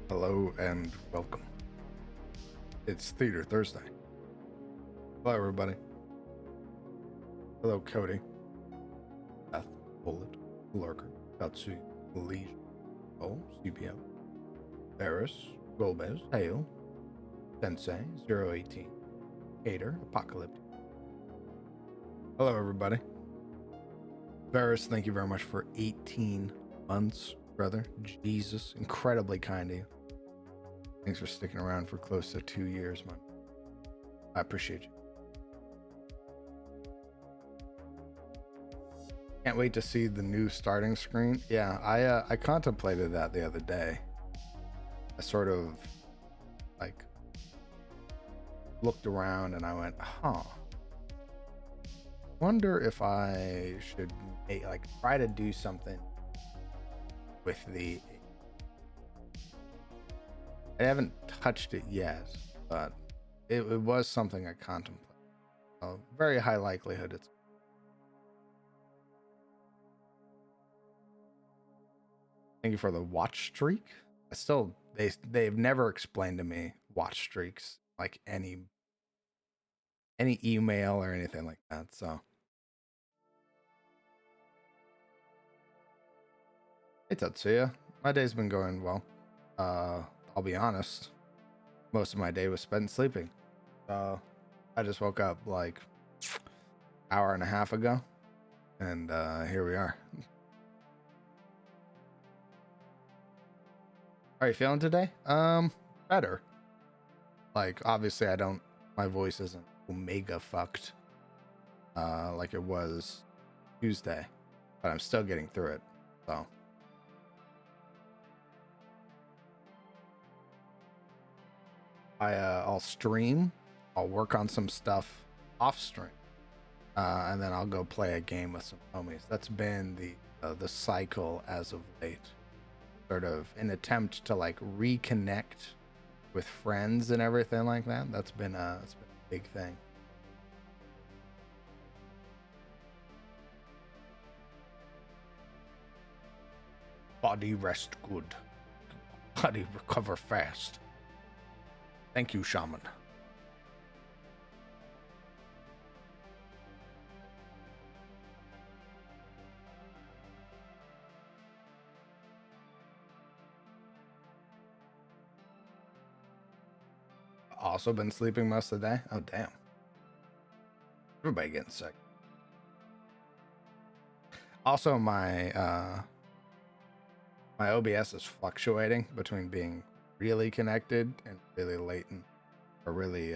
Hello and welcome. It's Theater Thursday. Hello, everybody. Hello, Cody, Beth, Bullet, Lurker, Tatsu, Legion, CPO, Varus, Golbez, Hale, Sensei, 018, Hater, Apocalyptic. Hello, everybody. Varus, thank you very much for 18 months, brother. Jesus, incredibly kind of you. Thanks for sticking around for close to 2 years, man. I appreciate you. Can't wait to see the new starting screen. Yeah, I contemplated that the other day. I sort of like looked around and I went, wonder if I should try to do something with the. I haven't touched it yet, but it was something I contemplated. Very high likelihood it's. Thank you for the watch streak. They've never explained to me watch streaks, like any email or anything like that. So, hey Tatsuya, my day's been going well. I'll be honest, most of my day was spent sleeping. I just woke up like hour and a half ago, and here we are. How are you feeling today? Better. Like, obviously, my voice isn't omega fucked like it was Tuesday, but I'm still getting through it. So, I'll stream. I'll work on some stuff off stream, and then I'll go play a game with some homies. That's been the cycle as of late. Sort of an attempt to like reconnect with friends and everything like that. It's been a big thing. Body rest good. Body recover fast. Thank you, Shaman. Also been sleeping most of the day. Oh damn. Everybody getting sick. Also, my OBS is fluctuating between being really connected and really latent, or really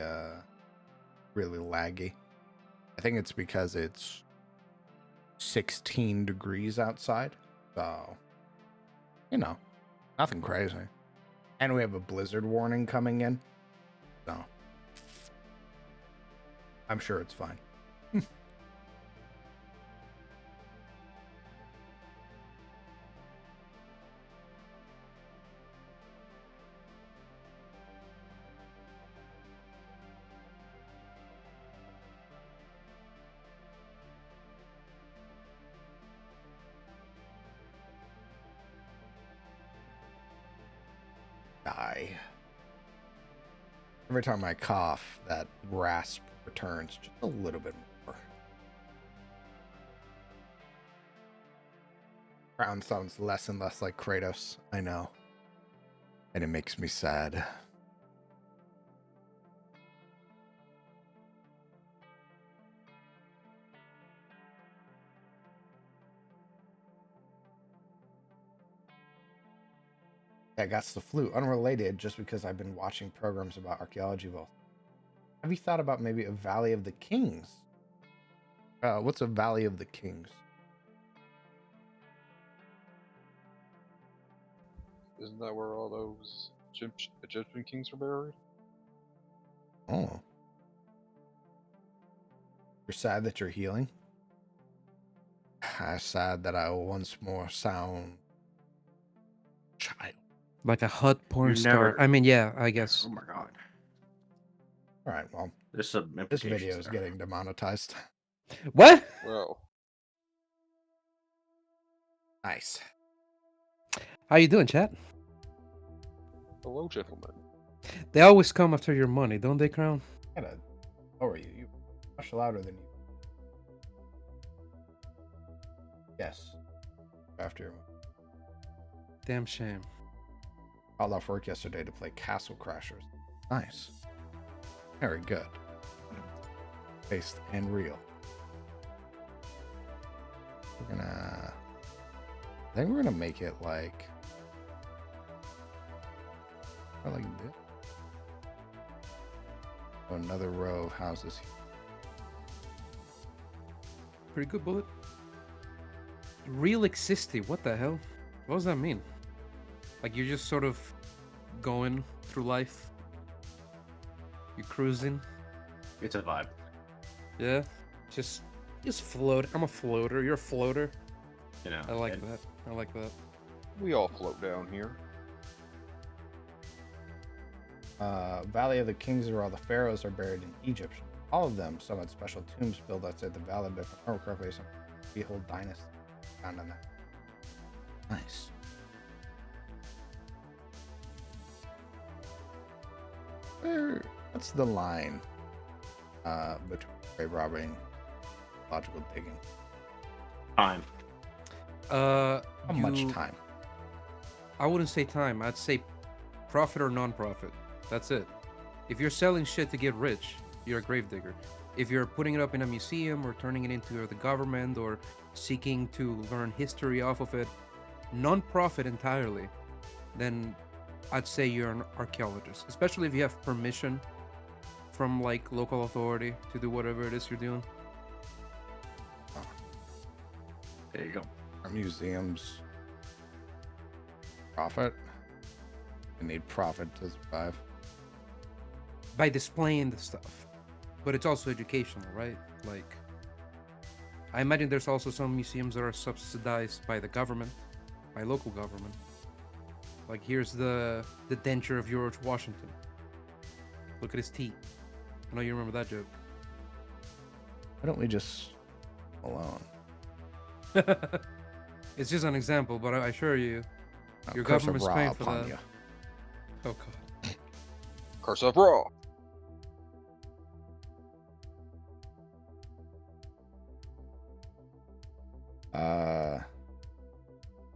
laggy. I think it's because it's 16 degrees outside, so nothing crazy. And we have a blizzard warning coming in, so I'm sure it's fine. Die. Every time I cough, that rasp returns just a little bit more. Crown sounds less and less like Kratos, I know. And it makes me sad. I got the flu, unrelated, just because I've been watching programs about archaeology. Well, have you thought about maybe a Valley of the Kings? What's a Valley of the Kings? Isn't that where all those Egyptian kings are buried? Oh. You're sad that you're healing? I'm sad that I will once more sound child. Like a hot porn star. I mean, yeah, I guess. Oh my god. All right, well, There's some this video implications is there. getting demonetized. What? Well, Nice. How you doing, chat? Hello, gentlemen. They always come after your money, don't they, Crown? Gotta lower you. You much louder than you. Yes. After your Damn shame. called off work yesterday to play Castle Crashers. Nice. Very good. Based and real. I think we're gonna make it like this. Oh, another row of houses here. Pretty good, Bullet. Real existing, what the hell? What does that mean? Like you're just sort of going through life? You're cruising? It's a vibe. Yeah? Just float. I'm a floater. You're a floater. You know. I like that. I like that. We all float down here. Valley of the Kings, where all the pharaohs are buried in Egypt. All of them, some had special tombs built outside the valley, but if I remember correctly, some Behold dynasty found in that. Nice. What's the line between grave robbery and logical digging? Time. How much time? I wouldn't say time. I'd say profit or non-profit. That's it. If you're selling shit to get rich, you're a gravedigger. If you're putting it up in a museum or turning it into the government or seeking to learn history off of it, non-profit entirely, then I'd say you're an archaeologist. Especially if you have permission from like local authority to do whatever it is you're doing. There you go. Our museums profit. They need profit to survive. By displaying the stuff. But it's also educational, right? Like, I imagine there's also some museums that are subsidized by the government, by local government. Like, here's the denture of George Washington. Look at his teeth. I know you remember that joke. Why don't we just alone? It's just an example, but I assure you, your Curse of government's Ra paying for upon that. you. Oh god. Curse of Raw.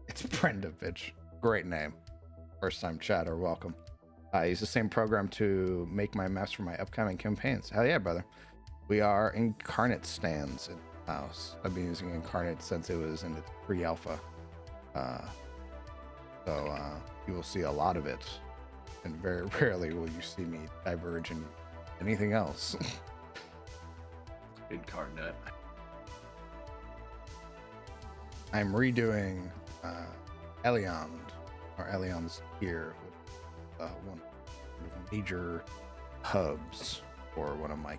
It's Brendovich. Great name. First time chatter, welcome. I use the same program to make my maps for my upcoming campaigns. Hell yeah, brother. We are Incarnate stands in the house. I've been using Incarnate since it was in its pre-alpha. So you will see a lot of it. And very rarely will you see me diverge in anything else. Incarnate. I'm redoing Eliond, or Eliond's here, one of the major hubs for one of my,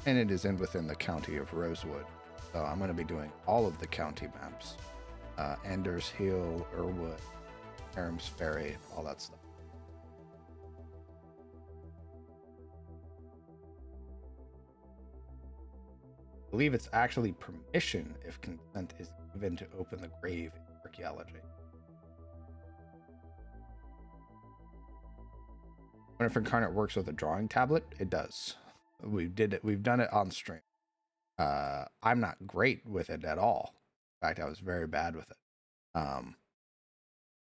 and it is within the county of Rosewood. So I'm going to be doing all of the county maps, Enders Hill, Irwood, Aram's Ferry, all that stuff. I believe it's actually permission if consent is given to open the grave in archaeology. I wonder if Incarnate works with a drawing tablet. It does. We've done it on stream. I'm not great with it at all. In fact, I was very bad with it.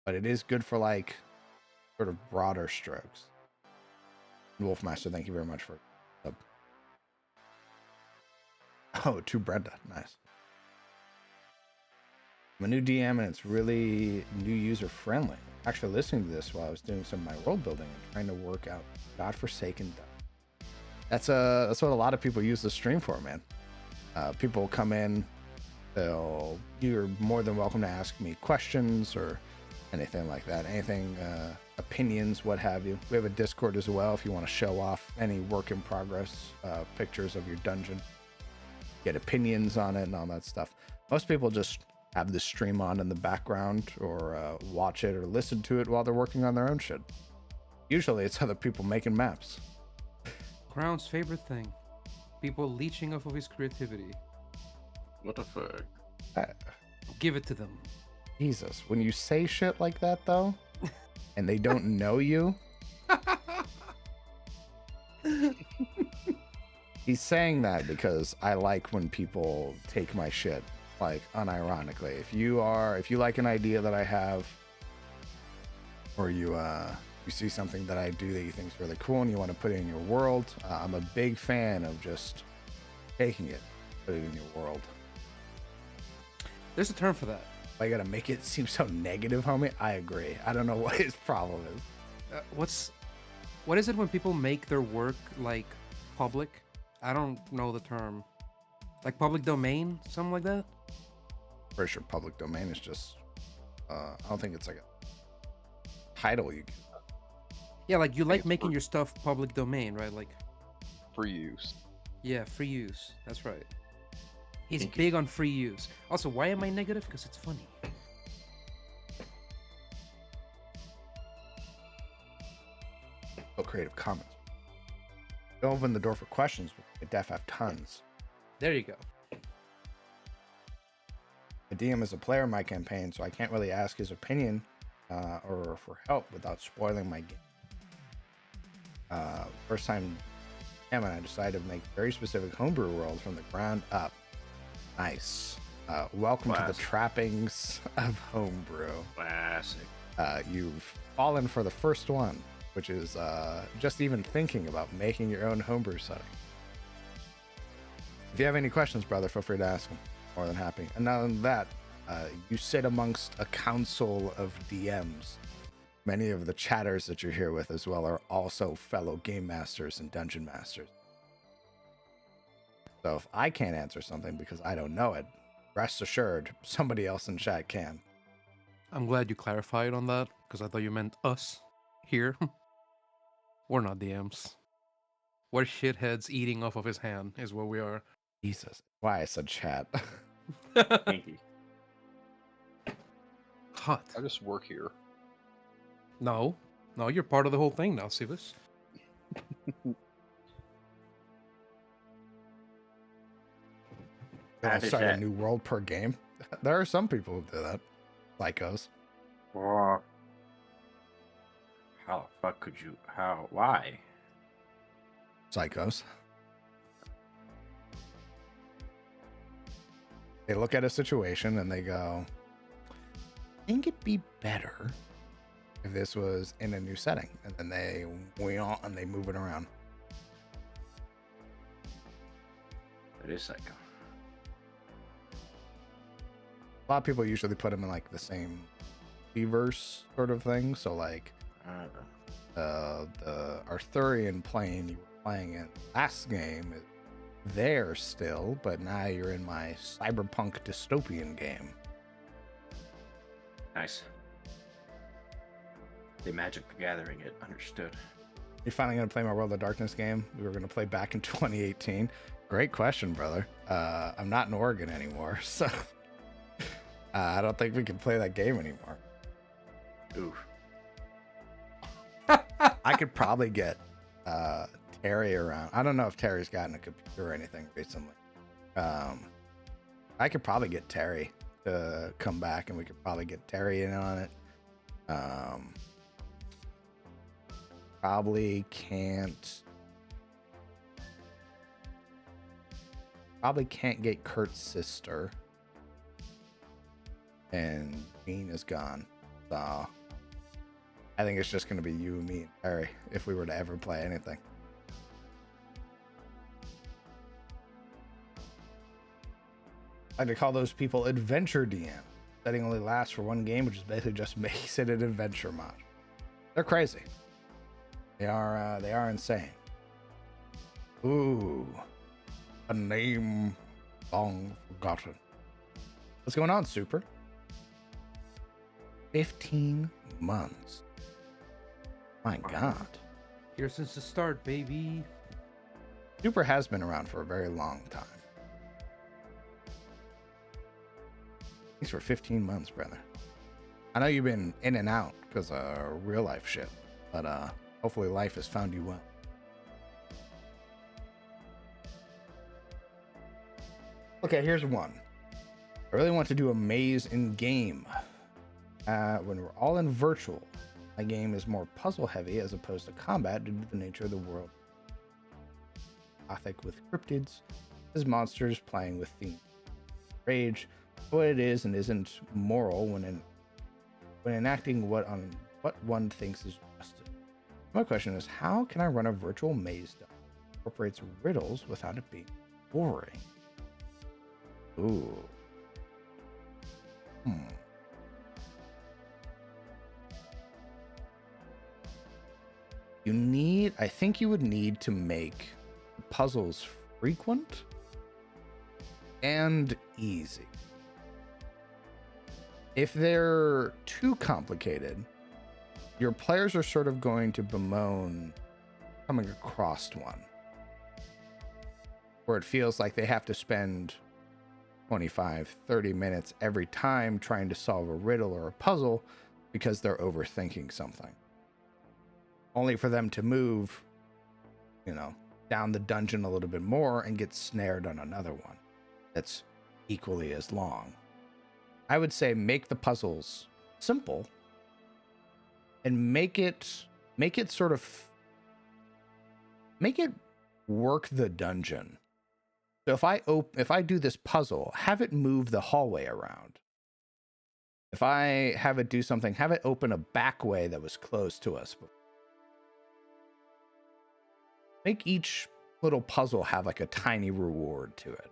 But it is good for like sort of broader strokes. Wolfmaster, thank you very much for sub. Oh, to Brenda. Nice. I'm a new DM and it's really new user friendly. Actually listening to this while I was doing some of my world building and trying to work out godforsaken stuff. That's what a lot of people use the stream for, man. People come in, you're more than welcome to ask me questions or anything like that. Anything, opinions, what have you. We have a Discord as well if you want to show off any work in progress, pictures of your dungeon. Get opinions on it and all that stuff. Most people just have the stream on in the background or watch it or listen to it while they're working on their own shit. Usually it's other people making maps. Crown's favorite thing. People leeching off of his creativity. What the fuck? Give it to them. Jesus, when you say shit like that though, and they don't know you, he's saying that because I like when people take my shit, like, unironically. If you like an idea that I have, or you see something that I do that you think is really cool and you want to put it in your world, I'm a big fan of just taking it, put it in your world. There's a term for that. I gotta make it seem so negative, homie. I agree. I don't know what his problem is. What is it when people make their work like public? I don't know the term. Like public domain, something like that. For sure, public domain is just. I don't think it's like a title you. Yeah, like you like it's making for- your stuff public domain, right? Like, For use. yeah, free use. That's right. He's Thank you. big on free use. Also, why am I negative? Because it's funny. Oh, Creative Commons. Don't open the door for questions. We def have tons. There you go. The DM is a player in my campaign, so I can't really ask his opinion or for help without spoiling my game. First time and I decided to make very specific homebrew world from the ground up. Nice. Welcome to the Classic. trappings of homebrew. Classic. You've fallen for the first one, which is just even thinking about making your own homebrew setting. If you have any questions, brother, feel free to ask them. More than happy. And not only that, you sit amongst a council of DMs. Many of the chatters that you're here with as well are also fellow game masters and dungeon masters. So if I can't answer something because I don't know it, rest assured somebody else in chat can. I'm glad you clarified on that because I thought you meant us here. We're not DMs. We're shitheads eating off of his hand, is what we are. Jesus. Why I said chat. Kinky. Hot. I just work here. No, you're part of the whole thing now, Sivas. I'll Happy start a chat. new world per game. There are some people who do that. Psychos. Whoa. How the fuck could you? How? Why? Psychos. They look at a situation and they go, I think it'd be better if this was in a new setting. And then they move it around. It is psycho. A lot of people usually put them in like the same verse sort of thing. So like the Arthurian plane you were playing in last game is there still, but now you're in my cyberpunk dystopian game. Nice. The Magic the Gathering. It understood. You're finally gonna play my World of Darkness game we were gonna play back in 2018. Great question, brother. I'm not in Oregon anymore, so I don't think we can play that game anymore. Oof. I could probably get Terry around. I don't know if Terry's gotten a computer or anything recently. I could probably get Terry to come back and we could probably get Terry in on it. Probably can't get Kurt's sister. And Bean is gone. So I think it's just gonna be you, me, and Terry if we were to ever play anything. I like to call those people adventure DM. Setting only lasts for one game, which is basically just makes it an adventure mod. They're crazy. They are insane. Ooh, a name long forgotten. What's going on, Super? 15 months. My God. Here since the start, baby. Super has been around for a very long time. Thanks for 15 months, brother. I know you've been in and out because of real life shit, but hopefully life has found you well. Okay, here's one. I really want to do a maze in game. When we're all in virtual, My game is more puzzle heavy as opposed to combat due to the nature of the world. Gothic with cryptids, as monsters playing with themes. Rage, what it is and isn't moral when enacting what one thinks is justice. My question is, how can I run a virtual maze that incorporates riddles without it being boring? Ooh. I think you would need to make puzzles frequent and easy. If they're too complicated, your players are sort of going to bemoan coming across one, where it feels like they have to spend 25, 30 minutes every time trying to solve a riddle or a puzzle because they're overthinking something. Only for them to move, down the dungeon a little bit more and get snared on another one that's equally as long. I would say make the puzzles simple and make it work the dungeon. So if I do this puzzle, have it move the hallway around. If I have it do something, have it open a back way that was closed to us before. Make each little puzzle have like a tiny reward to it.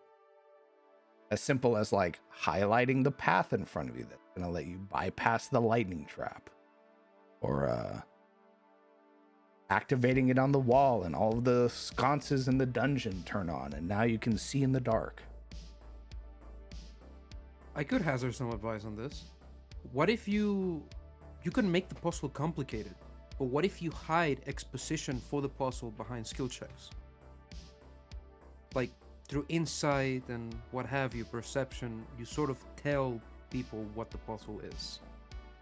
As simple as like highlighting the path in front of you that's going to let you bypass the lightning trap. Or activating it on the wall and all of the sconces in the dungeon turn on and now you can see in the dark. I could hazard some advice on this. What if you can make the puzzle complicated, but what if you hide exposition for the puzzle behind skill checks? Like through insight and what have you, perception, you sort of tell people what the puzzle is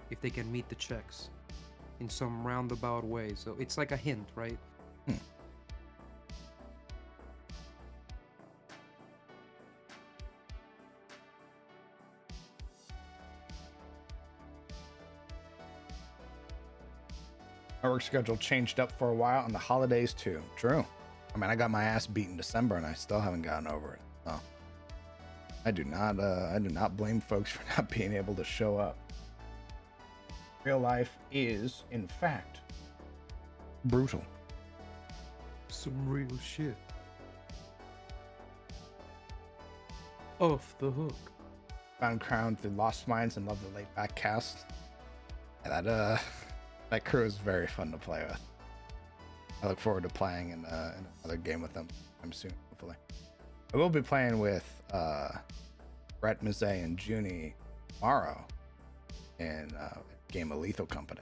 if they can meet the checks in some roundabout way. So it's like a hint, right? My work schedule changed up for a while on the holidays too. True. I mean, I got my ass beat in December and I still haven't gotten over it. So I do not blame folks for not being able to show up. Real life is, in fact, brutal. Some real shit. Off the hook. Found Crown through Lost Minds and love the laid back cast. And that crew is very fun to play with. I look forward to playing in another game with them soon, hopefully. I will be playing with Brett Mazet and Junie tomorrow in a game of Lethal Company.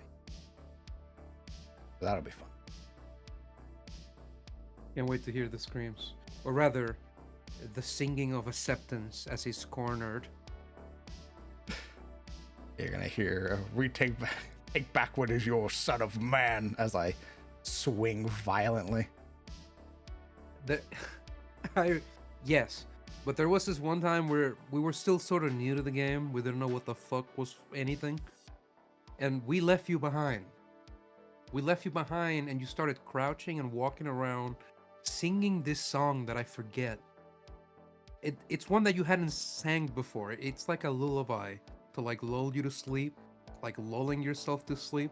So that'll be fun. Can't wait to hear the screams. Or rather, the singing of acceptance as he's cornered. You're gonna hear take back what is your son of man as I swing violently. Yes, but there was this one time where we were still sort of new to the game. We didn't know what the fuck was anything, and we left you behind. We left you behind, and you started crouching and walking around, singing this song that I forget. It's one that you hadn't sang before. It's like a lullaby to like lull you to sleep, like lulling yourself to sleep,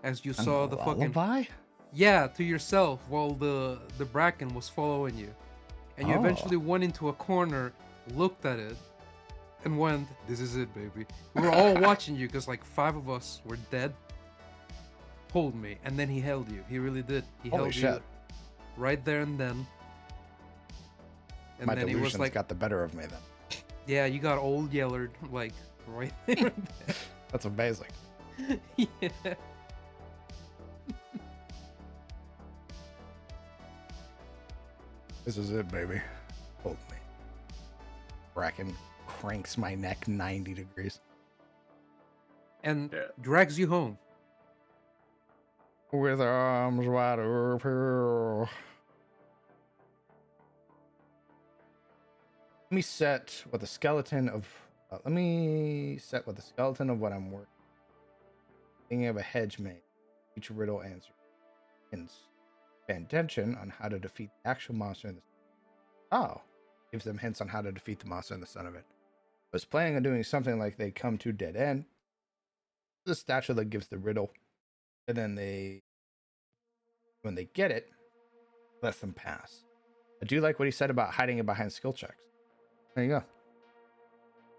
as you saw the fucking lullaby. Yeah, to yourself while the bracken was following you. And you eventually went into a corner, looked at it, and went, "This is it, baby." We were all watching you because like 5 of us were dead. Hold me. And then he held you. He really did. He Holy held shit. you right there and then. And My then he delusions was like, got the better of me then. yeah, you got old Yellard, like right there. That's amazing. Yeah. This is it, baby. Hold me. Bracken cranks my neck 90 degrees. And Yeah. drags you home. With arms wide open. Let me set what the skeleton of what I'm working. Thinking of a hedge mate. each riddle answer hints. Pay attention on how to defeat the actual monster in the. Oh, gives them hints on how to defeat the monster in the center of it. Was planning on doing something like they come to a dead end. The statue that gives the riddle, and then when they get it, let them pass. I do like what he said about hiding it behind skill checks. There you go.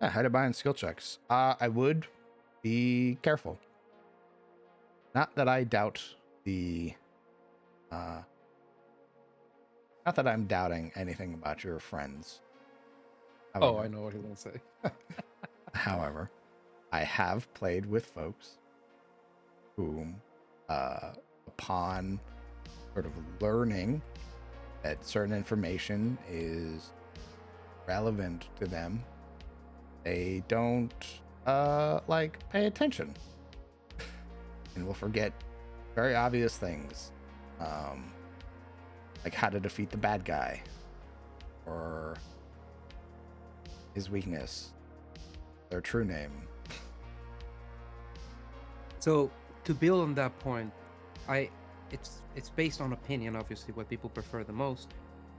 Yeah, hide it behind skill checks. I would be careful. Not that I doubt the. Not that I'm doubting anything about your friends. Oh, I know what he's gonna say. However, I have played with folks whom, upon sort of learning that certain information is relevant to them, they don't pay attention and will forget very obvious things, like how to defeat the bad guy or his weakness, their true name. So to build on that point, it's based on opinion, obviously, what people prefer the most.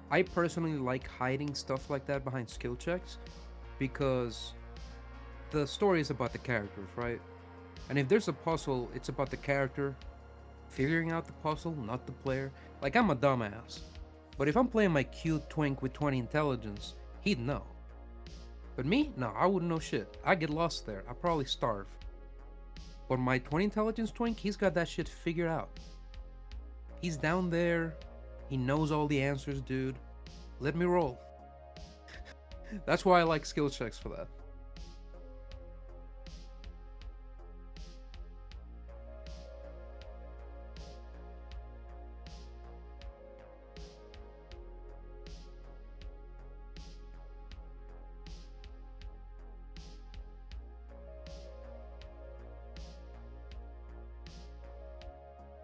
I personally like hiding stuff like that behind skill checks because the story is about the characters, right? And if there's a puzzle, it's about the character figuring out the puzzle, not the player. Like, I'm a dumbass, but if I'm playing my cute twink with 20 intelligence, he'd know. But me? No, I wouldn't know shit. I get lost there. I'd probably starve. But my 20 intelligence twink, he's got that shit figured out. He's down there. He knows all the answers, dude. Let me roll. That's why I like skill checks for that.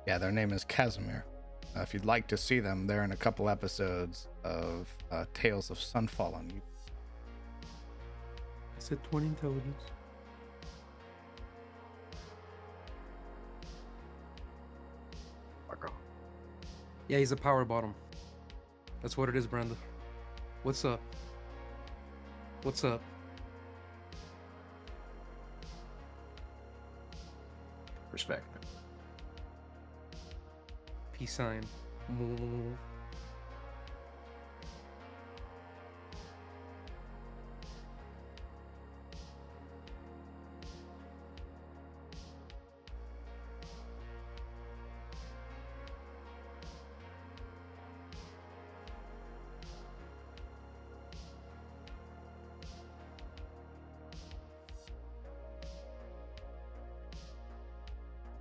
Yeah, their name is Casimir. If you'd like to see them, they're in a couple episodes of Tales of Sunfall on YouTube. I said 20 intelligence. Marco. Yeah, he's a power bottom. That's what it is, Brenda. What's up? What's up? Respect. Peace sign.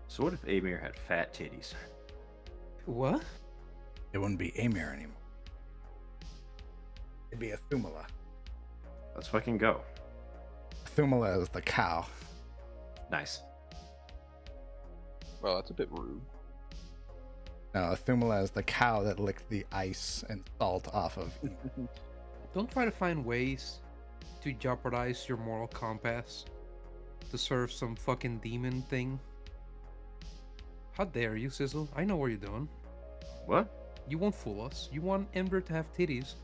So what if Amir had fat titties? What? It wouldn't be Amir anymore. It'd be a Thumela. Let's fucking go. Thumela is the cow. Nice. Well, that's a bit rude. No, a Thumela is the cow that licked the ice and salt off of. Don't try to find ways to jeopardize your moral compass to serve some fucking demon thing. How dare you, Sizzle? I know what you're doing. What? You won't fool us. You want Ember to have titties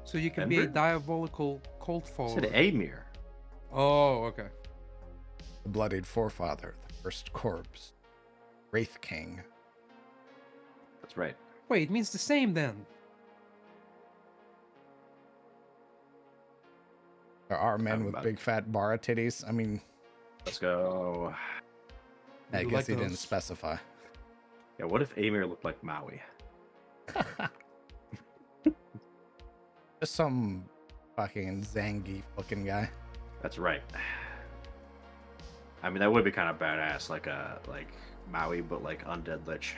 so you can be a Ember? diabolical cult I follower. said Amir. Oh, okay. The bloodied forefather, the first corpse, Wraith King. That's right. Wait, it means the same then. There are men I'm with about- big fat bara titties. I mean, Let's go. I You guess like he didn't those? specify. Yeah, what if Amir looked like Maui? Just some fucking Zangief looking guy. That's right. I mean, that would be kind of badass, like Maui, but like undead lich.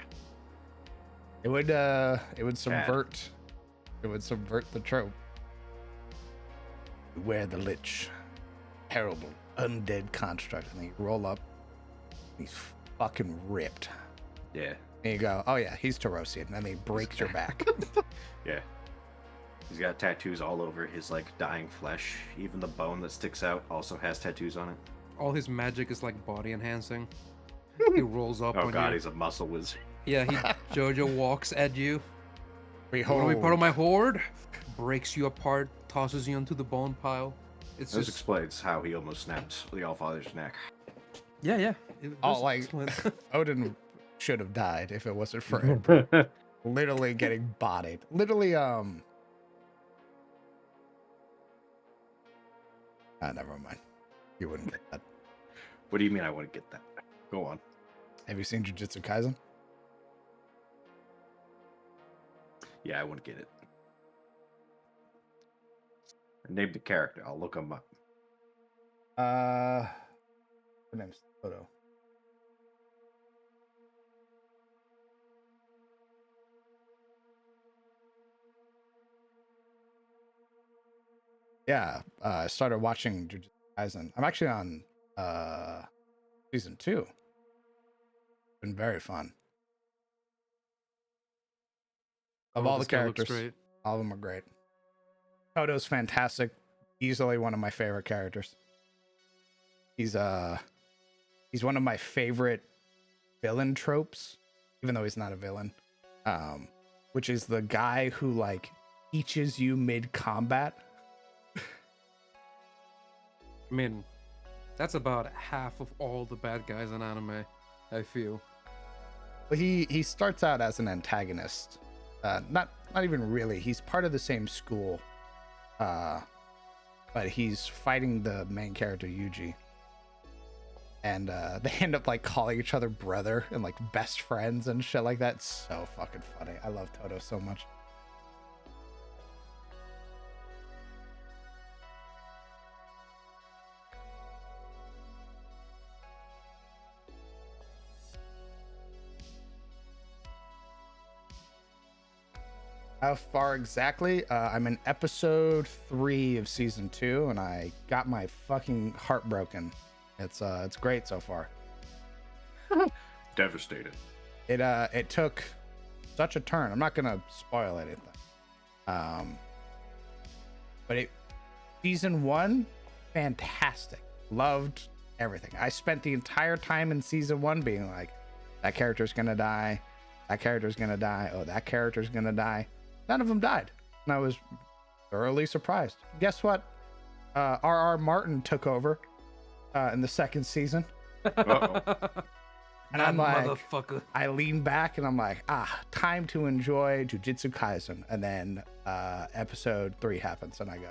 It would subvert the trope. Beware the Lich. Terrible undead construct. And you roll up, he's fucking ripped. Yeah, And you go, oh yeah, he's Tarosian. And then he breaks your back. yeah. He's got tattoos all over his like dying flesh. Even the bone that sticks out also has tattoos on it. All his magic is like body enhancing. He rolls up Oh on god, you. he's a muscle wizard. Yeah, he Jojo walks at you. Behold. Want to be part of my horde? Breaks you apart, tosses you onto the bone pile. It's This just explains how he almost snapped the Allfather's neck. yeah. Oh, was like excellent. Odin should have died if it wasn't for him. Literally getting bodied. Literally, never mind. You wouldn't get that. What do you mean I wouldn't get that? Go on. Have you seen Jujutsu Kaisen? Yeah, I wouldn't get it. Name the character. I'll look him up. Her name's Toto. Yeah, I started watching Jujutsu Kaisen. I'm actually on season 2. Been very fun. Of Oh, all the this guy looks characters, great. all of them are great. Toto's fantastic. Easily one of my favorite characters. He's one of my favorite villain tropes, even though he's not a villain. Which is the guy who like teaches you mid combat. I mean, that's about half of all the bad guys in anime, I feel. But he starts out as an antagonist. Not even really. He's part of the same school. But he's fighting the main character Yuji. And they end up like calling each other brother and like best friends and shit like that. It's so fucking funny. I love Toto so much. How far exactly? I'm in episode 3 of season 2, and I got my fucking heart broken. It's great so far. Devastated. It took such a turn. I'm not gonna spoil anything. But season 1, fantastic. Loved everything. I spent the entire time in season 1 being like, that character's gonna die. That character's gonna die. Oh, that character's gonna die. None of them died. And I was thoroughly surprised. Guess what? R.R. Martin took over in the second season. Uh-oh. And I'm like, motherfucker. I lean back and I'm like, time to enjoy Jujutsu Kaisen. And then episode 3 happens and I go,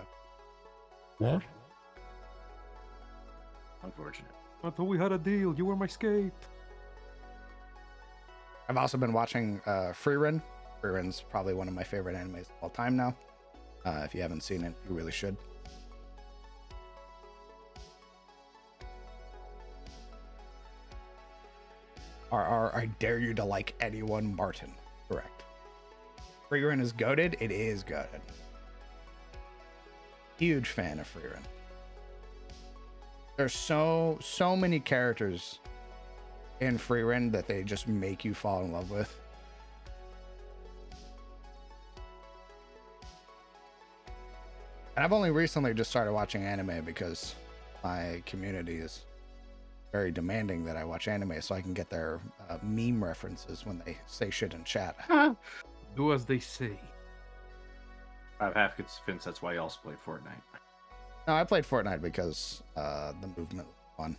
What? Unfortunate. I thought we had a deal. You were my skate. I've also been watching Frieren. Frieren's probably one of my favorite animes of all time now. If you haven't seen it, you really should. I dare you to like anyone Martin. Correct. Frieren is goated. It is goated. Huge fan of Frieren. There's so many characters in Frieren that they just make you fall in love with. And I've only recently just started watching anime because my community is very demanding that I watch anime so I can get their meme references when they say shit in chat. Do as they say. I'm half convinced that's why you also played Fortnite. No, I played Fortnite because the movement was fun.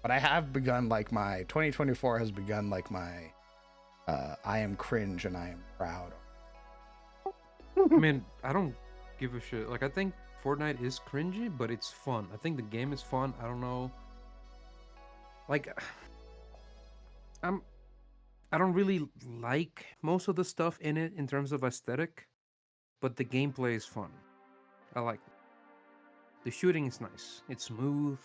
But I have begun like my 2024 has begun like my I am cringe and I am proud. I mean, I don't give a shit. Like, I think Fortnite is cringy, but it's fun. I think the game is fun. I don't know. Like, I don't really like most of the stuff in it in terms of aesthetic, but the gameplay is fun. I like it. The shooting is nice. It's smooth.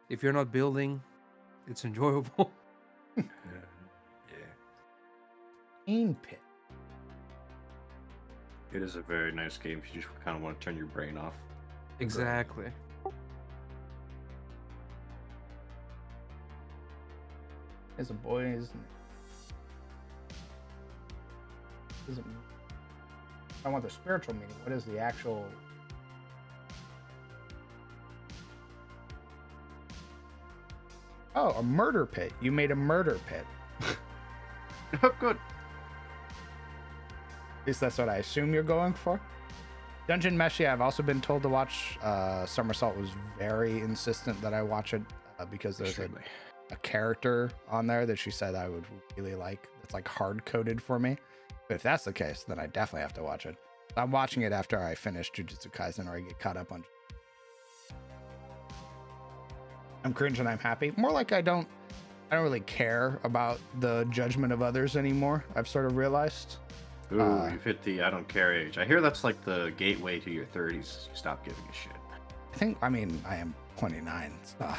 If you're not building, it's enjoyable. Yeah. Pain Pit. It is a very nice game if you just kind of want to turn your brain off. Exactly. As a boy isn't I want the spiritual meaning. What is the actual Oh, a murder pit. You made a murder pit. Oh, good. At least that's what I assume you're going for. Dungeon Meshi, I've also been told to watch. Somersault was very insistent that I watch it because there's a character on there that she said I would really like. It's like hard coded for me. But if that's the case, then I definitely have to watch it. I'm watching it after I finish Jujutsu Kaisen or I get caught up on. I'm cringe and I'm happy. More like I don't really care about the judgment of others anymore. I've sort of realized. Ooh, you've hit the I don't care age. I hear that's like the gateway to your 30s. You stop giving a shit. I am 29. So.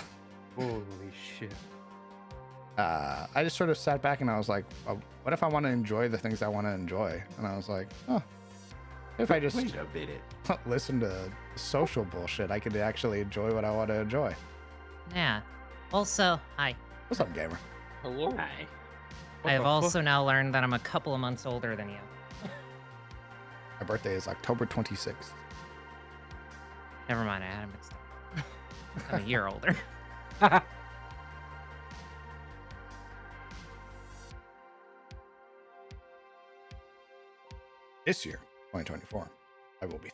Holy shit. I just sort of sat back and I was like, well, what if I want to enjoy the things I want to enjoy? And I was like, oh, if I just Wait a minute. listen to social bullshit, I could actually enjoy what I want to enjoy. Yeah. Also, hi. What's up, gamer? Hello. Hi. What I have the fuck? also now learned that I'm a couple of months older than you. My birthday is October 26th. Never mind, I had it mixed up. I'm a year older. This year, 2024, I will be.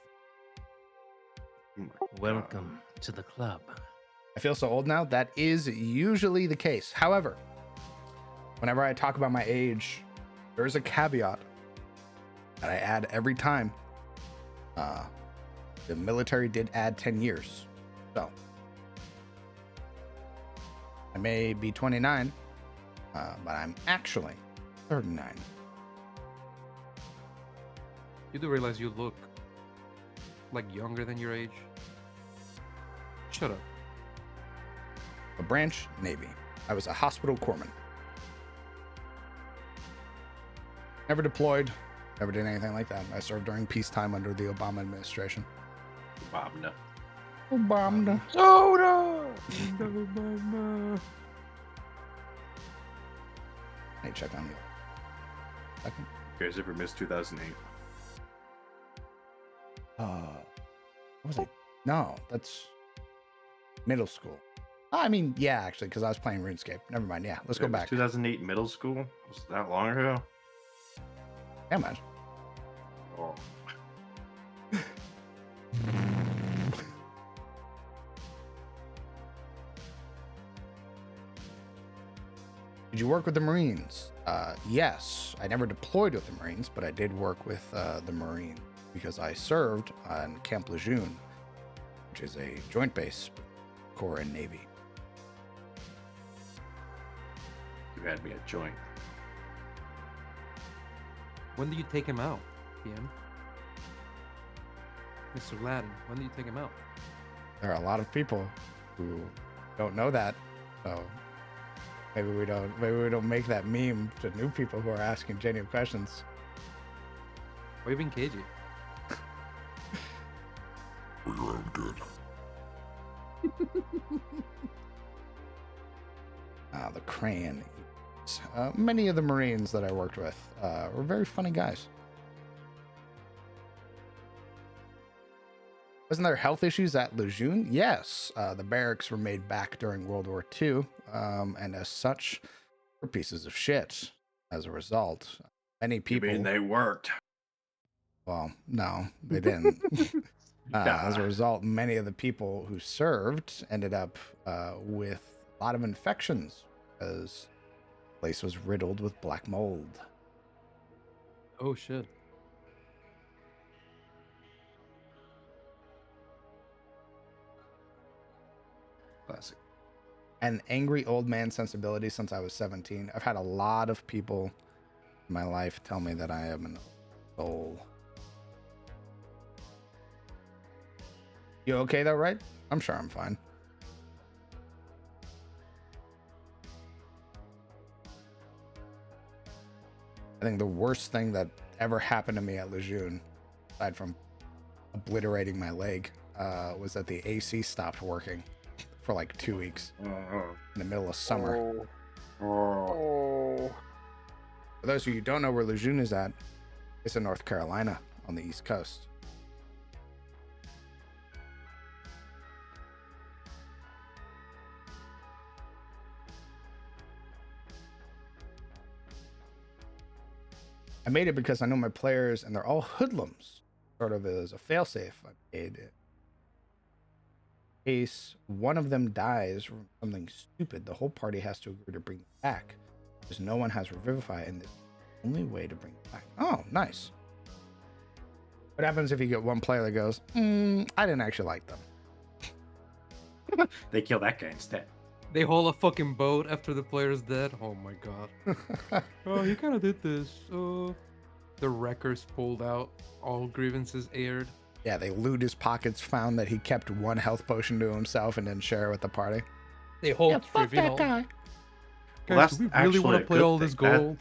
Oh my Welcome to the club. I feel so old now. That is usually the case. However, whenever I talk about my age, there is a caveat that I add every time. The military did add 10 years. So I may be 29, but I'm actually 39. You do realize you look like younger than your age? Shut up. A branch, Navy. I was a hospital corpsman. Never deployed, never did anything like that. I served during peacetime under the Obama administration. God. Obama. Obama. Soda! Hey, check on you. Second. You guys ever missed 2008? What was I? No, that's middle school. I mean, yeah, actually, because I was playing RuneScape. Never mind. Yeah, let's go It was back. 2008 middle school? Was it that long ago? Yeah, man. Oh. Did you work with the Marines? Yes. I never deployed with the Marines, but I did work with the Marine because I served on Camp Lejeune, which is a joint base, Corps and Navy. You had me a joint. When do you take him out, PM? Mr. Laden, when do you take him out? There are a lot of people who don't know that, so maybe we don't make that meme to new people who are asking genuine questions. Or even KG? The Crayon. Many of the Marines that I worked with were very funny guys. Wasn't there health issues at Lejeune? Yes. The barracks were made back during World War II, and as such, were pieces of shit. As a result, many people. You mean they worked? Well, no, they didn't. As a Nah. result, many of the people who served ended up with a lot of infections because the place was riddled with black mold. Oh shit. Classic. An angry old man sensibility since I was 17. I've had a lot of people in my life tell me that I am an soul. You okay though, right? I'm sure I'm fine. I think the worst thing that ever happened to me at Lejeune, aside from obliterating my leg, was that the AC stopped working for like 2 weeks in the middle of summer. Oh. Oh. For those of you who don't know where Lejeune is at, it's in North Carolina on the East Coast. made it because I know my players and they're all hoodlums. Sort of as a failsafe I made it. In case one of them dies from something stupid, the whole party has to agree to bring them back. Because no one has Revivify, and this is the only way to bring them back. Oh, nice. What happens if you get one player that goes, I didn't actually like them? They kill that guy instead. They haul a fucking boat after the player's dead. Oh my god. Oh, he kind of did this. The wreckers pulled out. All grievances aired. Yeah, they loot his pockets, found that he kept one health potion to himself and didn't share it with the party. They hold Yeah, fuck that guy. Well, Guys, that's do we really want actually to a play good all this thing. gold?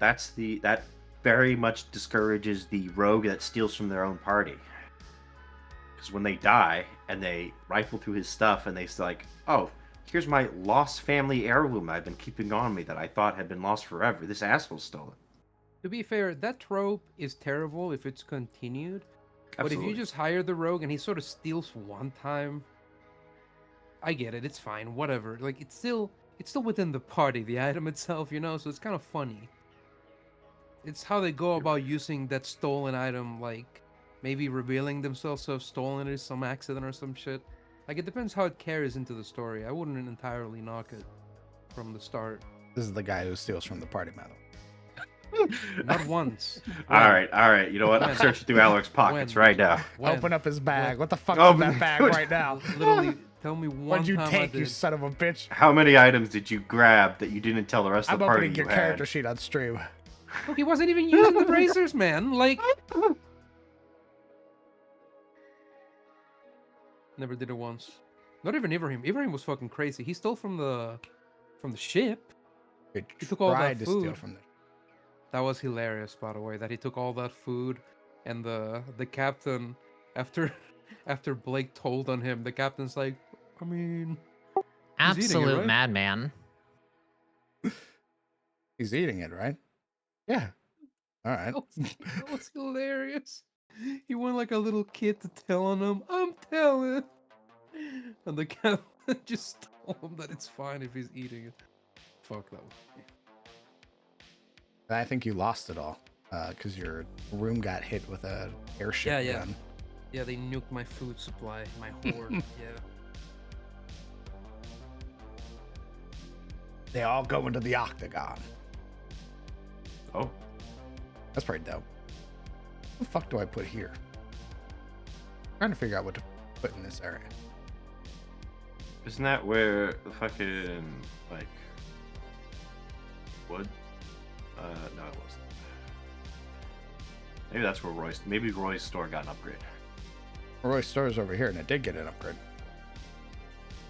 That very much discourages the rogue that steals from their own party. Because when they die and they rifle through his stuff and they're like, oh, here's my lost family heirloom I've been keeping on me that I thought had been lost forever. This asshole stole it. To be fair, that trope is terrible if it's continued. But if Absolutely. you just hire the rogue and he sort of steals one time, I get it. It's fine. Whatever. Like it's still within the party, the item itself, you know. So it's kind of funny. It's how they go about using that stolen item, like maybe revealing themselves to have stolen it, some accident or some shit. Like it depends how it carries into the story. I wouldn't entirely knock it from the start. This is the guy who steals from the party medal. Not once. All right. You know what? I'm searching through Alaric's pockets When? right now. When? Open up his bag. When? What the fuck's Open in that bag it. right now? Literally, tell me one What'd you time I take, you did. son of a bitch? How many items did you grab that you didn't tell the rest of I'm the party opening you your had? character sheet on stream. Look, he wasn't even using the razors, man. Like, never did it once. Not even Ibrahim. Ibrahim was fucking crazy. He stole from the ship. He took all that tried to steal food. from the. That was hilarious, by the way. That he took all that food, and the captain, after Blake told on him, the captain's like, I mean, He's eating it, Absolute right? madman. He's eating it, right? Yeah. All right. that was hilarious. He went like a little kid to tell on him. I'm telling. And the captain just told him that it's fine if he's eating it. Fuck that. I think you lost it all because your room got hit with a airship Yeah. gun. Yeah, they nuked my food supply, my hoard. Yeah. They all go into the octagon. Oh, That's pretty dope. What the fuck do I put here? I'm trying to figure out what to put in this area. isn't that where the fucking like wood? No, it wasn't. Maybe that's where Roy's store got an upgrade. Roy's store is over here, and it did get an upgrade.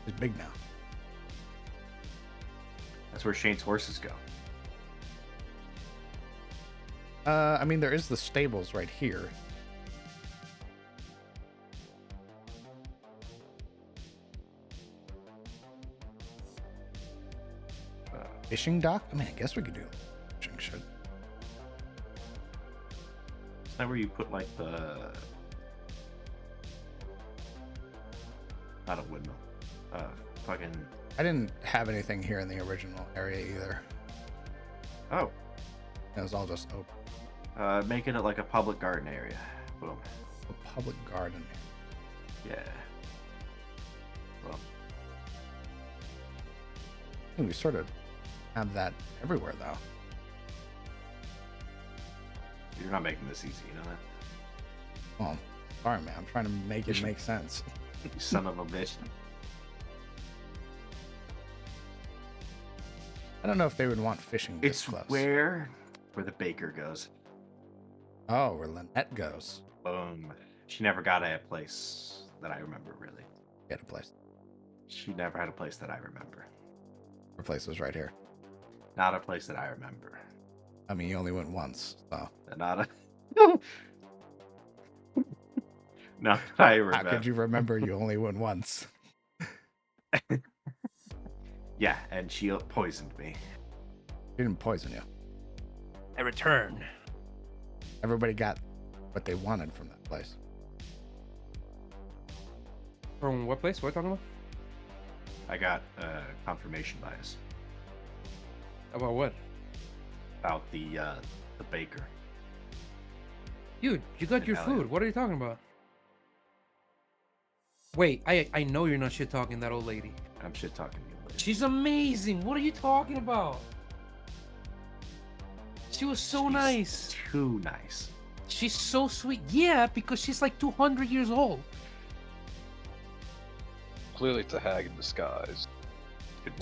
It's big now. That's where Shane's horses go. I mean, there is the stables right here. Fishing dock? I mean, I guess we could do fishing shit. Isn't that where you put like the not a windmill? Fucking I didn't have anything here in the original area either. oh, It was all just open. making it like a public garden area. Boom. A public garden. Yeah. Well, I think we sort of have that everywhere, though. you're not making this easy, you know that? Oh, sorry, man. I'm trying to make it make sense. You son of a bitch. I don't know if they would want fishing this It's close. where the baker goes. Oh, where Lynette goes. Boom. She never got a place that I remember, really. Get a place. She never had a place that I remember. Her place was right here. Not a place that I remember. I mean, you only went once, so Not a. Not that I how remember. could you remember you only went once? Yeah, and she poisoned me. She didn't poison you. I return. Everybody got what they wanted from that place. From what place? What are you talking about? I got confirmation bias About what? about the baker. Dude, you got your Italian. food. What are you talking about? Wait, I know you're not shit talking that old lady. I'm shit talking to you. Later. She's amazing. What are you talking about? She was so She's nice. Too nice. She's so sweet. Yeah, because she's like 200 years old. Clearly, it's a hag in disguise.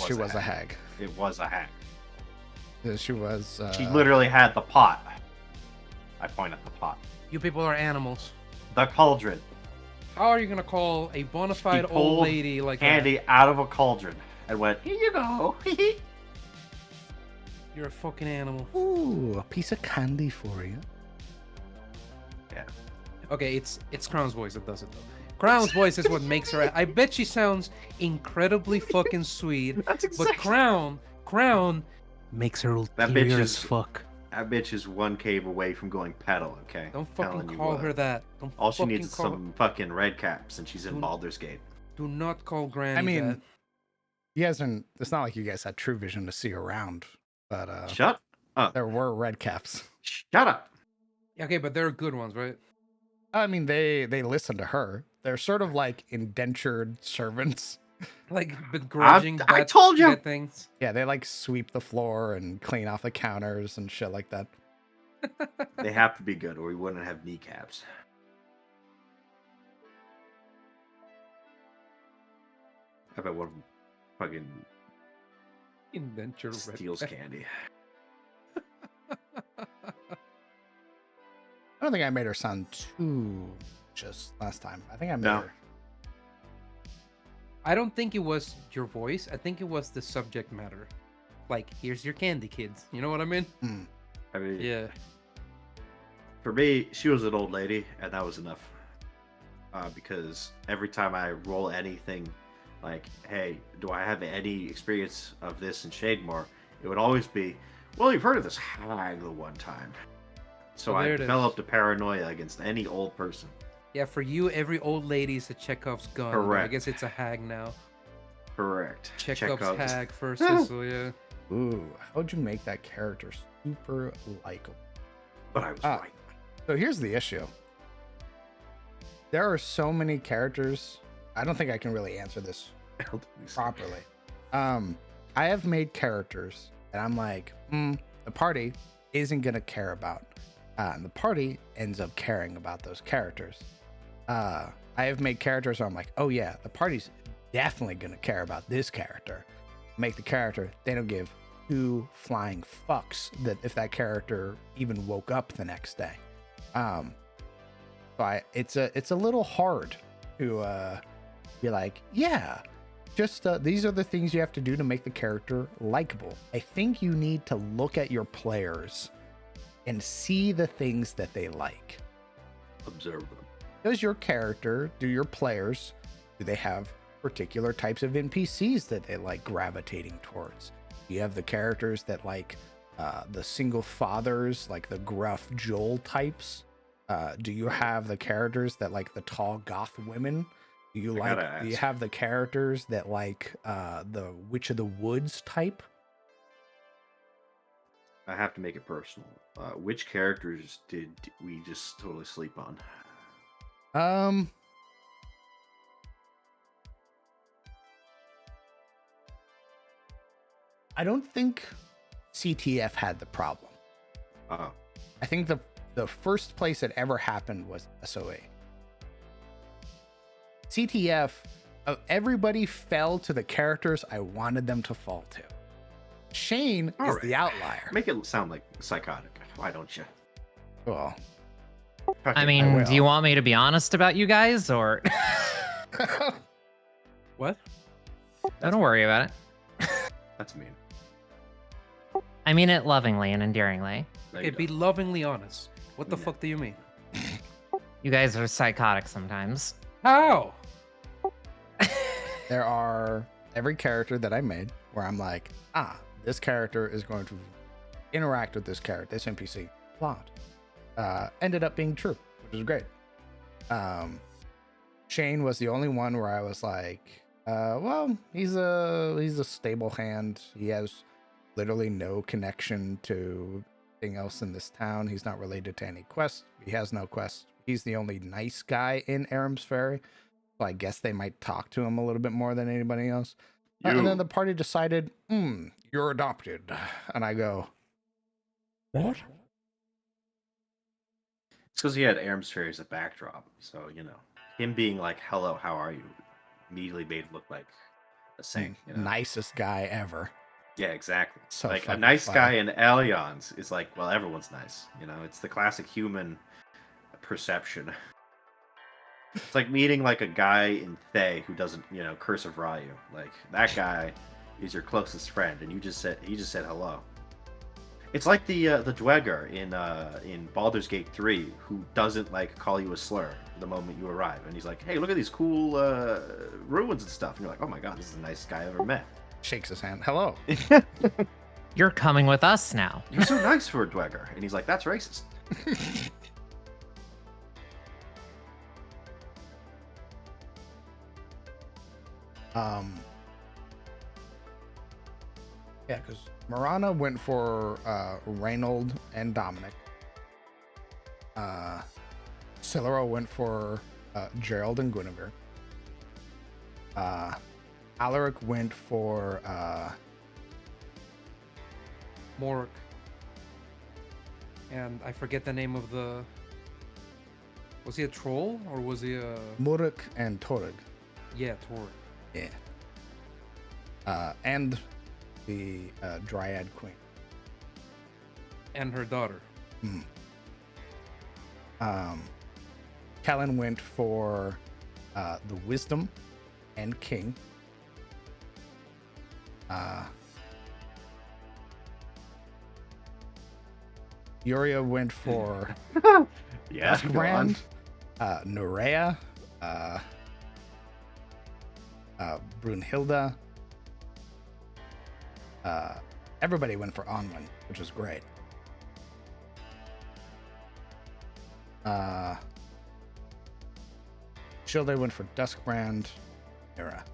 She was a hag. It was a hack. She was. She literally had the pot. I point at the pot. You people are animals. The cauldron. How are you gonna call a bona fide old pulled lady like Candy out of a cauldron and went, here you go. that? You're a fucking animal. Ooh, a piece of candy for you. Okay, it's Crown's voice that does it though. Crown's voice is what makes her. I bet she sounds incredibly fucking sweet. That's But Crown makes her That ulterior bitch as is- fuck. That bitch is one cave away from going pedal, okay? Don't Telling fucking you call what. her that. Don't All she fucking needs is call her- some fucking red caps, and she's in Don't- Baldur's Gate. Do not call Granny I mean, that. you guys aren't. It's not like you guys had true vision to see around, but Shut up. there were red caps. Shut up. Okay, but they're good ones, right? I mean, they listen to her. They're sort of like indentured servants. Like begrudging I bad, told you! bad things. Yeah, they like sweep the floor and clean off the counters and shit like that. They have to be good, or we wouldn't have kneecaps. I bet one of them fucking Indenture red steals cap. candy. I don't think I made her sound too just last time. I think I made No. her. I don't think it was your voice. I think it was the subject matter. Like, here's your candy, kids. You know what I mean? I mean, Yeah. for me, she was an old lady, and that was enough. Because every time I roll anything, like, hey, do I have any experience of this in Shademore? It would always be, well, you've heard of this hag the one time. So Well, I there it is. developed a paranoia against any old person. Yeah, for you, every old lady is a Chekhov's gun. but I Correct. guess it's a hag now. Correct. Chekhov's Chekhov's- hag first, so yeah. Ooh, how'd you make that character super likable? But I was Ah. right. So here's the issue. There are so many characters. I don't think I can really answer this properly. I have made characters that I'm like, the party isn't gonna care about, and the party ends up caring about those characters. I have made characters where I'm like, oh yeah, the party's definitely gonna care about this character. Make the character, they don't give two flying fucks that if that character even woke up the next day. So it's a little hard to be like, yeah, just these are the things you have to do to make the character likable. I think you need to look at your players and see the things that they like. Observe them. Does your character, do your players, do they have particular types of NPCs that they like gravitating towards? Do you have the characters that like the single fathers, like the gruff Joel types? Do you have the characters that like the tall goth women? Do you I like? gotta Do you ask. have the characters that like the Witch of the Woods type? I have to make it personal. Which characters did we just totally sleep on? I don't think CTF had the problem. Oh, I think the first place it ever happened was SOA. CTF, everybody fell to the characters I wanted them to fall to. Shane All is right. the outlier. make it sound like psychotic. Why don't you? Well, I mean, will. do you want me to be honest about you guys, or What? don't worry about it? That's mean. I mean it lovingly and endearingly. There Okay, you be go. lovingly honest. What the Yeah. fuck do you mean? You guys are psychotic sometimes. How? there are every character that I made where I'm like, this character is going to interact with this character, this NPC. Plot. Ended up being true, which is great. Shane was the only one where I was like, well, he's a stable hand. He has literally no connection to anything else in this town. He's not related to any quest. He has no quest. He's the only nice guy in Aram's Ferry. So I guess they might talk to him a little bit more than anybody else. And then the party decided, you're adopted. And I go, what? It's because he had Aram's Ferry as a backdrop. So, him being like, hello, how are you? Immediately made him look like a saint. Nicest guy ever. Yeah, exactly. So like a fucking nice funny. guy in Elions is like, well, everyone's nice. It's the classic human perception. It's like meeting like a guy in Thay who doesn't, Curse of Ryu. Like that guy is your closest friend, and he just said hello. It's like the Dweger in Baldur's Gate 3 who doesn't like call you a slur the moment you arrive, and he's like, hey, look at these cool ruins and stuff, and you're like, oh my god, this is the nicest guy I ever met. Shakes his hand. Hello. You're coming with us now. You're so nice for a Dweger, and he's like, that's racist. Yeah, because Marana went for Reynold and Dominic. Cylero went for Gerald and Guinevere. Alaric went for Mork. And I forget the name of the. Was he a troll or was he a? Muruk and Torug. Yeah, Tor. Yeah. And the Dryad Queen. And her daughter. Kellen went for the Wisdom and King. Yuria went for Yeah, go on. Brand, Nurea, Brunhilde. Everybody went for Onwin, which was great. Shilde went for Duskbrand. Era.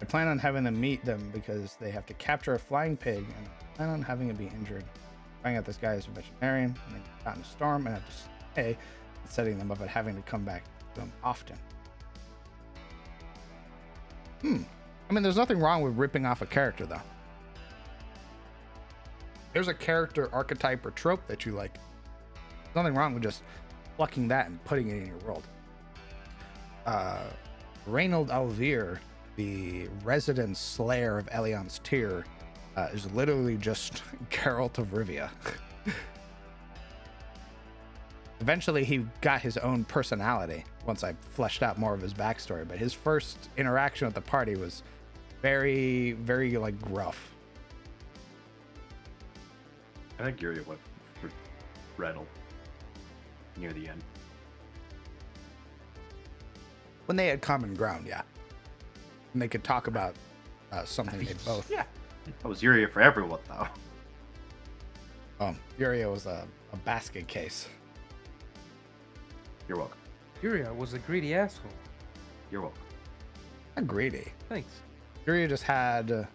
I plan on having them meet them because they have to capture a flying pig, and I plan on having it be injured. Finding out this guy is a veterinarian, and they got in a storm, and have to stay, and setting them up at having to come back to them often. I mean, there's nothing wrong with ripping off a character, though. There's a character archetype or trope that you like. There's nothing wrong with just plucking that and putting it in your world. Reynold Alvir, the resident slayer of Elion's Tier, is literally just Geralt of Rivia. Eventually, he got his own personality once I fleshed out more of his backstory, but his first interaction with the party was very, very, like, gruff. I think Yuria went for Reynold near the end. When they had common ground, yeah. And they could talk about something they both... Yeah. That was Yuria for everyone, though. Yuria was a basket case. You're welcome. Yuria was a greedy asshole. You're welcome. Not greedy. Thanks. Yuria just had a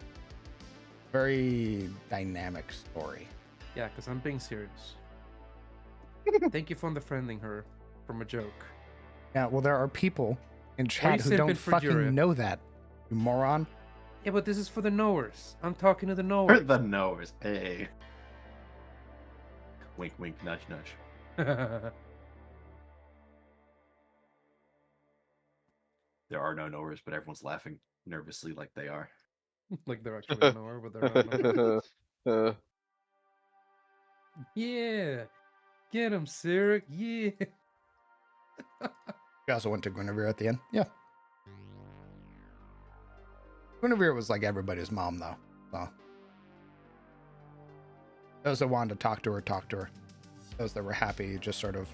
very dynamic story. Yeah, because I'm being serious. Thank you for defending her from a joke. Yeah, well, there are people in chat who simping don't for fucking Yuria? know that, you moron. Yeah, but this is for the knowers. I'm talking to the For knowers. the knowers. Hey. Wink, wink, nudge, nudge. There are no knowers, but everyone's laughing nervously like they are. Like they're actually a knower, but they're not knowers. Yeah. Get him, Cyric. Yeah. We also went to Guinevere at the end. Yeah. Guinevere was like everybody's mom, though. So. Those that wanted to talk to her, talked to her. Those that were happy just sort of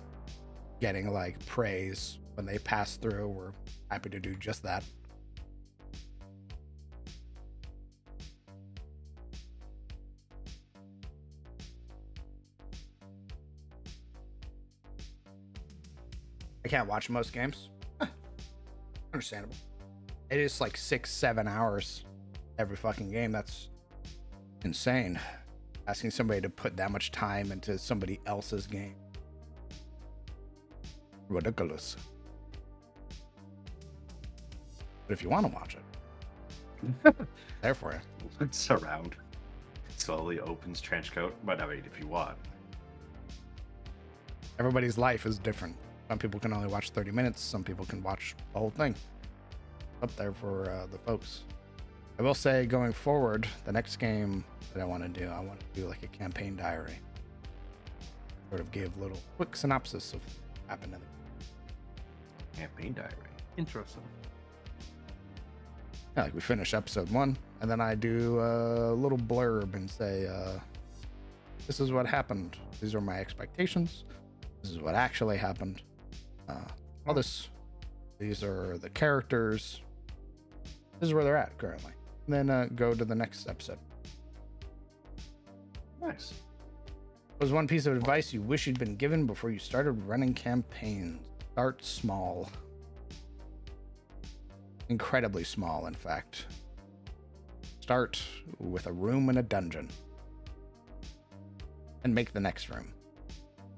getting like praise when they passed through were happy to do just that. I can't watch most games. Understandable. it is like 6-7 hours every fucking game. That's insane. Asking somebody to put that much time into somebody else's game. Ridiculous. But if you want to watch it, there for you. It's around. Slowly opens trench coat. But I mean, if you want. Everybody's life is different. Some people can only watch 30 minutes. Some people can watch the whole thing. Up there for the folks. I will say, going forward, the next game that I want to do like a campaign diary. Sort of give a little quick synopsis of what happened in the Campaign diary. Interesting. Yeah, like we finish episode 1, and then I do a little blurb and say, this is what happened. These are my expectations. This is what actually happened. All this. These are the characters. This is where they're at currently. And then go to the next episode. Nice. What was one piece of advice you wish you'd been given before you started running campaigns? Start small. Incredibly small, in fact. Start with a room in a dungeon. And make the next room.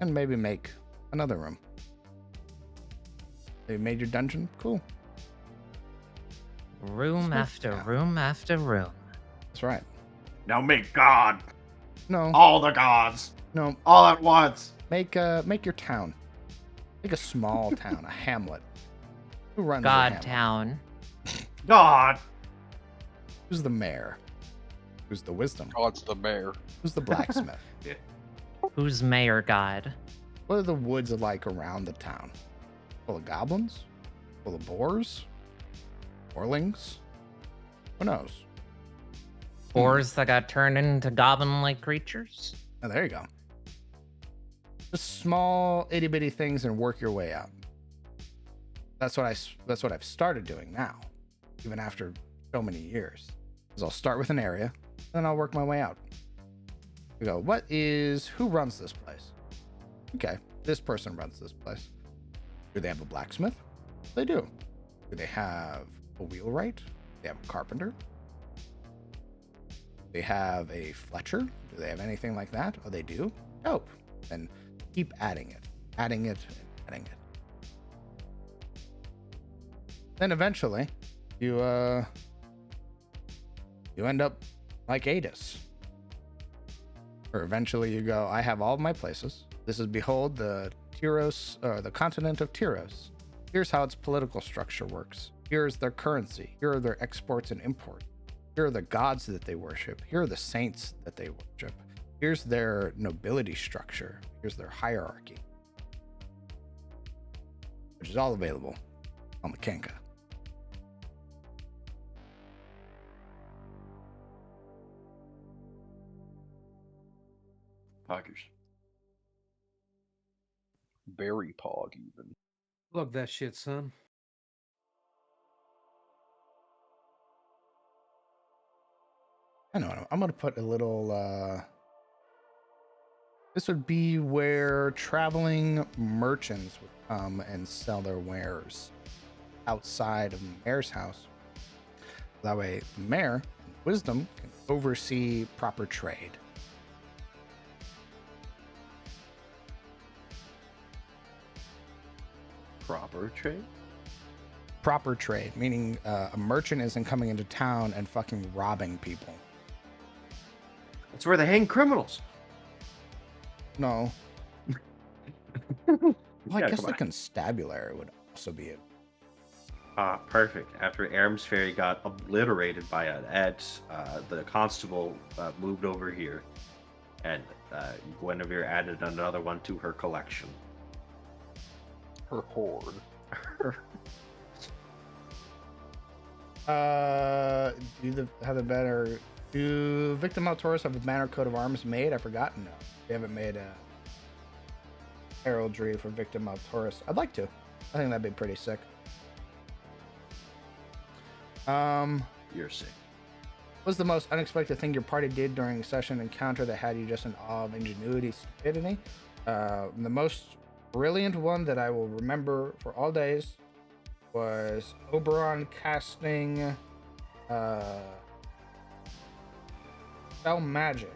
And maybe make another room. You made your dungeon? Cool. Room after Yeah. room after room. That's right. Now make God. No, All the gods. no. All at once. Make your town. Make a small town, a hamlet. Who runs your God hamlet? Town. God. Who's the mayor? Who's the wisdom? God's the mayor. Who's the blacksmith? Who's Mayor God? What are the woods like around the town? Full of goblins? Full of boars? Orlings? Who knows? Boars that got turned into goblin-like creatures? Oh, there you go. Just small itty bitty things and work your way out. That's what I've started doing now, even after so many years. Is I'll start with an area, then I'll work my way out. We go, who runs this place? Okay, this person runs this place. Do they have a blacksmith? They do. Do they have a wheelwright? Do they have a carpenter? Do they have a Fletcher? Do they have anything like that? Oh, they do? Nope. And keep adding it, and adding it. Then eventually, you end up like Adis. Or eventually you go, I have all of my places. This is, behold, the Tyros, the continent of Tyros. Here's how its political structure works. Here's their currency. Here are their exports and imports. Here are the gods that they worship. Here are the saints that they worship. Here's their nobility structure. Here's their hierarchy. Which is all available on the Kenka. Poggers. Berry Pog, even. Love that shit, son. I know. I'm going to put a little... This would be where traveling merchants would come and sell their wares outside of the mayor's house. That way, the mayor, in wisdom, can oversee proper trade. Proper trade? Proper trade, meaning a merchant isn't coming into town and fucking robbing people. That's where they hang criminals. No. Well, I Yeah, guess come the on. constabulary would also be it. Perfect. After Aram's Ferry got obliterated by an Ed, the constable moved over here, and Guinevere added another one to her collection. Her horde. Do Victim Altaurus have a banner coat of arms made? I forgot. No, they haven't made a heraldry for Victim Altaurus. I'd like to. I think that'd be pretty sick. You're sick. What was the most unexpected thing your party did during a session encounter that had you just in awe of ingenuity, stupidity? The most brilliant one that I will remember for all days was Oberon casting spell magic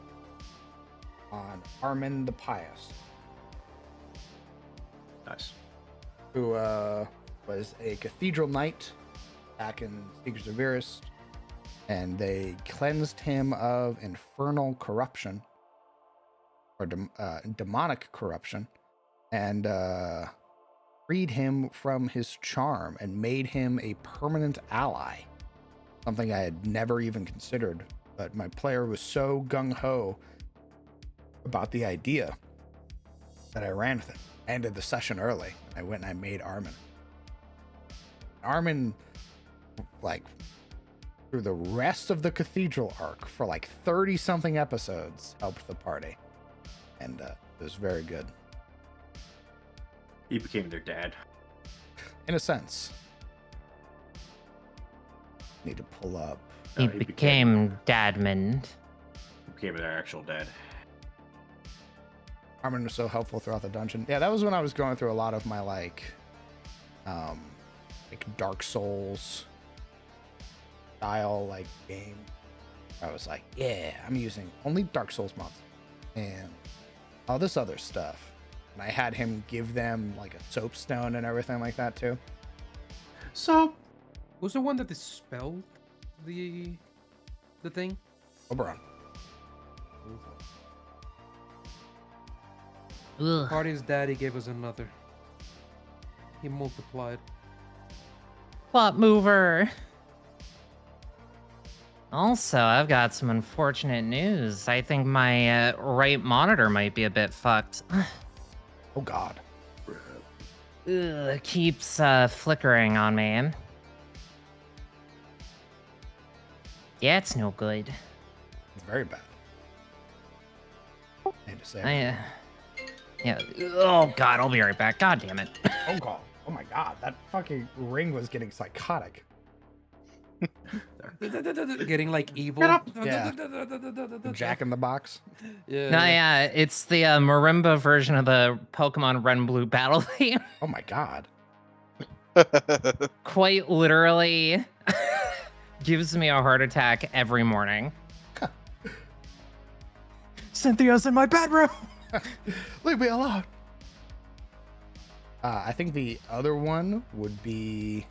on Armin the Pious, Nice. who was a cathedral knight back in Secrets of Virus, and they cleansed him of infernal corruption or demonic corruption, and freed him from his charm and made him a permanent ally. Something I had never even considered, but my player was so gung-ho about the idea that I ran with it. I ended the session early. I went and I made Armin. Armin, like, through the rest of the cathedral arc for like 30-something episodes, helped the party. And it was very good. He became their dad. In a sense. Need to pull up. He he became Dadmond. He became their actual dad. Armin was so helpful throughout the dungeon. Yeah, that was when I was going through a lot of my like Dark Souls style like game. I was like, yeah, I'm using only Dark Souls mods and all this other stuff. And I had him give them like a soapstone and everything like that too. So, Who's the one that dispelled the thing? Oberon. Ugh. Party's daddy gave us another. He multiplied. Plot mover. Also, I've got some unfortunate news. I think my right monitor might be a bit fucked. Oh God. Ugh, keeps flickering on me. Yeah, it's no good. It's very bad. I hate to say it. Yeah. Oh God, I'll be right back. God damn it. Phone call. Oh my God. That fucking ring was getting psychotic. Getting like evil. Yeah. Jack in the Box. Yeah. No, yeah, it's the marimba version of the Pokemon Red and Blue battle theme. Oh my God. Quite literally gives me a heart attack every morning. Cynthia's in my bedroom. Leave me alone. I think the other one would be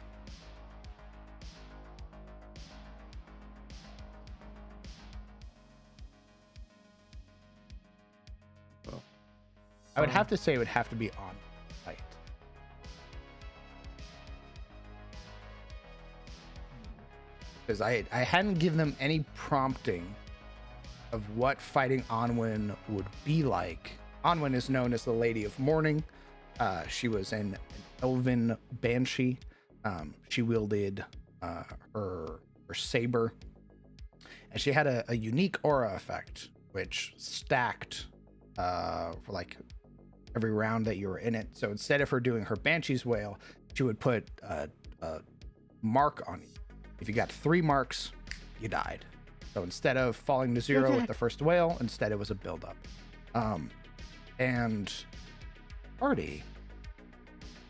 I would have to say it would have to be on site. Because I hadn't given them any prompting of what fighting Onwin would be like. Onwin is known as the Lady of Mourning. She was an elven banshee. She wielded her saber. And she had a unique aura effect, which stacked for like every round that you were in it. So instead of her doing her Banshee's Wail, she would put a mark on you. If you got 3 marks, you died. So instead of falling to 0 with the first wail, instead it was a buildup. And Party,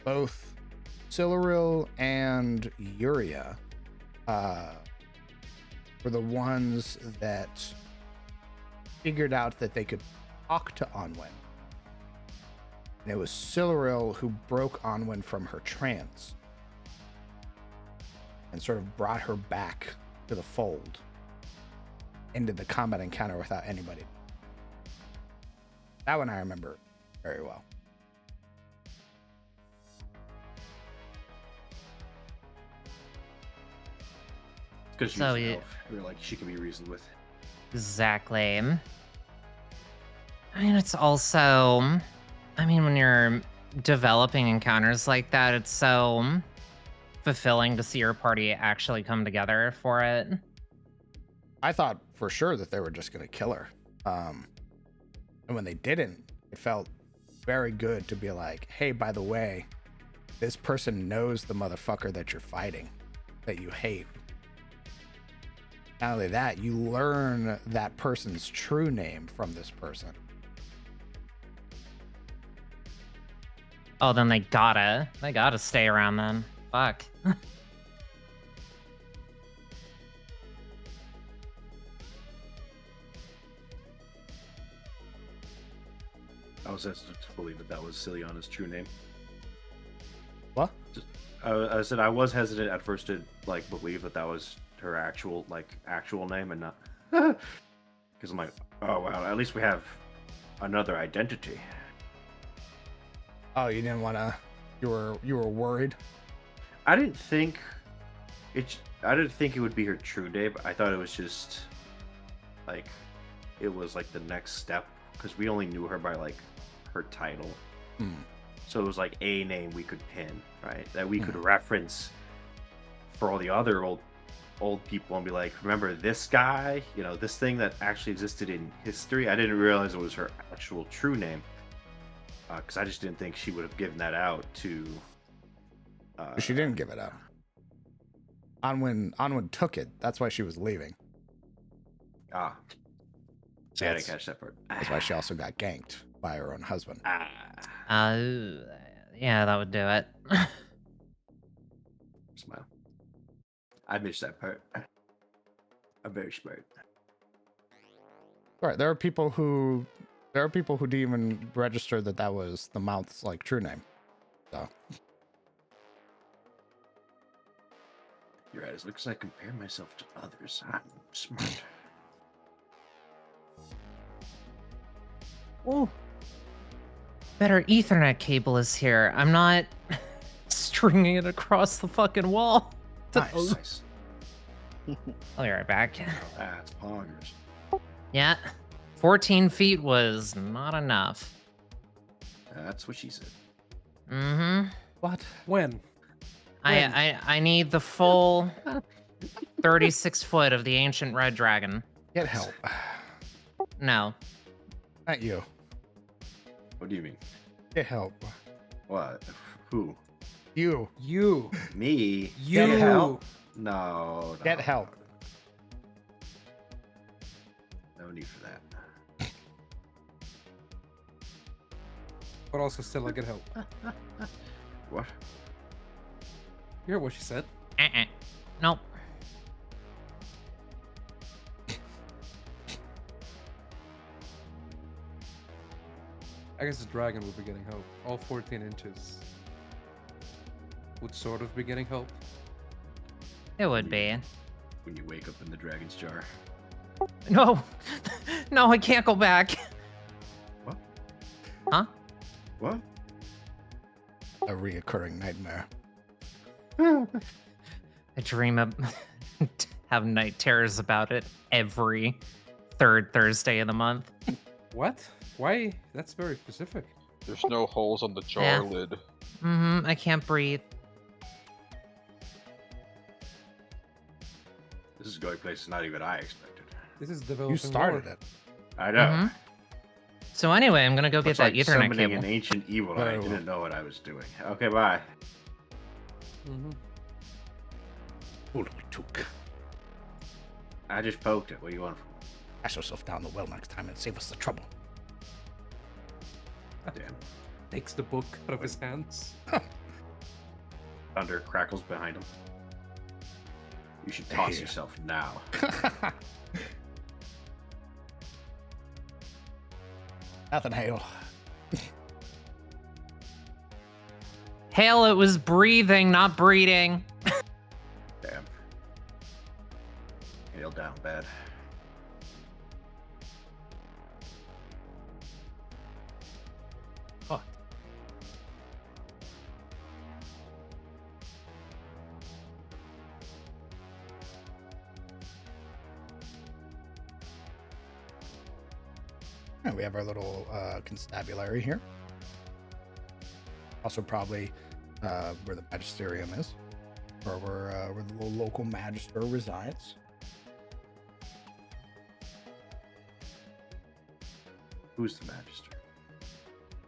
both Siluril and Yuria were the ones that figured out that they could talk to Onwin. And it was Siluril who broke Onwin from her trance and sort of brought her back to the fold, ended the combat encounter without anybody. That one I remember very well. Because she's So an you- elf. You're like, she can be reasoned with. Exactly. I mean, it's also, I mean, when you're developing encounters like that, it's so fulfilling to see your party actually come together for it. I thought for sure that they were just going to kill her. And when they didn't, it felt very good to be like, hey, by the way, this person knows the motherfucker that you're fighting, that you hate. Not only that, you learn that person's true name from this person. Oh, then they gotta stay around then. Fuck. I was hesitant to believe that was Ciliana's true name. What? I said I was hesitant at first to like believe that was her actual name and not because I'm like, oh well, at least we have another identity. Oh, you didn't want to. You were worried. I didn't think it would be her true name. I thought it was just like it was like the next step because we only knew her by like her title. Hmm. So it was like a name we could pin, right? That we could reference for all the other old people and be like, remember this guy? You know, this thing that actually existed in history. I didn't realize it was her actual true name because I just didn't think she would have given that out to. She didn't give it up. Onwin took it. That's why she was leaving. Ah, So yeah, I didn't that's, catch that part. that's why she also got ganked by her own husband. Yeah, that would do it. Smile. I missed that part. I'm very smart. Right. There are people who didn't even register that was the mouth's like true name. So You're right. As looks like I compare myself to others. I'm smart. Ooh. Better Ethernet cable is here. I'm not stringing it across the fucking wall. Nice. I'll be right back. Oh, that's poggers. Yeah. 14 feet was not enough. That's what she said. Mm-hmm. what? When? I need the full 36 foot of the ancient red dragon. Get help. No. Not you. What do you mean? Get help. What? Who? You. You. Me? You. Get help. No. Get help. No need for that. But also still I get help. What? You heard what she said. Nope. I guess the dragon would be getting help. All 14 inches would sort of be getting help. It would be. When you wake up in the dragon's jar. No. No, I can't go back. What? Huh? What? A reoccurring nightmare. I dream of have night terrors about it every third Thursday of the month. What? Why? That's very specific. There's no holes on the jar Yeah. lid. Mm-hmm. I can't breathe. This is going places not even I expected. This is developing. You started lore. it. I know. Mhm. So anyway, I'm gonna go get It's that like Ethernet summoning cable. an ancient evil. And I Very well. didn't know what I was doing. Okay, bye. Mhm. Fool we took. I just poked it. What do you want from me? Dash yourself down the well next time and save us the trouble. Damn. Takes the book out of his hands. Thunder crackles behind him. You should toss Hey. yourself now. Nothing, Hale. Hell, it was breathing, not breeding. Damn. Hail down bad. Fuck. And we have our little constabulary here. Also, probably where the magisterium is, or where the little local magister resides. Who's the magister?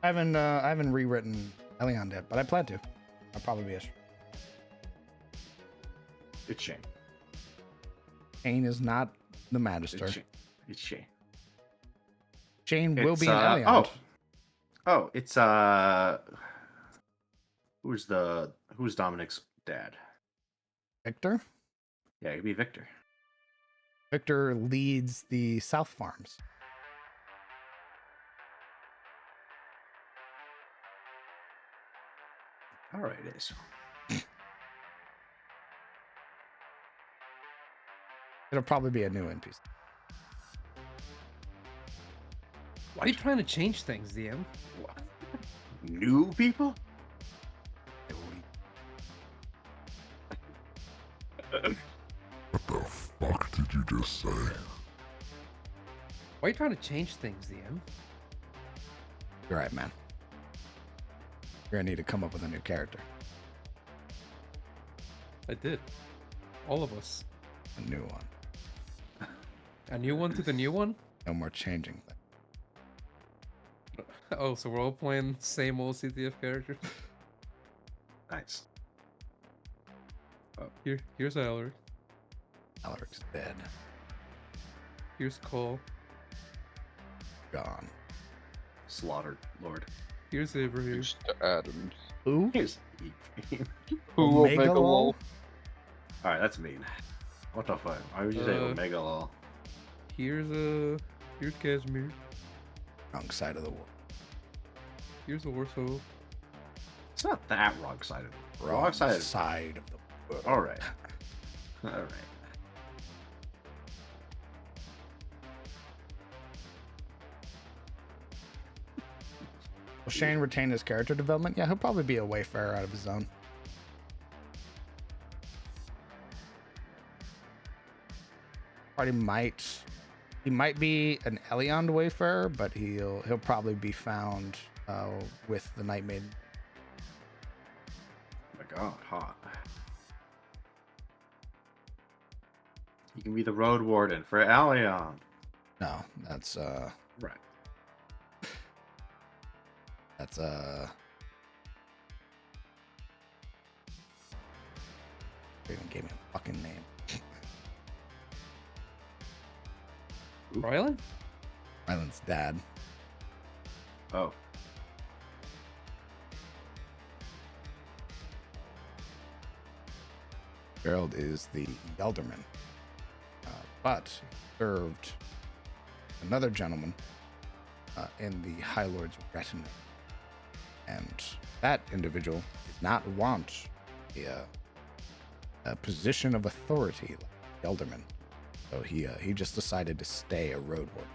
I haven't rewritten Elion yet, but I plan to. I'll probably be a It's Shane. Shane is not the magister. It's Shane. It's Shane. Shane will It's, be an Elion. Oh, it's who's Dominic's dad. Victor. Yeah, it'd be Victor. Victor leads the South Farms. All right, Ace. It'll probably be a new NPC. Why are you trying to change things, DM? What? New people? What the fuck did you just say? Why are you trying to change things, DM? You're right, man. You're gonna need to come up with a new character. I did. All of us. A new one. A new one to the new one? No more changing things. Oh, so we're all playing same old CTF characters? Nice. Here's Alaric. Alaric's dead. Here's Cole. Gone. Slaughtered Lord. Here's Abraham. Here's the Adams. Who? Here's Who Omega Lol? All right, that's mean. What the fuck? Why would you say Omega lol? Here's Casimir. Wrong side of the war. Here's Orso. It's not that wrong side of it. Wrong side. side of the war. All right. All right. Will Shane retain his character development? Yeah, he'll probably be a wayfarer out of his zone. Party he might be an Eliond wayfarer, but he'll probably be found with the Night Maiden. Oh my god, hot. You can be the road warden for Allion. No, that's Right. that's they even gave me a fucking name. Rylan? Ryland's dad. Oh. Gerald is the Elderman, but he served another gentleman in the High Lord's retinue, and that individual did not want a position of authority like the Elderman, so he just decided to stay a road warden.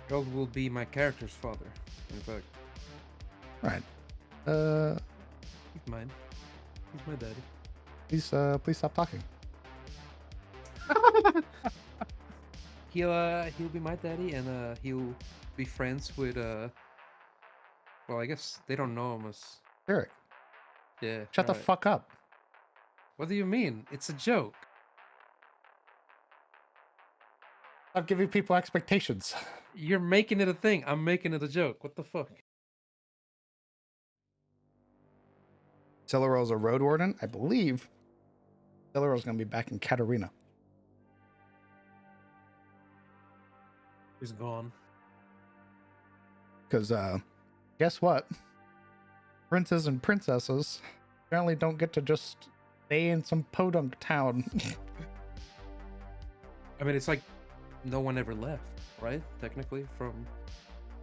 Gerald will be my character's father, in fact. Right. He's mine. He's my daddy. Please stop talking. He'll be my daddy, and he'll be friends with well, I guess they don't know him as Eric, yeah. shut the right. fuck up. What do you mean? It's a joke. Stop giving people expectations. You're making it a thing. I'm making it a joke. What the fuck? Celero's a road warden, I believe. Celero's gonna be back in Katarina. He's gone. Because guess what? Princes and princesses apparently don't get to just stay in some podunk town. I mean, it's like no one ever left, right? Technically, from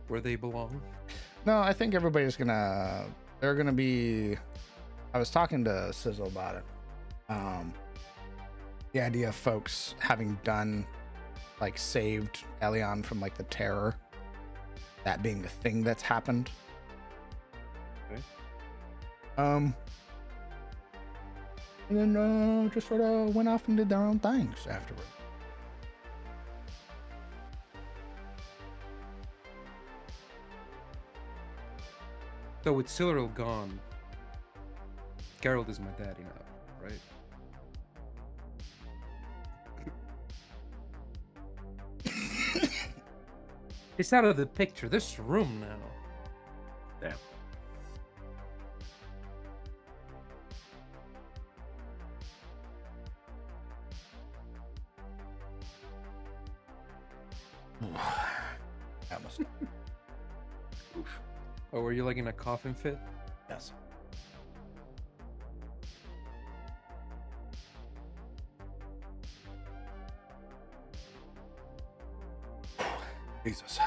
where they belong. No, I think everybody's gonna. They're gonna be. I was talking to Sizzle about it. The idea of folks having done, like, saved Elion from like the terror, that being the thing that's happened. Okay. And then just sort of went off and did their own things afterward. So with Cyril gone, Geralt is my daddy now, right? It's out of the picture. This room now. Damn. That must. Oof. Oh, were you like in a coffin fit? Yes. Jesus.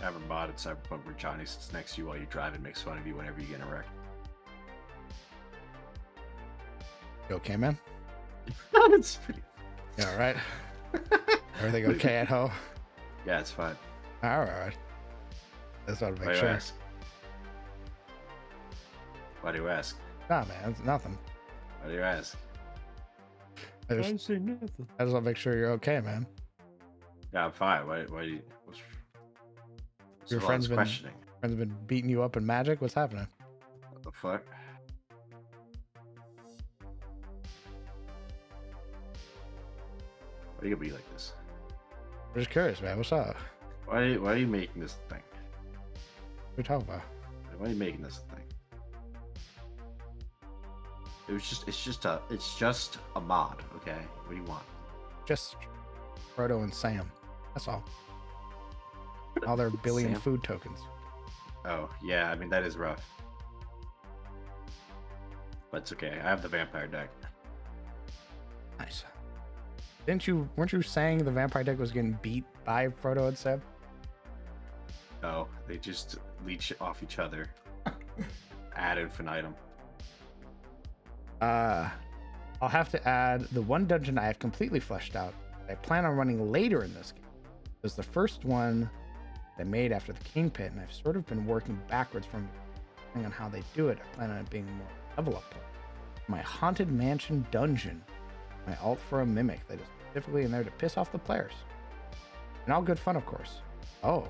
I haven't modded Cyberpunk where Johnny sits next to you while you drive and makes fun of you whenever you get in a wreck. You okay, man? It's pretty. You all right? Everything okay at home? Yeah, it's fine. All right. Just want to Why make do you sure. ask? Why do you ask? Nah, man, it's nothing. Why do you ask? I just, didn't say nothing. I just want to make sure you're okay, man. Yeah, I'm fine. Why do you? What's Your all friend's this been- questioning? Friends been beating you up in Magic? What's happening? What the fuck? Why are you gonna be like this? I'm just curious, man. What's up? Why are you making this thing? What are you talking about? Why are you making this thing? It's just a mod, okay? What do you want? Just Frodo and Sam. That's all. All their billion Sam? food tokens. Oh, yeah, I mean that is rough. But it's okay. I have the vampire deck. Nice. Weren't you saying the vampire deck was getting beat by Frodo and Sam? Oh, they just leech off each other. Ad infinitum. I'll have to add the one dungeon I have completely fleshed out. I plan on running later in this game. It was the first one they made after the King Pit, and I've sort of been working backwards from depending on how they do it. I plan on it being more level up. My Haunted Mansion dungeon. My alt for a mimic that is specifically in there to piss off the players. And all good fun, of course. Oh,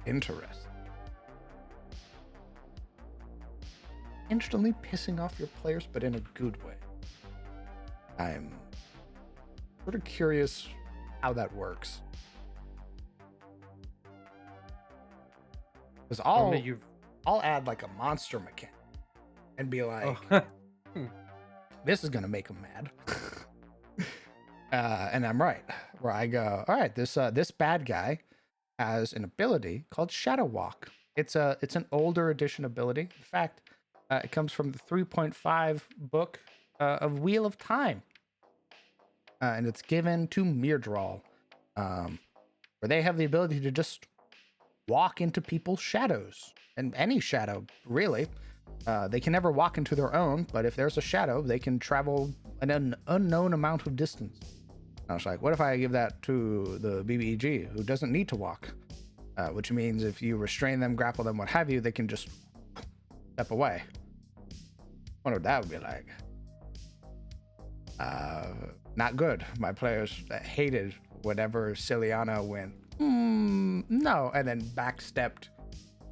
interesting. Instantly pissing off your players, but in a good way. I'm sort of curious how that works. Because I'll add like a monster mechanic and be like, Oh. this is gonna make them mad. And I'm right. Where I go, all right, this bad guy has an ability called Shadow Walk. It's an older edition ability. In fact, it comes from the 3.5 book of Wheel of Time, and it's given to Myrddraal, where they have the ability to just walk into people's shadows, and any shadow really. They can never walk into their own, but if there's a shadow, they can travel an unknown amount of distance. I was like, what if I give that to the BBEG, who doesn't need to walk? Which means if you restrain them, grapple them, what have you, they can just step away. Wonder what that would be like. Not good. My players hated whenever Ciliana went, no, and then backstepped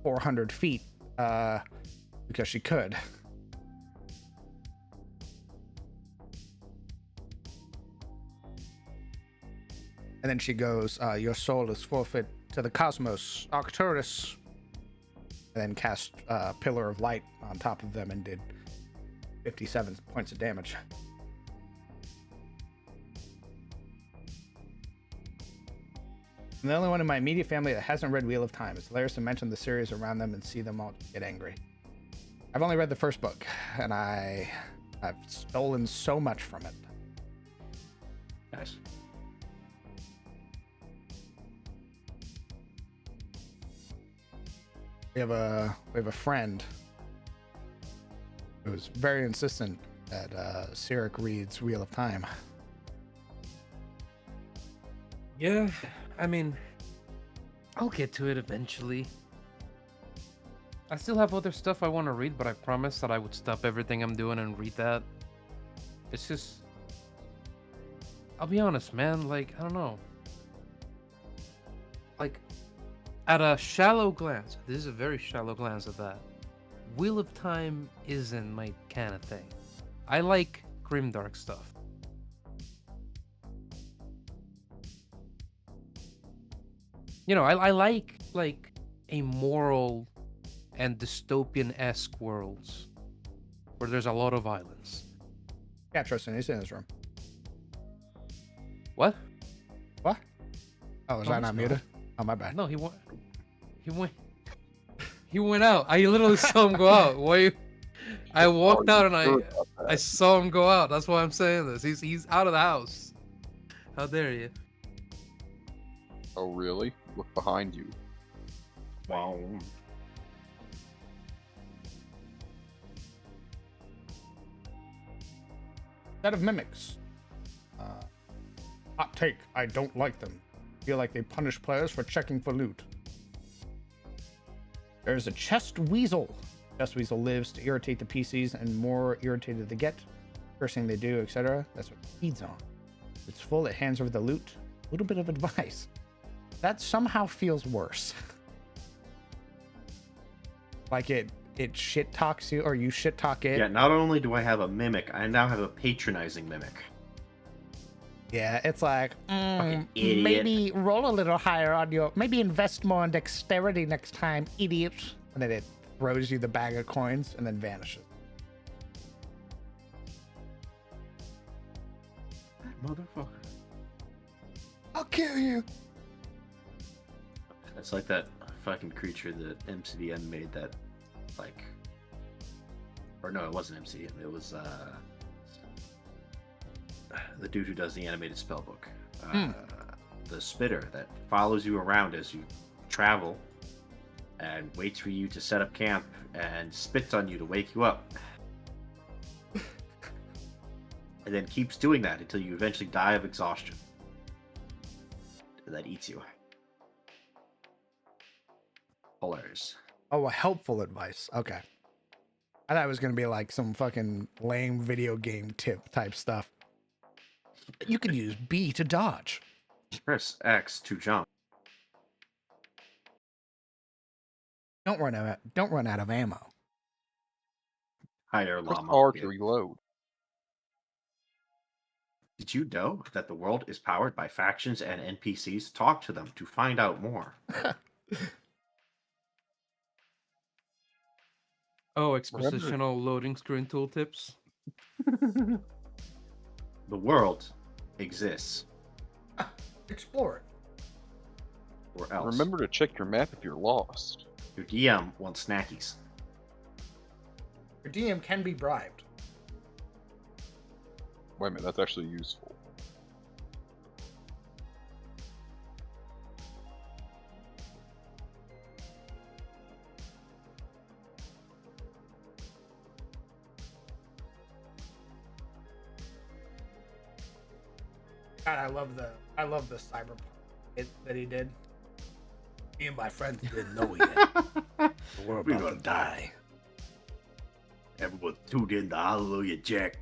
400 feet because she could. And then she goes, your soul is forfeit to the cosmos, Arcturus. And then cast Pillar of Light on top of them and did 57 points of damage. I'm the only one in my immediate family that hasn't read Wheel of Time. It's hilarious to mention the series around them and see them all get angry. I've only read the first book, and I've stolen so much from it. Nice. We have a friend who's very insistent that Cyric reads Wheel of Time. Yeah, I mean, I'll get to it eventually. I still have other stuff I want to read, but I promised that I would stop everything I'm doing and read that. It's just, I'll be honest, man, like, I don't know. Like, at a shallow glance, this is a very shallow glance at that, Wheel of Time isn't my kind of thing. I like grimdark stuff. You know, I like a moral and dystopian-esque worlds where there's a lot of violence. Yeah, Tristan, he's in his room. What? What? Oh, is No, I he's not not. muted? Oh, my bad. No, he went. He went. He went out. I literally saw him go out. Why? I walked out and I saw him go out. That's why I'm saying this. He's out of the house. How dare you? Oh, really? Look behind you. Wow. Set of mimics. Hot take. I don't like them. Feel like they punish players for checking for loot. There's a chest weasel. Chest weasel lives to irritate the PCs, and more irritated they get, first thing they do, etc. That's what it feeds on. If it's full, it hands over the loot. A little bit of advice. That somehow feels worse. Like it shit talks you, or you shit talk it. Yeah, not only do I have a mimic, I now have a patronizing mimic. Yeah, it's like, Fucking idiot. maybe roll a little higher on your, maybe invest more in dexterity next time, idiot. And then it throws you the bag of coins and then vanishes. Motherfucker. I'll kill you. It's like that fucking creature that MCDM made that, like, or no, it wasn't MCDM. It was the dude who does the animated spellbook. The spitter that follows you around as you travel and waits for you to set up camp and spits on you to wake you up. And then keeps doing that until you eventually die of exhaustion. That eats you. Hilarious. Oh, a helpful advice. Okay. I thought it was going to be like some fucking lame video game tip type stuff. You can use B to dodge. Press X to jump. Don't run out of ammo. Higher Press llama. R to reload. Did you know that the world is powered by factions and NPCs? Talk to them to find out more. Oh, expositional loading screen tooltips. The world exists, Explore it. or else. Remember to check your map if you're lost. Your DM wants snackies. Your DM can be bribed. Wait a minute, that's actually useful. God, I love the cyberpunk that he did. Me and my friends didn't know yet. We're We're about gonna to die. Everyone tuned in to Hallelujah Jack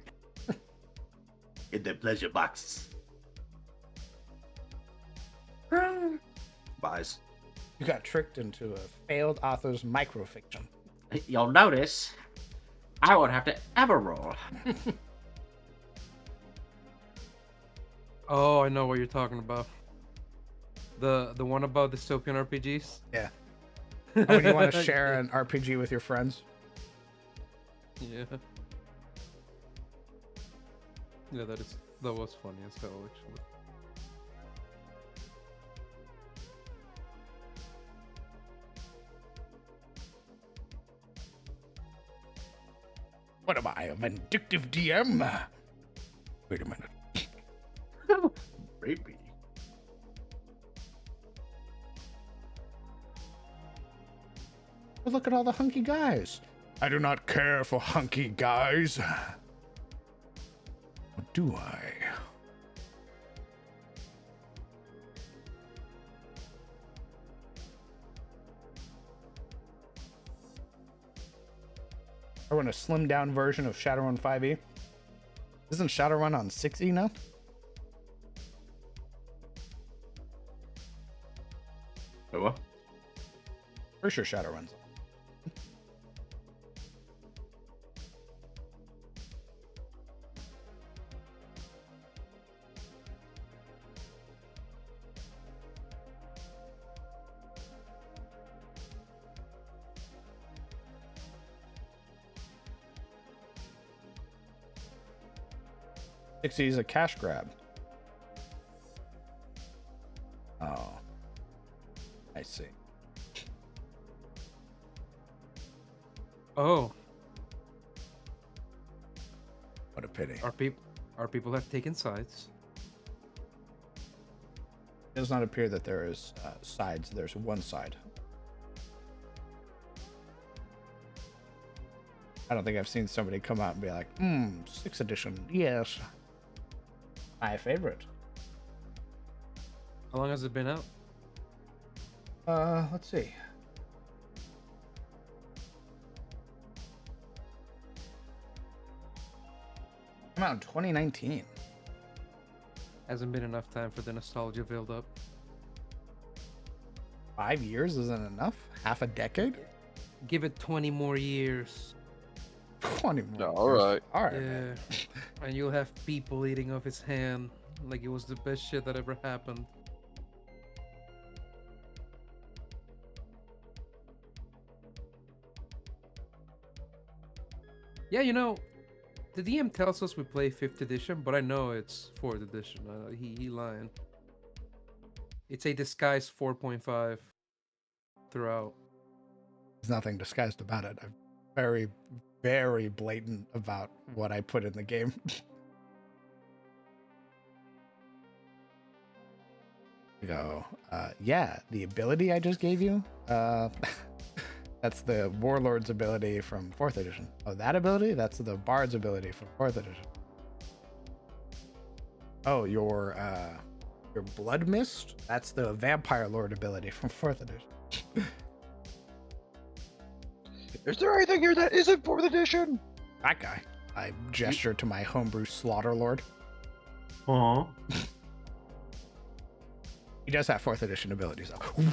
in their pleasure boxes. Buys. You got tricked into a failed author's microfiction. You'll notice I won't have to ever roll. Oh, I know what you're talking about. The one about dystopian RPGs. Yeah. Oh, when you want to share an RPG with your friends. Yeah. Yeah, that was funny as hell actually. What am I, a vindictive DM? Wait a minute. Rapey. But look at all the hunky guys. I do not care for hunky guys. Or do I? I run a slimmed down version of Shadowrun 5e. Isn't Shadowrun on 6e now? Wait, what? Pretty sure Shadowrun's. Sixty is a cash grab. Oh. I see. Oh, What a pity. our people have taken sides. It does not appear that there is sides. There's one side. I don't think I've seen somebody come out and be like, 6th edition, yes. My favorite. How long has it been out? Let's see. Came out in 2019. Hasn't been enough time for the nostalgia build up. 5 years isn't enough? Half a decade? Give it 20 more years. 20 more. Yeah, all right. All right. Yeah. And you'll have people eating off his hand like it was the best shit that ever happened. Yeah, you know, the DM tells us we play 5th edition, but I know it's 4th edition. He lying. It's a disguised 4.5 throughout. There's nothing disguised about it. I'm very, very blatant about what I put in the game. Go. Yeah, the ability I just gave you. That's the Warlord's ability from 4th edition. Oh, that ability? That's the Bard's ability from 4th edition. Oh, your Blood Mist? That's the Vampire Lord ability from 4th edition. Is there anything here that isn't 4th edition? That guy. I gesture to my homebrew Slaughter Lord. Aw. He does have 4th edition abilities though.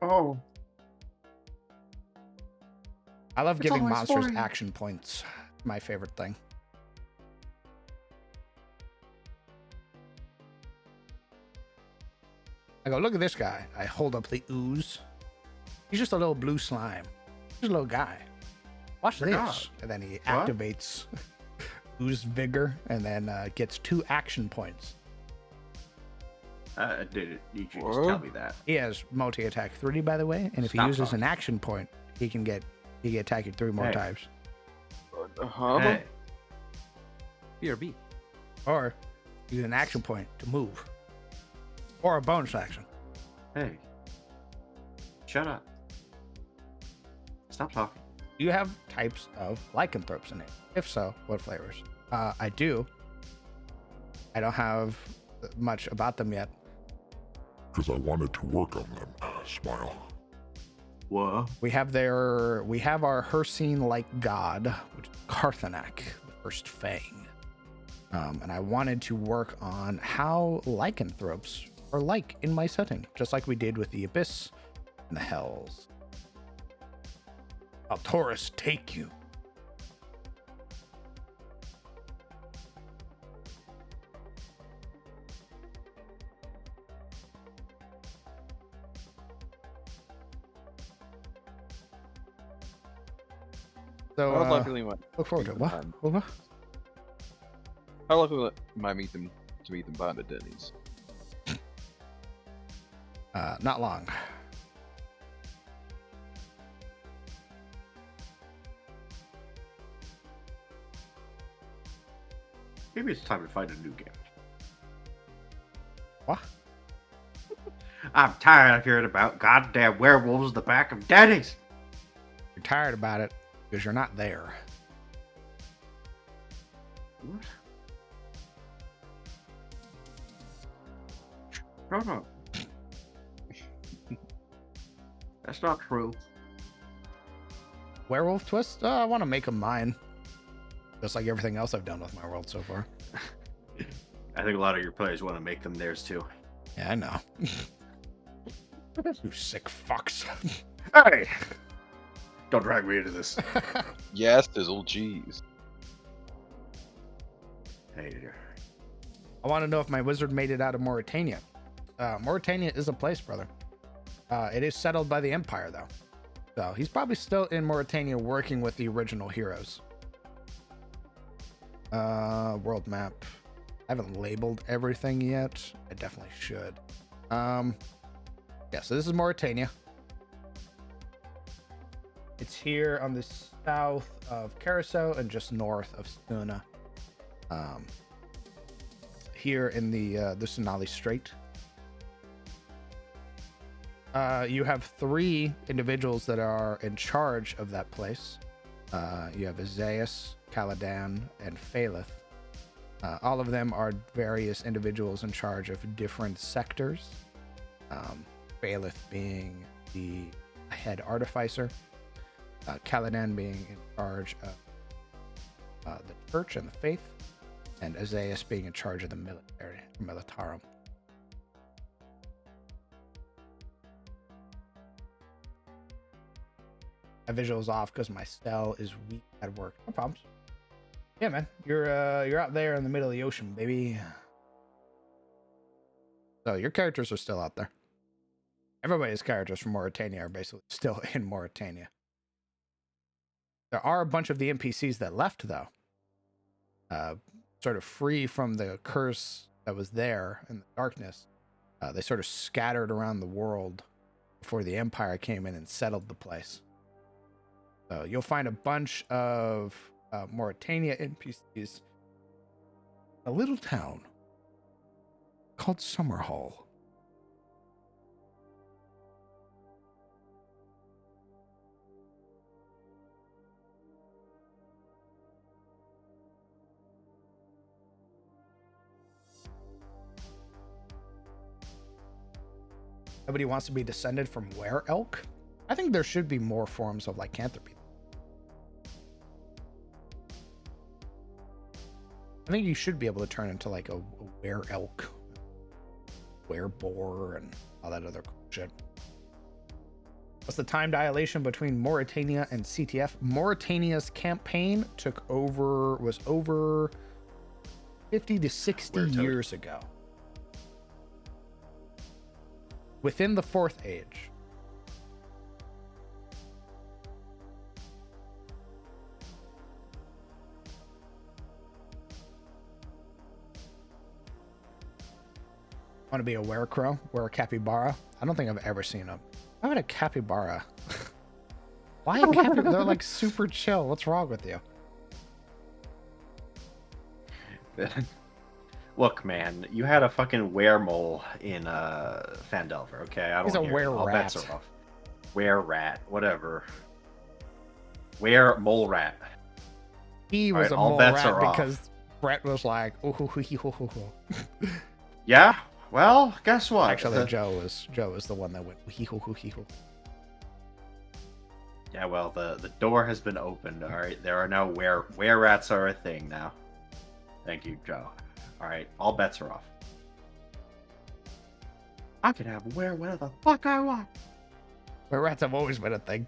Oh. I love It's giving always monsters boring. action points. My favorite thing. I go, look at this guy. I hold up the ooze. He's just a little blue slime. Just a little guy. Watch this. Forgot. And then he What? activates ooze vigor and then gets 2 action points. Did you just What? tell me that? He has multi-attack 3, by the way, and if Stop he uses talking. an action point, he can attack you 3 more Hey. times. Huh? Hey, BRB. Or use an action point to move. Or a bonus action. hey. Shut up. Stop talking. Do you have types of lycanthropes in it? If so, what flavors? I do. I don't have much about them yet. Because I wanted to work on them. Smile. Whoa. We have our Hersine-like god, which is Karthanak, the first Fang. And I wanted to work on how lycanthropes are like in my setting, just like we did with the Abyss and the Hells. I'll Taurus take you. So How likely might look forward to it. What? Um, What? how likely might meet them behind the Denny's? Not long. Maybe it's time to find a new game. What? I'm tired of hearing about goddamn werewolves in the back of Denny's. You're tired about it because you're not there. What? Shut up. That's not true. Werewolf twist? I want to make them mine. Just like everything else I've done with my world so far. I think a lot of your players want to make them theirs too. Yeah, I know. You sick fucks. Hey! Don't drag me into this. Yes, Dizzle, jeez. Hey there. I want to know if my wizard made it out of Mauritania. Mauritania is a place, brother. It is settled by the Empire, though. So he's probably still in Mauritania working with the original heroes. World map. I haven't labeled everything yet. I definitely should. Yeah, so this is Mauritania. It's here on the south of Carousel and just north of Stuna. Here in the Sonali Strait. You have 3 individuals that are in charge of that place. You have Azaius, Caladan, and Phaleth. All of them are various individuals in charge of different sectors. Phaleth being the head artificer. Caladan being in charge of the church and the faith. And Azaius being in charge of the militarum. My visual's off because my cell is weak at work. No problems. Yeah, man, you're out there in the middle of the ocean, baby. So your characters are still out there. Everybody's characters from Mauritania are basically still in Mauritania. There are a bunch of the NPCs that left though, sort of free from the curse that was there in the darkness. They sort of scattered around the world before the Empire came in and settled the place. So you'll find a bunch of Mauritania NPCs in a little town called Summerhall. Nobody wants to be descended from were elk. I think there should be more forms of lycanthropy. I think you should be able to turn into like a were elk, were boar, and all that other shit. What's the time dilation between Mauritania and CTF? Mauritania's campaign was over 50 to 60 years ago. Within the 4th age. Want to be a werecrow? Were a capybara? I don't think I've ever seen them. Why would a capybara? Why a capybara? They're like super chill. What's wrong with you? Look, man, you had a fucking weremole in Phandelver, okay? I don't He's a hear it. All were-rat. bets are off. Were-rat, whatever. Were-mole-rat. He was Alright, a all mole bets rat are off. because Brett was like, ooh, hoo, hoo, hoo, hoo, hoo. Yeah? Well, guess what? Actually, Joe was the one that went hee hoo hoo hee hoo. Yeah, well, the door has been opened, alright? There are now were-rats are a thing now. Thank you, Joe. Alright, all bets are off. I can have whatever the fuck I want. Were rats have always been a thing.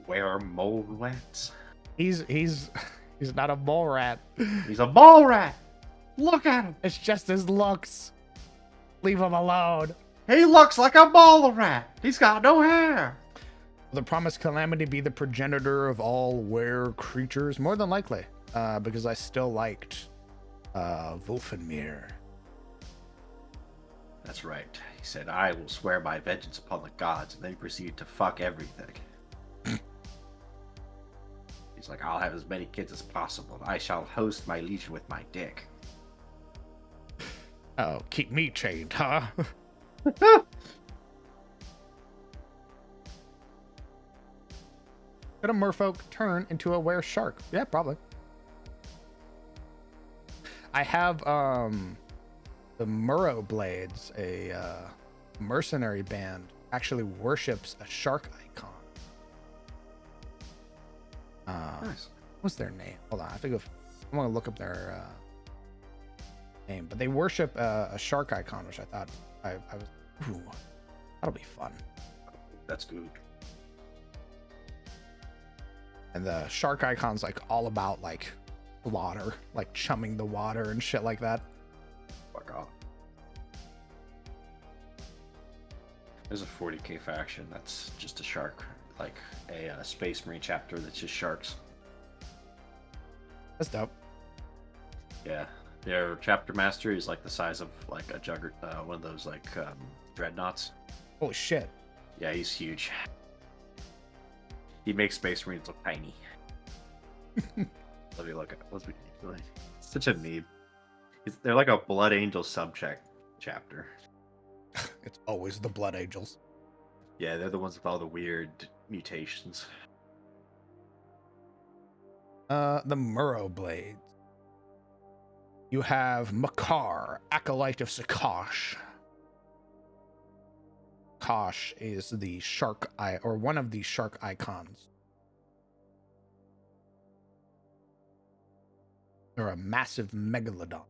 Were-mole-rats. He's not a mole rat. He's a ball rat! Look at him! It's just his looks. Leave him alone. He looks like a ball rat! He's got no hair! Will the promised calamity be the progenitor of all were creatures? More than likely, because I still liked Wolfenmir. That's right. He said, I will swear my vengeance upon the gods, and then he proceeded to fuck everything. He's like, I'll have as many kids as possible. I shall host my legion with my dick. Oh, keep me chained, huh? Could a merfolk turn into a were shark? Yeah, probably. I have the Murrow Blades, a mercenary band, actually worships a shark icon. Nice. What's their name? Hold on, I'm gonna look up their name, but they worship a shark icon, which I thought I was. Ooh, that'll be fun. That's good. And the shark icon's like all about like slaughter, like chumming the water and shit like that. Fuck off. There's a 40k faction that's just a shark, like a Space Marine chapter that's just sharks. That's dope. Yeah, their chapter master is like the size of like a jugger, one of those like dreadnoughts. Holy shit. Yeah, he's huge. He makes Space Marines look tiny. Let me look at. Such a need. They're like a Blood Angel subject chapter. It's always the Blood Angels. Yeah, they're the ones with all the weird mutations. The Murrow Blades. You have Makar, Acolyte of Sakash. Kosh is the shark eye, or one of the shark icons. They're a massive megalodon.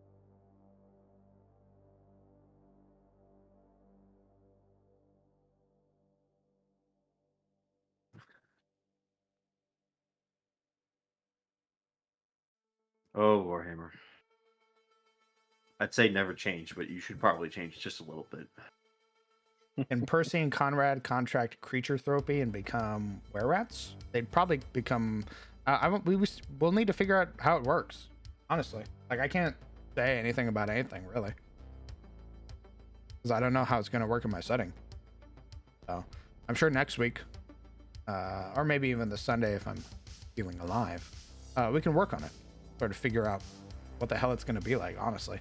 Oh, Warhammer. I'd say never change, but you should probably change just a little bit. Can Percy and Conrad contract creature therapy and become were-rats? They'd probably become. We'll need to figure out how it works. Honestly, like I can't say anything about anything really, because I don't know how it's going to work in my setting. So I'm sure next week, or maybe even the Sunday if I'm feeling alive, we can work on it, sort of figure out what the hell it's going to be like. Honestly.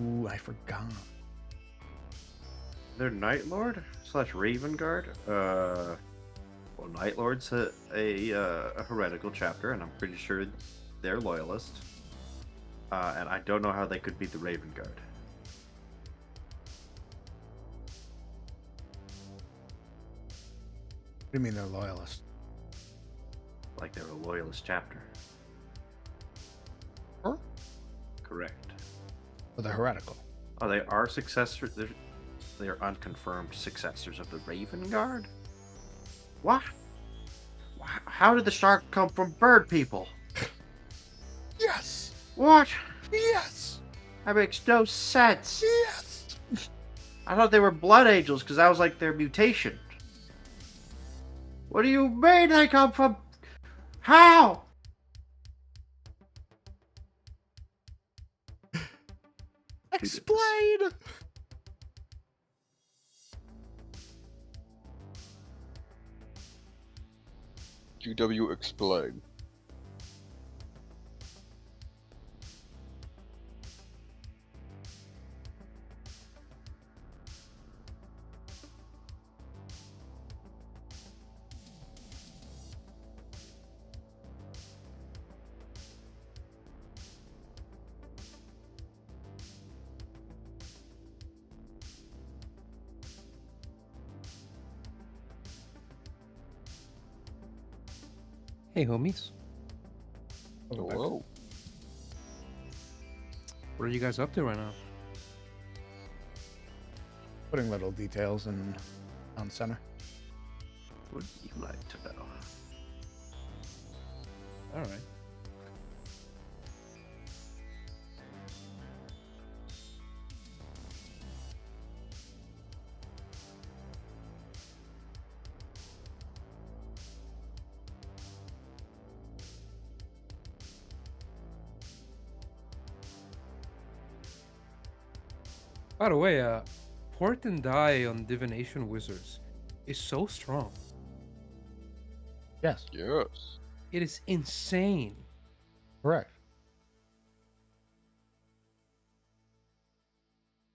Ooh, I forgot. They're Night Lord / Raven Guard. Well, Night Lord's a heretical chapter, and I'm pretty sure they're loyalist. And I don't know how they could be the Raven Guard. What do you mean they're loyalists? Like they're a loyalist chapter. Huh? Correct. Or they're heretical? Oh, they are successors. They are unconfirmed successors of the Raven Guard. What? How did the shark come from bird people? Yes! What? Yes! That makes no sense. Yes! I thought they were blood angels because that was like their mutation. What do you mean they come from? How? Explain! GW explain. Hey, homies. Whoa. What are you guys up to right now? Putting little details in on center. Would you like to know? All right. By the way, Port and Die on Divination Wizards is so strong. Yes, Yes. It is insane. correct.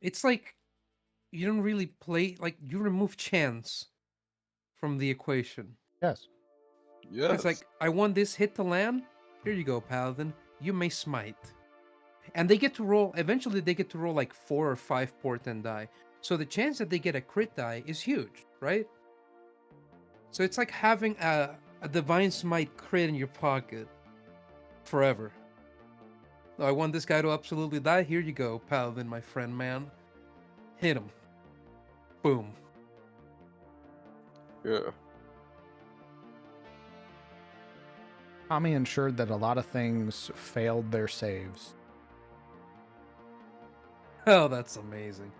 It's like you don't really play, like you remove chance from the equation. Yes. Yes. It's like, I want this hit to land. Here you go, Paladin. You may smite. And they get to roll, eventually they get to roll like 4 or 5 Port and Die. So the chance that they get a crit die is huge, right? So it's like having a Divine Smite crit in your pocket forever. Oh, I want this guy to absolutely die. Here you go, Paladin, my friend, man. Hit him. Boom. Yeah. Tommy ensured that a lot of things failed their saves. Oh, that's amazing.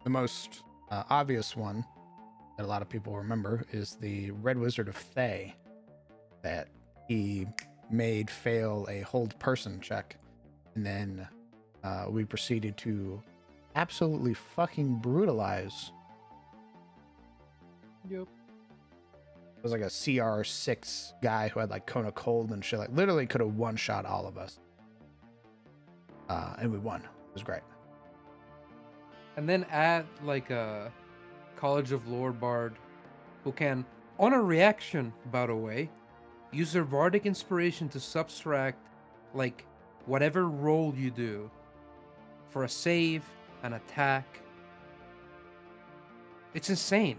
The most obvious one that a lot of people remember is the Red Wizard of Thay, that he made fail a hold person check, and then we proceeded to absolutely fucking brutalize. Yep. It was like a CR6 guy who had like Kona Cold and shit. Like literally could have one shot all of us. And we won. It was great. And then add like a College of Lore Bard who can, on a reaction, by the way, use their Bardic Inspiration to subtract like whatever roll you do for a save, an attack. It's insane.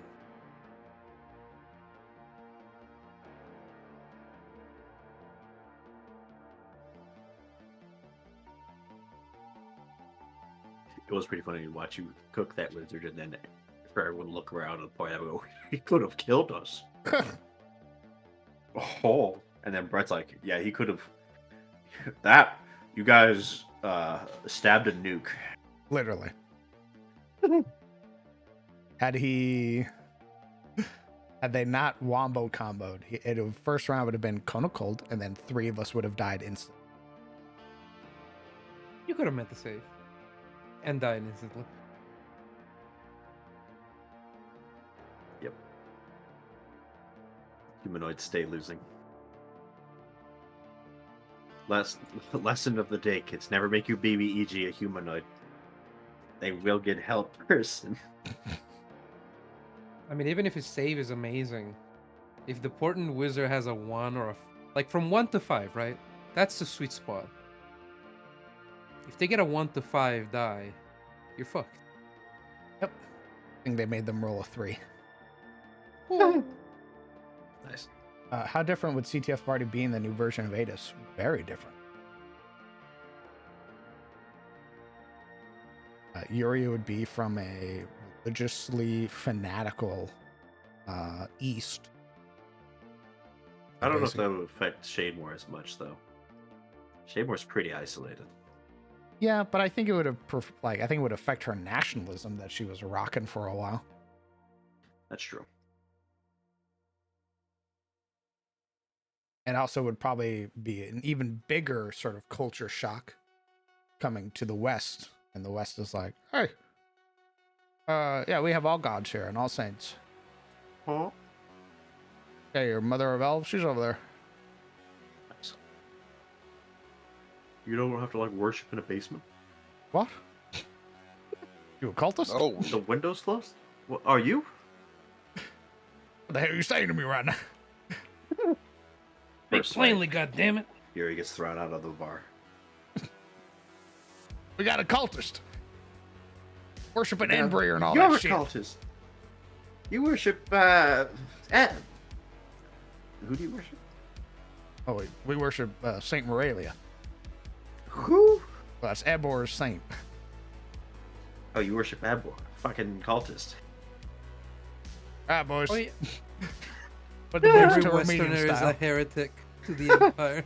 It was pretty funny to watch you cook that wizard, and then for everyone to look around and point out, go, he could have killed us. Oh, and then Brett's like, yeah, he could have. That you guys stabbed a nuke. Literally. Had they not wombo comboed, first round would have been Kona Cold, and then 3 of us would have died instantly. You could have met the save and died instantly. Yep. Humanoids stay losing. Lesson of the day, kids. Never make your BBEG a humanoid. They will get help person. I mean, even if his save is amazing, if the Portent Wizard has a 1 or like from 1 to 5, right? That's the sweet spot. If they get a 1 to 5 die, you're fucked. Yep. I think they made them roll a 3. Nice. How different would CTF Party be in the new version of Adis? Very different. Yuri would be from a religiously fanatical East. I don't know if that would affect Shademore as much, though. Shademore's pretty isolated. Yeah, but I think it would have I think it would affect her nationalism that she was rocking for a while. That's true. And also would probably be an even bigger sort of culture shock coming to the West. And the West is like, hey, yeah, we have all gods here and all saints. Huh? Yeah, your mother of elves, she's over there. Nice. You don't have to like worship in a basement? What? You a cultist? Oh, The window's closed? What, are you? What the hell are you saying to me right now? Speak First plainly, goddammit. Yuri gets thrown out of the bar. We got a cultist. Worshiping Embryo and all You're that a shit. cultist. You worship Adam. Who do you worship? Oh, we worship Saint Moralia. Who? Well, that's Ebor's saint. Oh, you worship Abor. Fucking cultist. All right, boys. Oh, yeah. Put the boots Every to our meeting Westerner is a style. heretic to the Empire.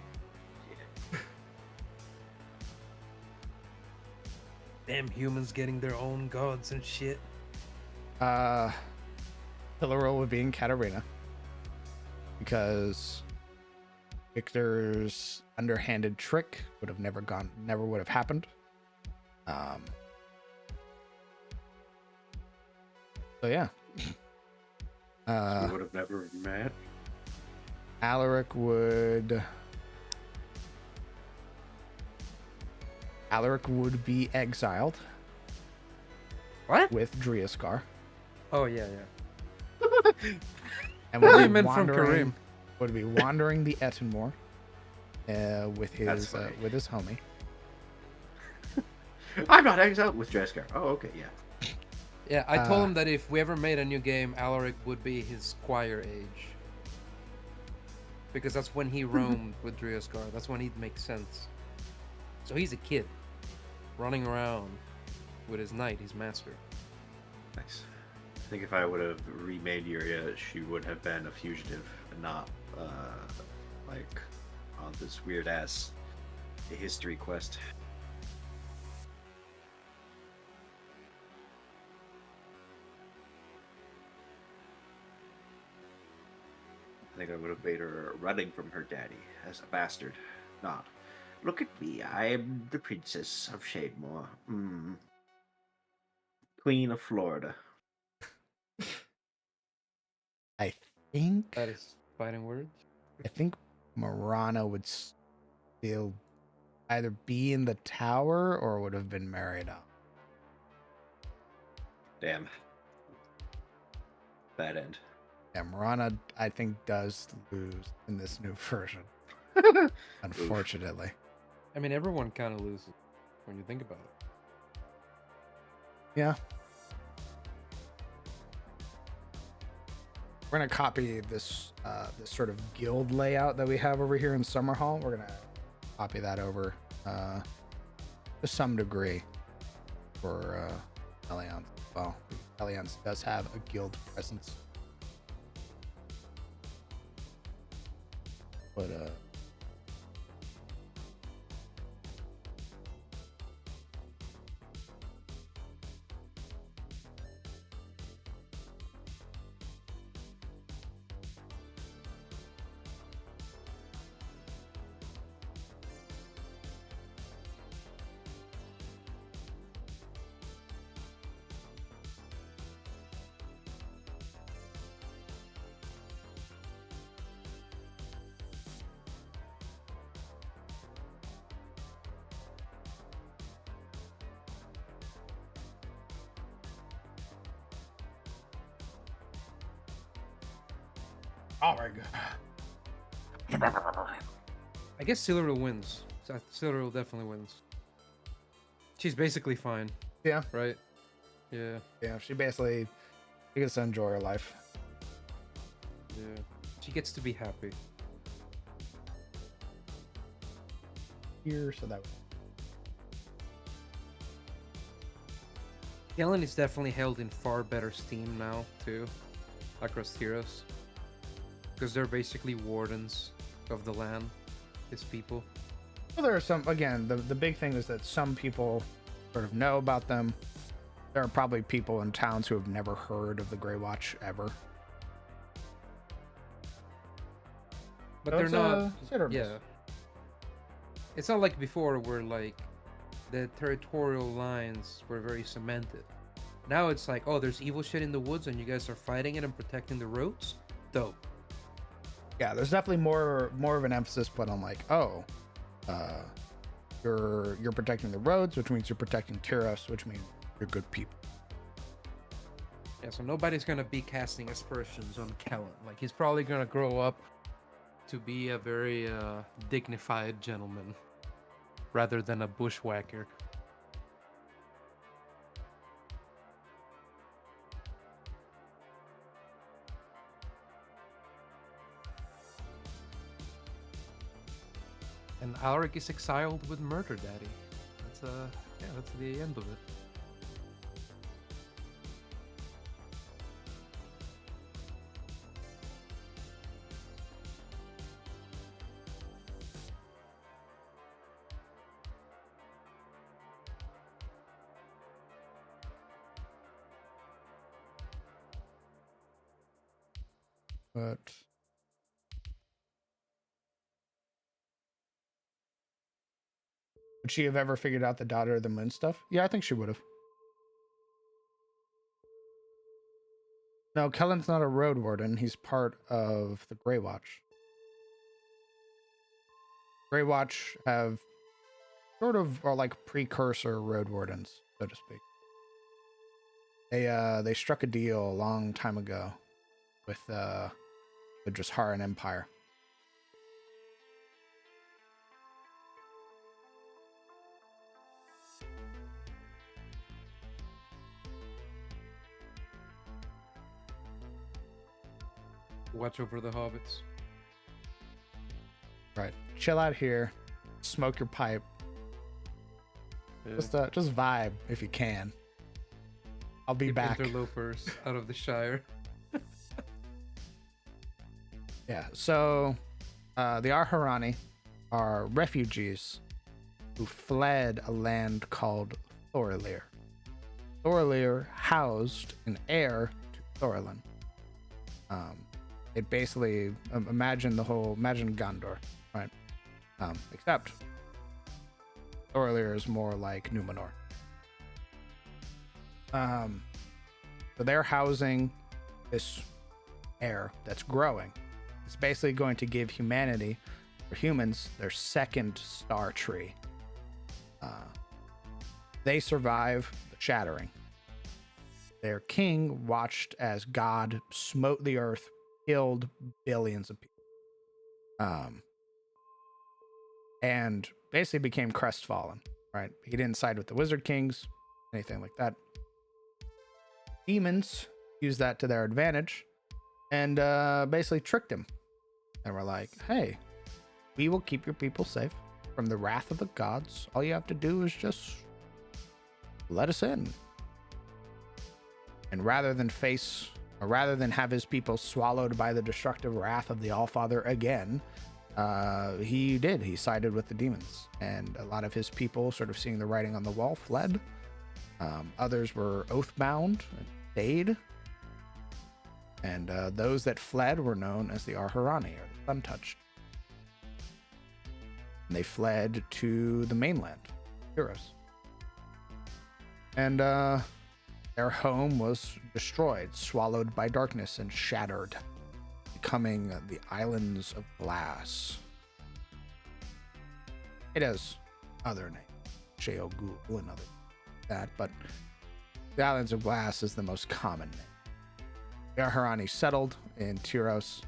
Damn humans getting their own gods and shit. Pillar roll would be in Katarina. Because Victor's underhanded trick would have never would have happened. So yeah. We would have never met. Alaric would be exiled What? with Driaskar. Oh, yeah. And What would do you be meant from wandering- Karim? Would be wandering the Ettenmoor with That's his funny. homie. I'm not exiled with Draskar. Oh, okay, yeah. Yeah, I told him that if we ever made a new game, Alaric would be his squire age. because that's when he roamed with Driascar. That's when he'd make sense. So he's a kid running around with his knight, his master. Nice. I think if I would have remade Yuria, she would have been a fugitive and not like on this weird ass history quest. I think I would have made her running from her daddy as a bastard, not. Look at me, I am the princess of Shademore. Queen of Florida. I think That is fighting words. Marana would still either be in the tower or would have been married up. Damn. Bad end. Yeah, Marana, I think, does lose in this new version. Unfortunately. I mean, everyone kind of loses when you think about it. Yeah. We're gonna copy this this sort of guild layout that we have over here in Summerhall. We're gonna copy that over to some degree for Allianz. Well, Allianz does have a guild presence, but oh my god. I guess Cyril wins. Cyril definitely wins. She's basically fine. Yeah. Right? Yeah. Yeah, she gets to enjoy her life. Yeah. She gets to be happy. Here, so that Kellen is definitely held in far better steam now, too. Across Tyros. Because they're basically wardens of the land. His people. well, there are some, again, the big thing is that some people sort of know about them. There are probably people in towns who have never heard of the Grey Watch ever. But So they're it's, not. it's hit or miss. Yeah. It's not like before where, like, the territorial lines were very cemented. Now it's like, oh, there's evil shit in the woods and you guys are fighting it and protecting the roads? Dope. Yeah, there's definitely more of an emphasis put on like, oh, you're protecting the roads, which means you're protecting Tyros, which means you're good people. Yeah, so nobody's gonna be casting aspersions on Kellen. Like, he's probably gonna grow up to be a very dignified gentleman rather than a bushwhacker. And Alaric is exiled with Murder Daddy. That's the end of it. But would she have ever figured out the Daughter of the Moon stuff? Yeah, I think she would have. No, Kellen's not a road warden. He's part of the Grey Watch. Grey Watch have sort of are like precursor road wardens, so to speak. They struck a deal a long time ago with the Drasharan Empire. Watch over the hobbits. Right. Chill out here. Smoke your pipe. Yeah. Just vibe if you can. I'll be Keep back. interlopers out of the Shire. Yeah. So, the Arharani are refugees who fled a land called Thoralir. Thoralir housed an heir to Thorelin. It basically imagine Gondor, right? Except Thoralir is more like Numenor. So they're housing this heir that's growing. It's basically going to give humanity, or humans, their second star tree. They survive the shattering. Their king watched as God smote the earth, killed billions of people. And basically became crestfallen, right? He didn't side with the wizard kings, anything like that. Demons used that to their advantage and basically tricked him. And were like, hey, we will keep your people safe from the wrath of the gods. All you have to do is just let us in. And rather than have his people swallowed by the destructive wrath of the Allfather again, he sided with the demons. And a lot of his people, sort of seeing the writing on the wall, fled. Others were oath-bound and stayed. And those that fled were known as the Arharani, or the Sun-Touched. And they fled to the mainland, Tyros. And their home was destroyed, swallowed by darkness, and shattered, becoming the Islands of Glass. It has other names, Sheol-Gul and other that, but the Islands of Glass is the most common name. The Arharani settled in Tyros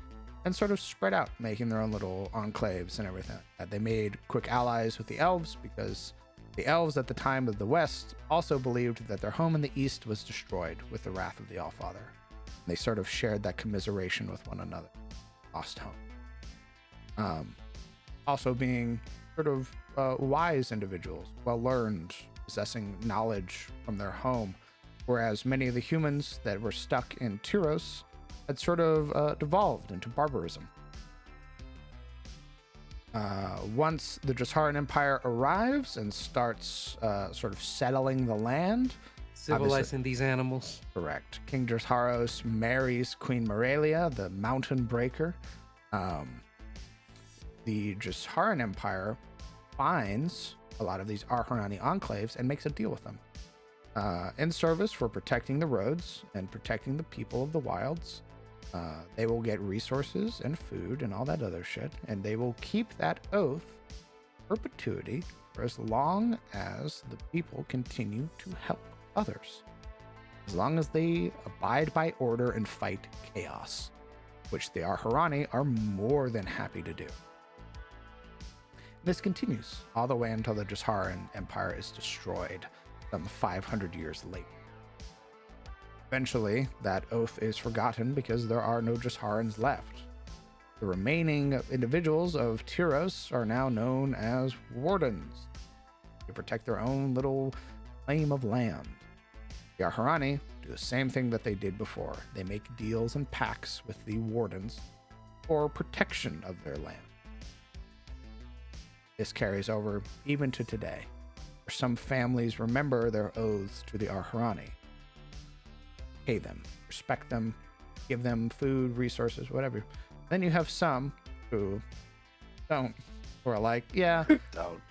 and sort of spread out, making their own little enclaves and everything. They made quick allies with the elves because the elves at the time of the West also believed that their home in the East was destroyed with the wrath of the Allfather. They sort of shared that commiseration with one another. Lost home. Also being sort of wise individuals, well-learned, possessing knowledge from their home, whereas many of the humans that were stuck in Tyros had sort of devolved into barbarism. Once the Jasharan Empire arrives and starts sort of settling the land, Civilizing these animals. correct, King Jasharos marries Queen Morelia, the Mountain Breaker. The Jasharan Empire finds a lot of these Arharani enclaves and makes a deal with them. In service for protecting the roads and protecting the people of the wilds. They will get resources and food and all that other shit, and they will keep that oath perpetuity for as long as the people continue to help others. As long as they abide by order and fight chaos, which the Arharani are more than happy to do. This continues all the way until the Jasharan Empire is destroyed some 500 years later. Eventually, that oath is forgotten because there are no Jasharans left. The remaining individuals of Tyros are now known as wardens. They protect their own little claim of land. The Arharani do the same thing that they did before. They make deals and pacts with the wardens for protection of their land. This carries over even to today, where some families remember their oaths to the Arharani. Pay them, respect them, give them food, resources, whatever. Then you have some who don't, who are like, yeah, Don't.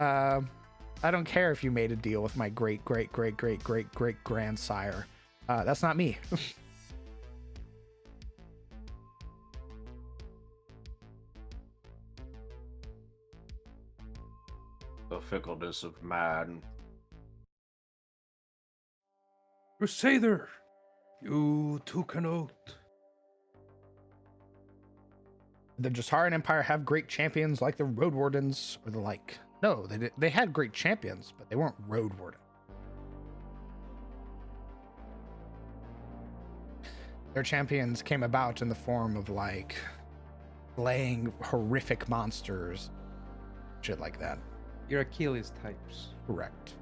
I don't care if you made a deal with my great, great, great, great, great, great grandsire. That's not me. The fickleness of man. Crusader, you took an oath. The Jasharan Empire have great champions like the Road Wardens or the like. No, they had great champions, but they weren't Road Warden. Their champions came about in the form of like slaying horrific monsters, shit like that. Your Achilles types. Correct.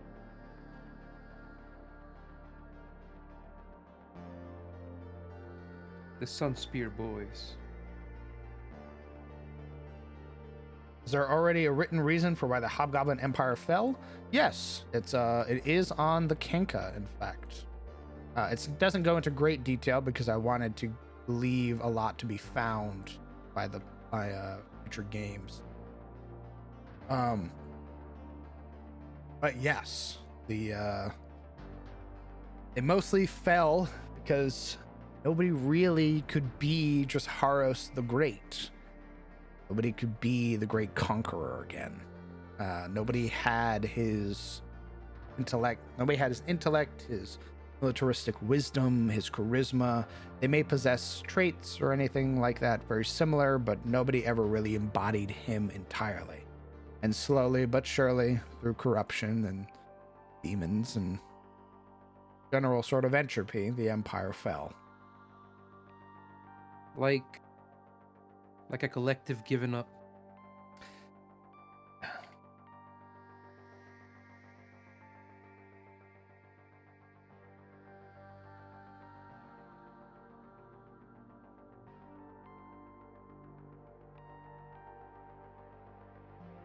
The Sun Spear boys. Is there already a written reason for why the Hobgoblin Empire fell? Yes, it is on the Kenka, in fact. It doesn't go into great detail because I wanted to leave a lot to be found by future games. But yes, they mostly fell because nobody really could be just Haros the Great. Nobody could be the great conqueror again. Nobody had his intellect. Nobody had his intellect, his militaristic wisdom, his charisma. They may possess traits or anything like that very similar, but nobody ever really embodied him entirely. And slowly but surely, through corruption and demons and general sort of entropy, the empire fell. Like a collective giving up.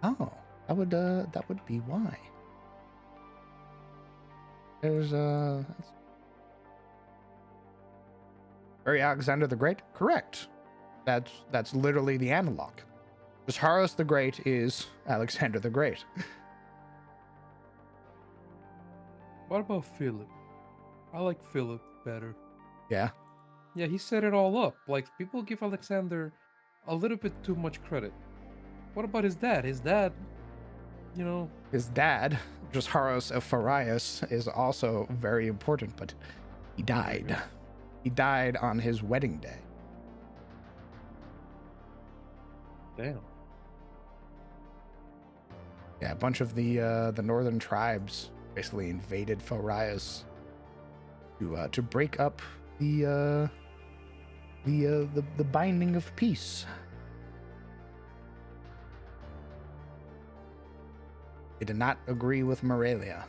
Oh, that would be why. There's Very Alexander the Great? Correct. That's literally the analog. Just Haros the Great is Alexander the Great. What about Philip? I like Philip better. Yeah. Yeah, he set it all up. Like, people give Alexander a little bit too much credit. What about his dad? His dad, you know... His dad, just Haros of Pharias, is also very important, but he died. He died on his wedding day. Damn. Yeah, a bunch of the northern tribes basically invaded Pharias to break up the binding of peace. They did not agree with Morelia.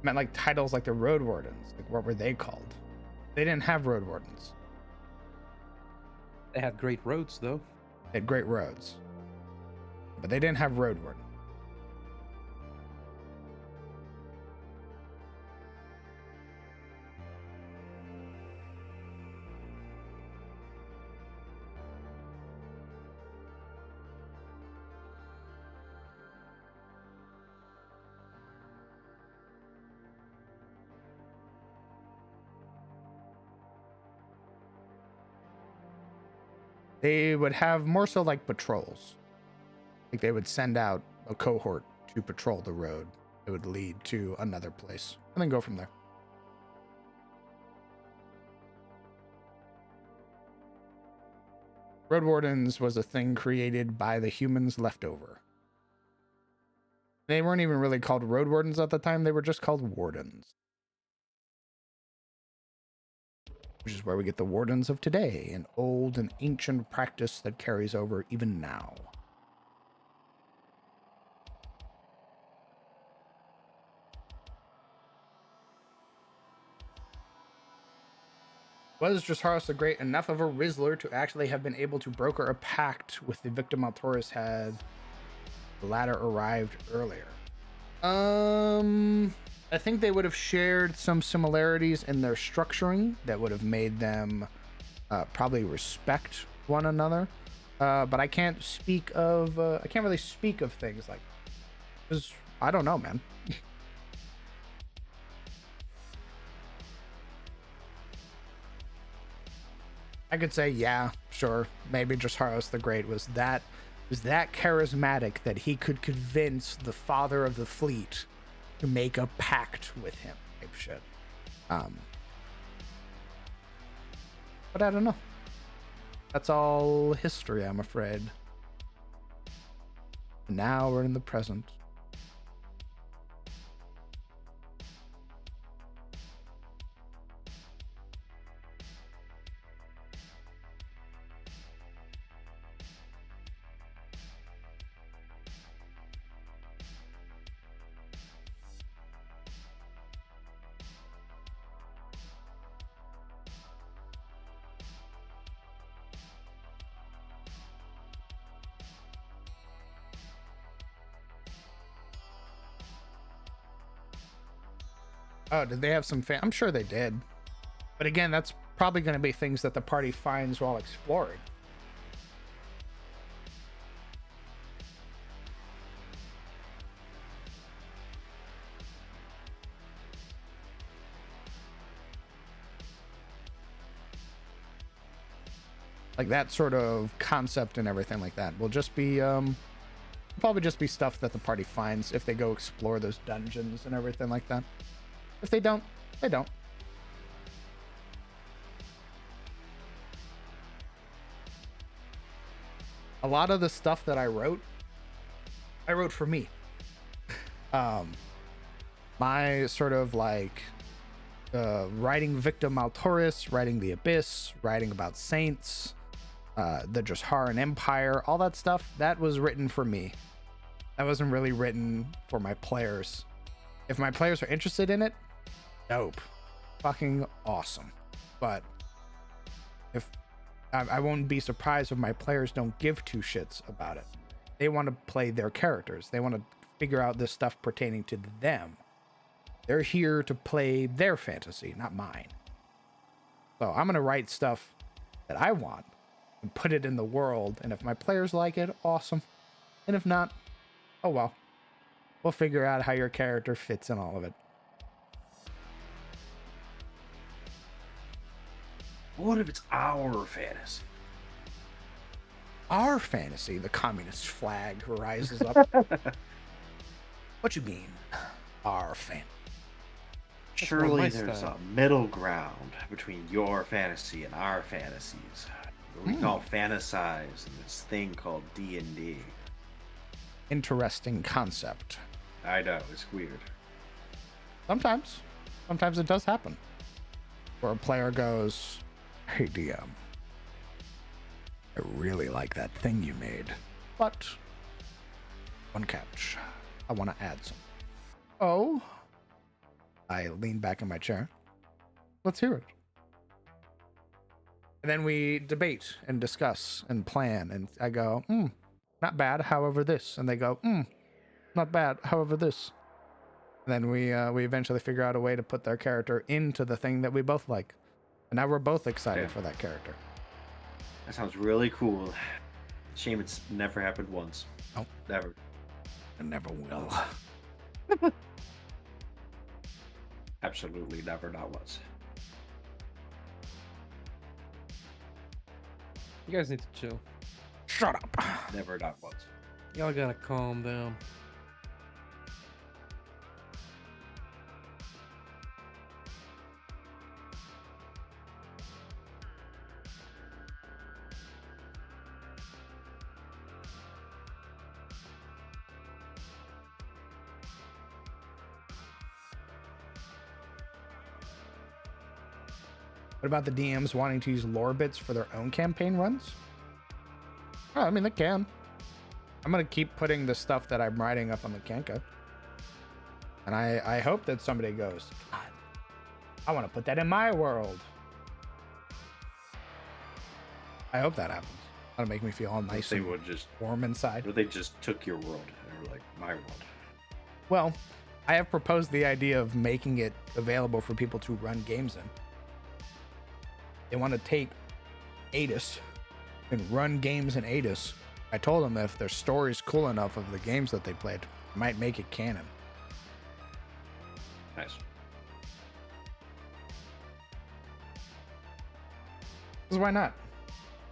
Meant like titles like the Road Wardens. Like, what were they called? They didn't have Road Wardens. They had great roads, though. They had great roads. But they didn't have Road Warden. They would have more so like patrols. Like they would send out a cohort to patrol the road. It would lead to another place and then go from there. Road Wardens was a thing created by the humans left over. They weren't even really called Road Wardens at the time. They were just called Wardens. Which is where we get the Wardens of today, an old and ancient practice that carries over even now. Was Dressaros the Great enough of a Rizzler to actually have been able to broker a pact with the victim Altoris had the latter arrived earlier? I think they would have shared some similarities in their structuring that would have made them probably respect one another. But I can't speak of I can't really speak of things like, because I don't know, man. I could say, yeah, sure, maybe Dressaros the Great was that charismatic that he could convince the father of the fleet to make a pact with him, type shit. But I don't know. That's all history, I'm afraid. Now we're in the present. Oh, did they have some I'm sure they did. But again, that's probably going to be things that the party finds while exploring. Like that sort of concept and everything like that will just be probably just be stuff that the party finds if they go explore those dungeons and everything like that. If they don't, they don't. A lot of the stuff that I wrote for me. My sort of like writing Victim Altoris, writing The Abyss, writing about Saints, the Drasharan Empire, all that stuff, that was written for me. That wasn't really written for my players. If my players are interested in it, dope. Fucking awesome. But if I won't be surprised if my players don't give two shits about it. They want to play their characters. They want to figure out this stuff pertaining to them. They're here to play their fantasy, not mine. So I'm going to write stuff that I want and put it in the world. And if my players like it, awesome. And if not, oh well. We'll figure out how your character fits in all of it. What if it's our fantasy? Our fantasy, the communist flag rises up. What you mean, our fantasy? Surely my there's style. a middle ground between your fantasy and our fantasies. We can all fantasize in this thing called D&D. Interesting concept. I know, it's weird. Sometimes it does happen. Where a player goes, "Hey DM, I really like that thing you made, but one catch. I want to add some." Oh? I lean back in my chair. Let's hear it. And then we debate and discuss and plan, and I go, not bad, however this. And they go, not bad, however this. And then we eventually figure out a way to put their character into the thing that we both like. And now we're both excited for that character. That sounds really cool. Shame it's never happened once. Nope. Never. It never will. Absolutely never, not once. You guys need to chill. Shut up. Never, not once. Y'all gotta calm down. What about the DMs wanting to use lore bits for their own campaign runs? Oh, I mean, they can. I'm going to keep putting the stuff that I'm writing up on the Kanka. And I hope that somebody goes, "God, I want to put that in my world." I hope that happens. That'll make me feel all nice They and would just, warm inside. or they just took your world and were like, my world. Well, I have proposed the idea of making it available for people to run games in. They want to take Adis and run games in Adis. I told them if their story's cool enough of the games that they played, I might make it canon. Nice. Because why not?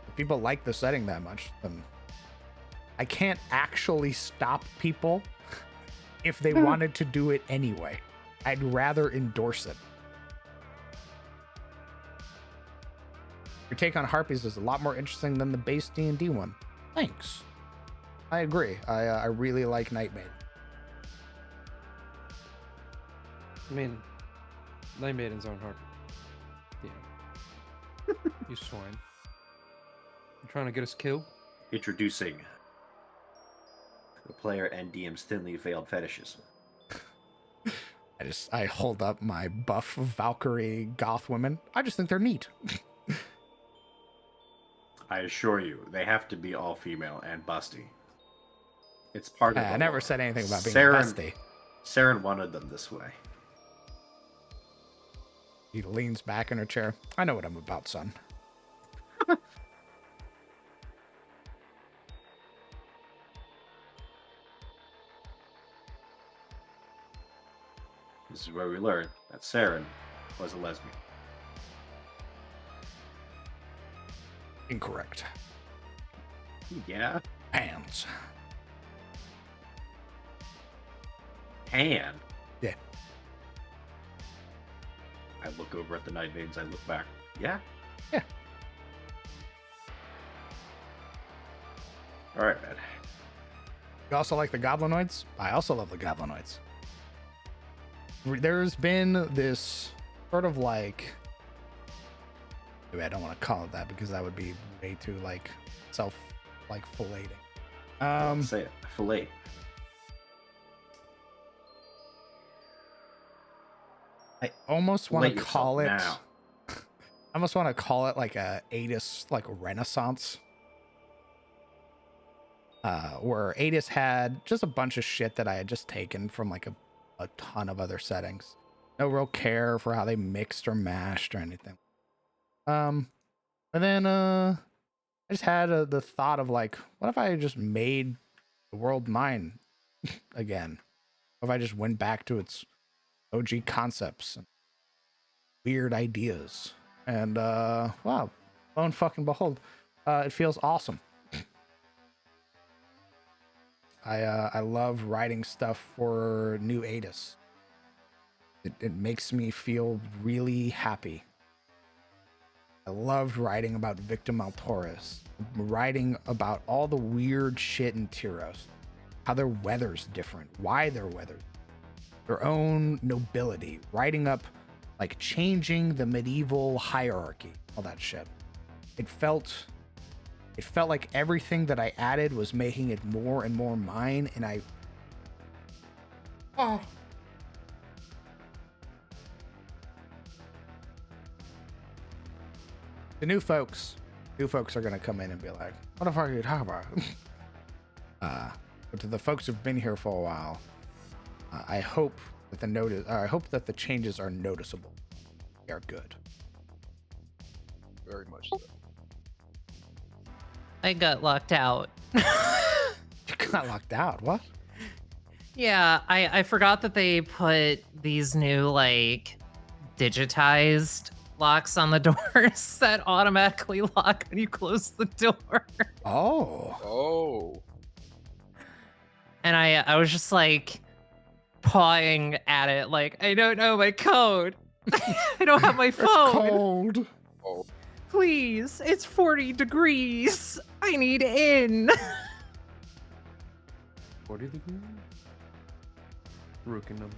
If people like the setting that much, then I can't actually stop people if they wanted to do it anyway. I'd rather endorse it. Your take on Harpies is a lot more interesting than the base D&D one. Thanks. I agree. I really like Nightmare. I mean, Night Maidens aren't hard. Yeah. You swine. You trying to get us killed? Introducing the player and DM's thinly veiled fetishes. I hold up my buff Valkyrie goth women. I just think they're neat. I assure you, they have to be all female and busty. It's part of the I never lore. said anything about being Saren- busty. Saren wanted them this way. He leans back in her chair. I know what I'm about, son. This is where we learn that Saren was a lesbian. Incorrect. Yeah. Hands. Pan. Yeah. I look over at the Night Maidens. I look back. Yeah. Yeah. All right, man. You also like the Goblinoids? I also love the Goblinoids. There's been this sort of like... Maybe I don't want to call it that because that would be way too like filleting. Say it. Fillet. I almost want Fillet to yourself call it... now. I almost want to call it like a Adis like renaissance. Where Adis had just a bunch of shit that I had just taken from like a ton of other settings. No real care for how they mixed or mashed or anything. And then I just had the thought of like, what if I just made the world mine again? What if I just went back to its OG concepts and weird ideas? And wow, lo and fucking behold, it feels awesome. I love writing stuff for New Adis. It makes me feel really happy. I loved writing about Victim Altoris, writing about all the weird shit in Tyros, how their weather's different, why their weather, their own nobility, writing up like changing the medieval hierarchy, all that shit. It felt like everything that I added was making it more and more mine, and the new folks are gonna come in and be like, what the fuck are you talking about? But to the folks who've been here for a while, I hope that the changes are noticeable. They are good. Very much so. I got locked out. You got locked out. What? Yeah, I forgot that they put these new like digitized locks on the doors that automatically lock when you close the door. Oh. Oh. And I was just like pawing at it like, I don't know my code. I don't have my It's phone. cold. Oh. Please, it's 40 degrees. I need in. 40 degrees? Rookie numbers.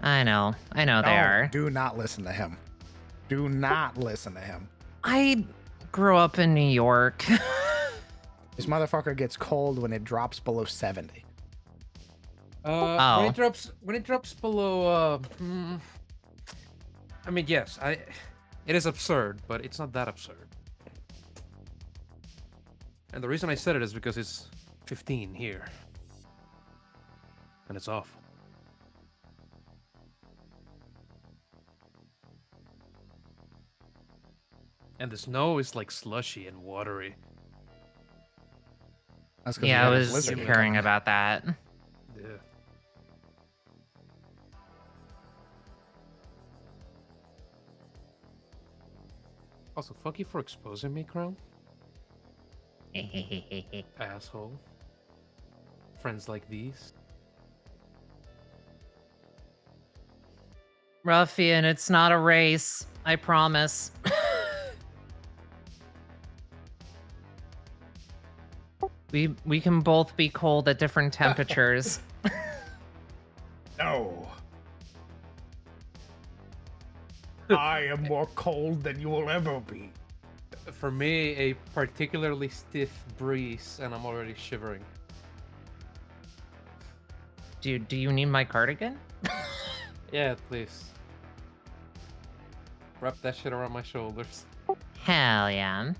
I know they No, are. Do not listen to him. Do not listen to him. I grew up in New York. This motherfucker gets cold when it drops below 70. When it drops below I mean, yes, it is absurd, but it's not that absurd. And the reason I said it is because it's 15 here. And it's awful. And the snow is like slushy and watery. That's 'cause we Yeah, I had a was blizzard hearing coming. about that. Yeah. Also, fuck you for exposing me, Crown. Asshole. Friends like these. Ruffian, it's not a race. I promise. We can both be cold at different temperatures. No. I am more cold than you will ever be. For me, a particularly stiff breeze, and I'm already shivering. Do you need my cardigan? Yeah, please. Wrap that shit around my shoulders. Hell yeah.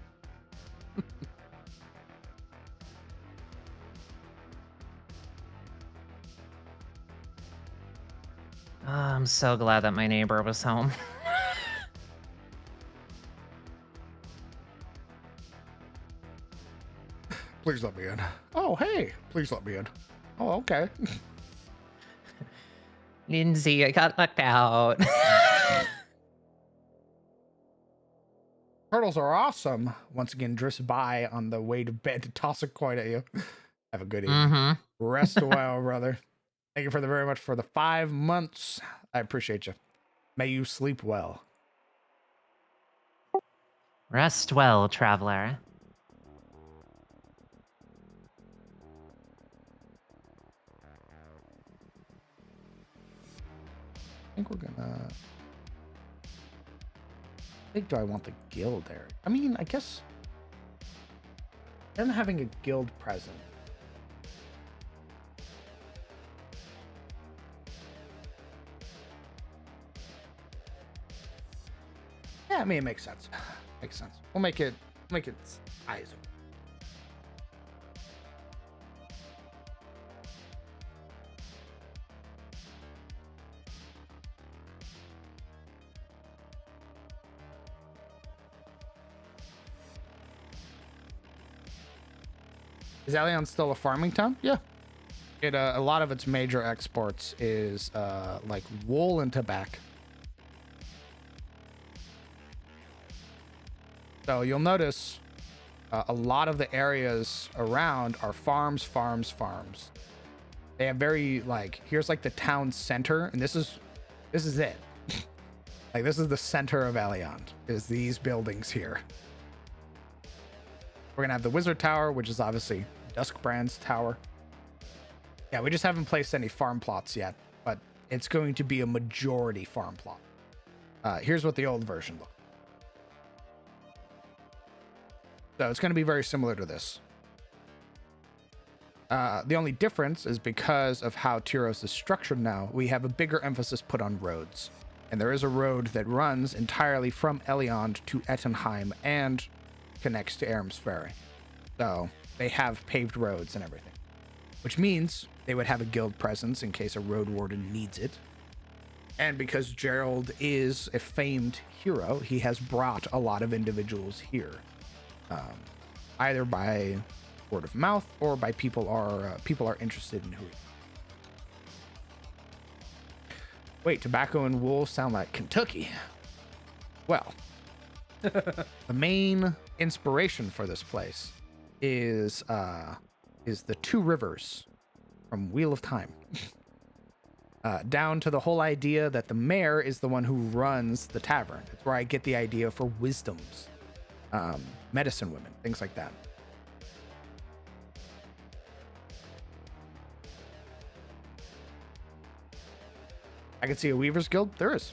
Oh, I'm so glad that my neighbor was home. Please let me in. Oh, hey. Please let me in. Oh, okay. Lindsay, I got knocked out. Turtles are awesome. Once again, drifts by on the way to bed to toss a coin at you. Have a good evening. Mm-hmm. Rest well, brother. Thank you very much for the 5 months. I appreciate you. May you sleep well. Rest well, traveler. I think we're gonna. I think, do I want the guild there? I mean, I guess. Them having a guild present. Yeah, I mean, it makes sense. Makes sense. We'll make it eyes. Is Allion still a farming town? Yeah. It a lot of its major exports is like wool and tobacco. So you'll notice a lot of the areas around are farms. They have very like, here's like the town center, and this is it. Like this is the center of Allion, is these buildings here. We're gonna have the Wizard Tower, which is obviously Duskbrand's tower. Yeah, we just haven't placed any farm plots yet, but it's going to be a majority farm plot. Here's what the old version looks. So it's going to be very similar to this. The only difference is because of how Tyros is structured now, we have a bigger emphasis put on roads. And there is a road that runs entirely from Eliond to Ettenheim and connects to Aram's Ferry. So they have paved roads and everything, which means they would have a guild presence in case a road warden needs it. And because Gerald is a famed hero, he has brought a lot of individuals here. Either by word of mouth or by people are interested in who. Wait, tobacco and wool sound like Kentucky. Well, the main inspiration for this place is the two rivers from Wheel of Time. Down to the whole idea that the mayor is the one who runs the tavern. It's where I get the idea for wisdoms. Medicine women, things like that. I can see a Weaver's Guild. There is.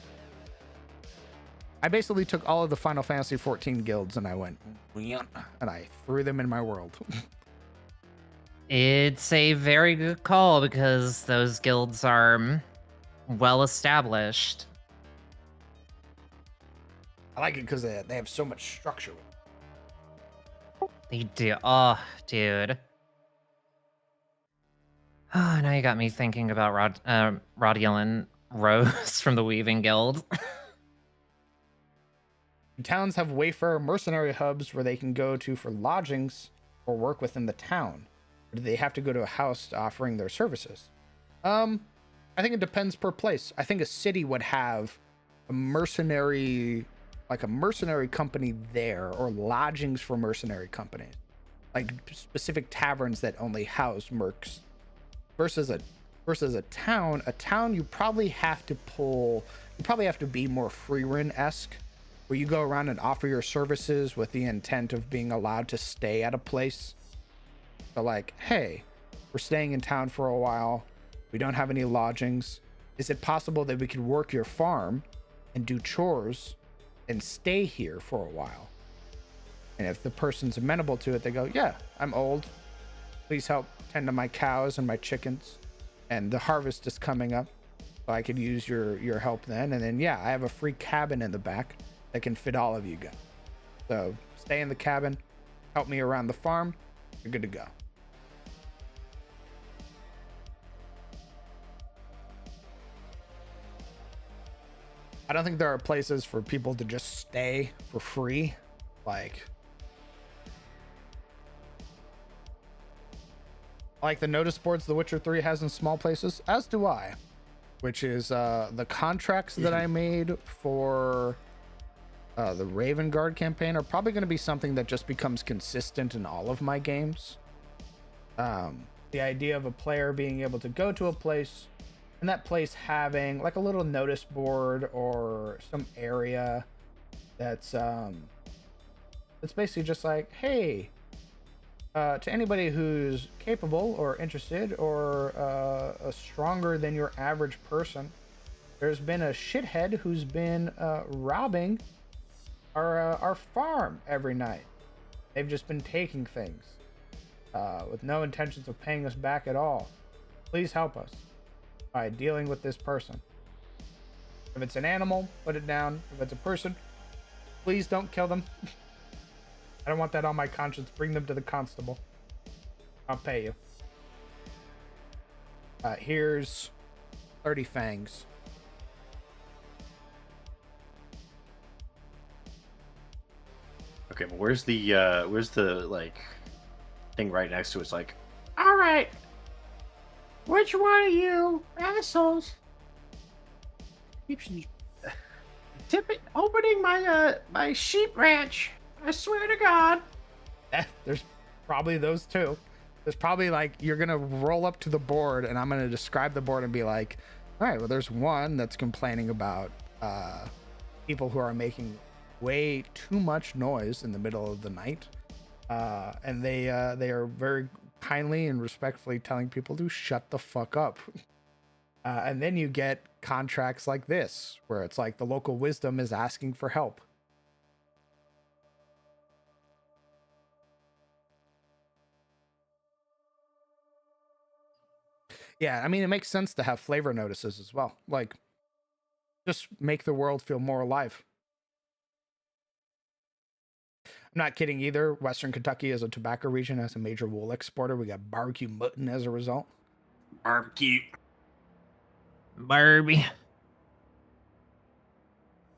I basically took all of the Final Fantasy 14 guilds and I went, and I threw them in my world. It's a very good call because those guilds are well established. I like it because they have so much structure. They do. Oh, dude. Oh, now you got me thinking about Rodiel and Rose from the Weaving Guild. Towns have Wayfarer mercenary hubs where they can go to for lodgings or work within the town. Or do they have to go to a house offering their services? I think it depends per place. I think a city would have a mercenary company there, or lodgings for mercenary companies, like specific taverns that only house mercs. Versus a town. A town you probably have to be more Freerin-esque, where you go around and offer your services with the intent of being allowed to stay at a place. So like, hey, we're staying in town for a while. We don't have any lodgings. Is it possible that we could work your farm and do chores and stay here for a while? And if the person's amenable to it, they go, yeah, I'm old. Please help tend to my cows and my chickens. And the harvest is coming up, so I could use your help then. And then, yeah, I have a free cabin in the back that can fit all of you guys. So stay in the cabin, help me around the farm. You're good to go. I don't think there are places for people to just stay for free. Like, I like the notice boards The Witcher 3 has in small places, as do I. Which is the contracts that I made for the Raven Guard campaign are probably going to be something that just becomes consistent in all of my games. The idea of a player being able to go to a place and that place having like a little notice board or some area that's basically just like, hey, to anybody who's capable or interested or stronger than your average person, there's been a shithead who's been robbing our farm every night. They've just been taking things with no intentions of paying us back at all. Please help us by dealing with this person. If it's an animal, put it down. If it's a person, please don't kill them. I don't want that on my conscience. Bring them to the constable. I'll pay you. Here's 30 fangs. Okay, but where's the like thing right next to it? It's like, all right, which one of you assholes keeps opening my sheep ranch? I swear to God. There's probably those two. There's probably like, you're gonna roll up to the board and I'm gonna describe the board and be like, all right, well, there's one that's complaining about people who are making way too much noise in the middle of the night, and they are very kindly and respectfully telling people to shut the fuck up. And then you get contracts like this where it's like the local wisdom is asking for help. Yeah, I mean, it makes sense to have flavor notices as well. Like, just make the world feel more alive. I'm not kidding either. Western Kentucky is a tobacco region, as a major wool exporter. We got barbecue mutton as a result. Barbecue. Barbie.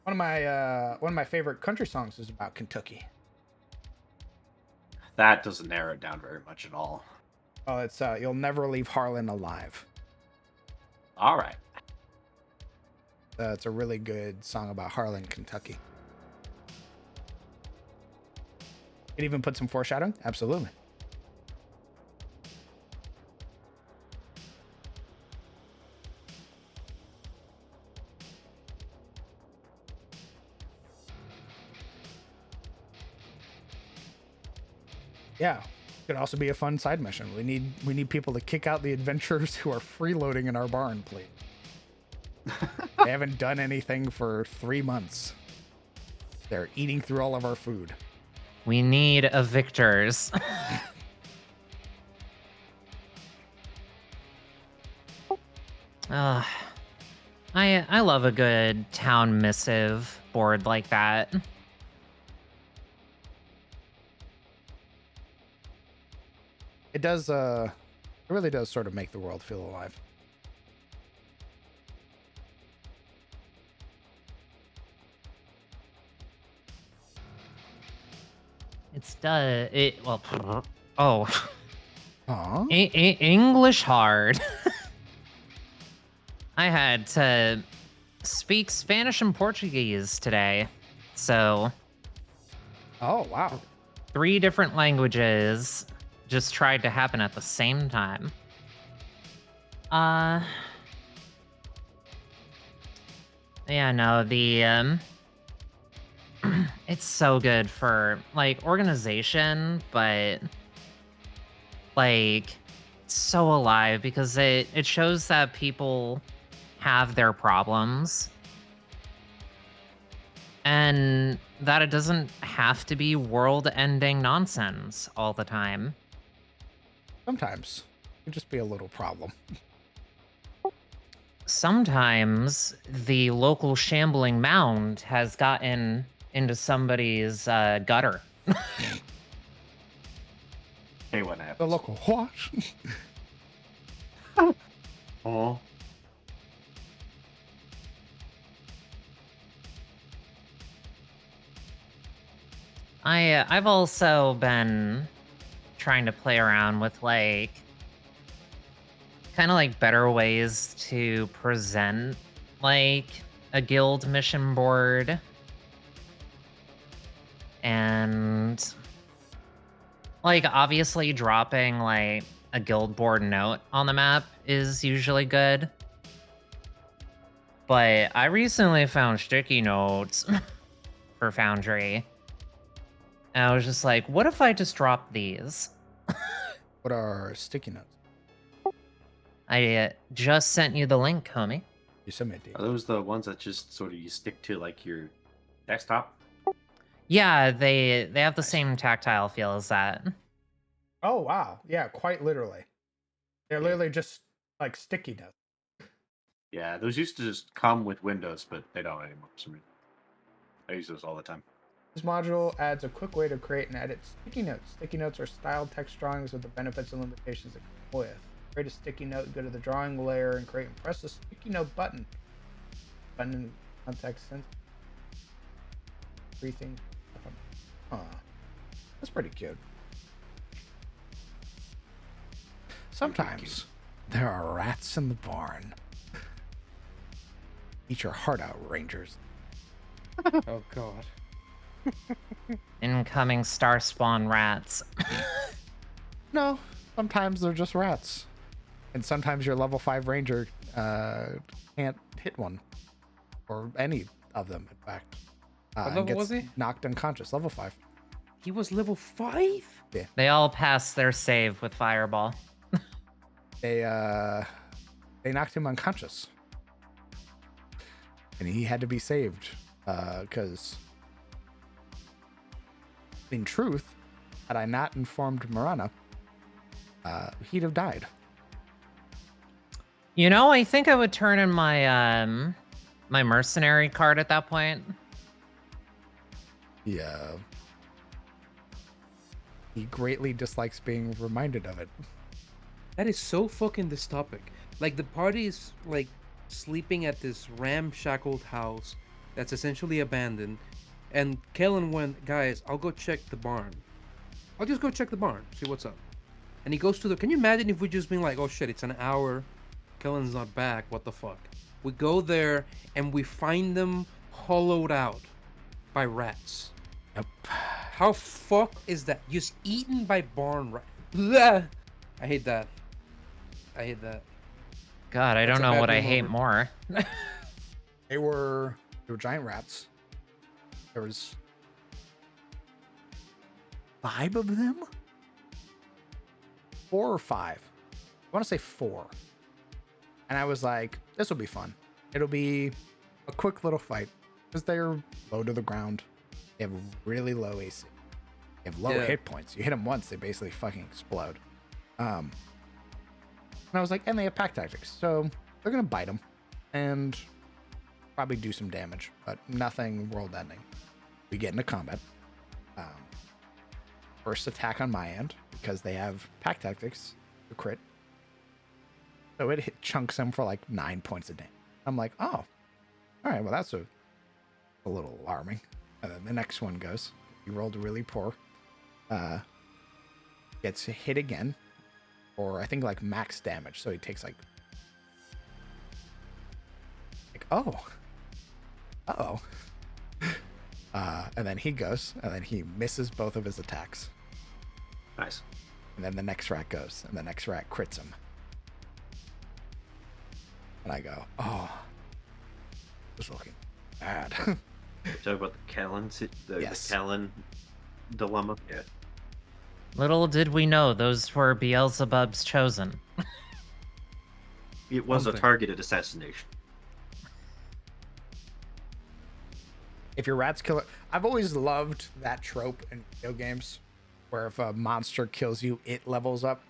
One of my favorite country songs is about Kentucky. That doesn't narrow it down very much at all. Oh, it's You'll Never Leave Harlan Alive. All right. It's a really good song about Harlan, Kentucky. It even put some foreshadowing. Absolutely. Yeah. Could also be a fun side mission. We need people to kick out the adventurers who are freeloading in our barn, please. They haven't done anything for 3 months. They're eating through all of our food. We need a victors. I love a good town missive board like that. It does, it really does sort of make the world feel alive. Aww. English hard. I had to speak Spanish and Portuguese today, so Oh, wow. 3 different languages just tried to happen at the same time. Yeah, no, the it's so good for like organization, but like it's so alive because it shows that people have their problems and that it doesn't have to be world-ending nonsense all the time. Sometimes it could just be a little problem. Sometimes the local shambling mound has gotten into somebody's gutter. Hey, what happened? The local what? Oh. I've also been trying to play around with like kind of like better ways to present like a guild mission board. And like obviously dropping like a guild board note on the map is usually good. But I recently found sticky notes for Foundry. And I was just like, what if I just drop these? What are sticky notes? I just sent you the link, homie. You sent me a deal. Are those the ones that just sort of you stick to like your desktop? Yeah, they have the same tactile feel as that. Oh wow, yeah, quite literally. They're literally just like sticky notes. Yeah, those used to just come with Windows, but they don't anymore for some reason. I use those all the time. This module adds a quick way to create and edit sticky notes. Sticky notes are styled text drawings with the benefits and limitations that come with. Create a sticky note, go to the drawing layer and create and press the sticky note button. Button in context sense. Three things. That's pretty cute. Sometimes there are rats in the barn. Eat your heart out, Rangers. Oh god. Incoming star spawn rats. No, sometimes they're just rats. And sometimes your level 5 ranger can't hit one. Or any of them, in fact. What and level gets was he? knocked unconscious. Level 5. He was level 5? They all passed their save with Fireball. They knocked him unconscious. And he had to be saved. Because in truth, had I not informed Marana, he'd have died. You know, I think I would turn in my my mercenary card at that point. Yeah. He greatly dislikes being reminded of it. That is so fucking dystopic. Like, the party is, like, sleeping at this ramshackled house that's essentially abandoned. And Kellen went, guys, I'll go check the barn. I'll just go check the barn, see what's up. And he goes to the... Can you imagine if we just been like, oh shit, it's an hour. Kellen's not back, what the fuck? We go there, and we find them hollowed out by rats. Yep. How fucked is that? Just eaten by barn rats. I hate that. I hate that. God, I That's don't a know bad what I game hate over. more. They were giant rats. There was 5 of them? 4 or 5. I want to say 4. And I was like, this will be fun. It'll be a quick little fight. Because they're low to the ground. They have really low AC. They have low Yeah. hit points. You hit them once, they basically fucking explode. And I was like, and they have pack tactics. So they're going to bite them. And probably do some damage. But nothing world ending. We get into combat. First attack on my end. Because they have pack tactics. The crit. So it chunks them for like 9 points of damage. I'm like, oh, all right, well, that's a little alarming. And then the next one goes. He rolled really poor. Gets hit again. Or I think like max damage. So he takes like oh. Uh-oh. And then he goes. And then he misses both of his attacks. Nice. And then the next rat goes. And the next rat crits him. And I go, oh, this is looking bad. Talk about the Kellen, Yes. the Kellen dilemma. Yeah. Little did we know those were Beelzebub's chosen. It was a Something. targeted assassination. If your rats kill it, I've always loved that trope in video games where if a monster kills you, it levels up.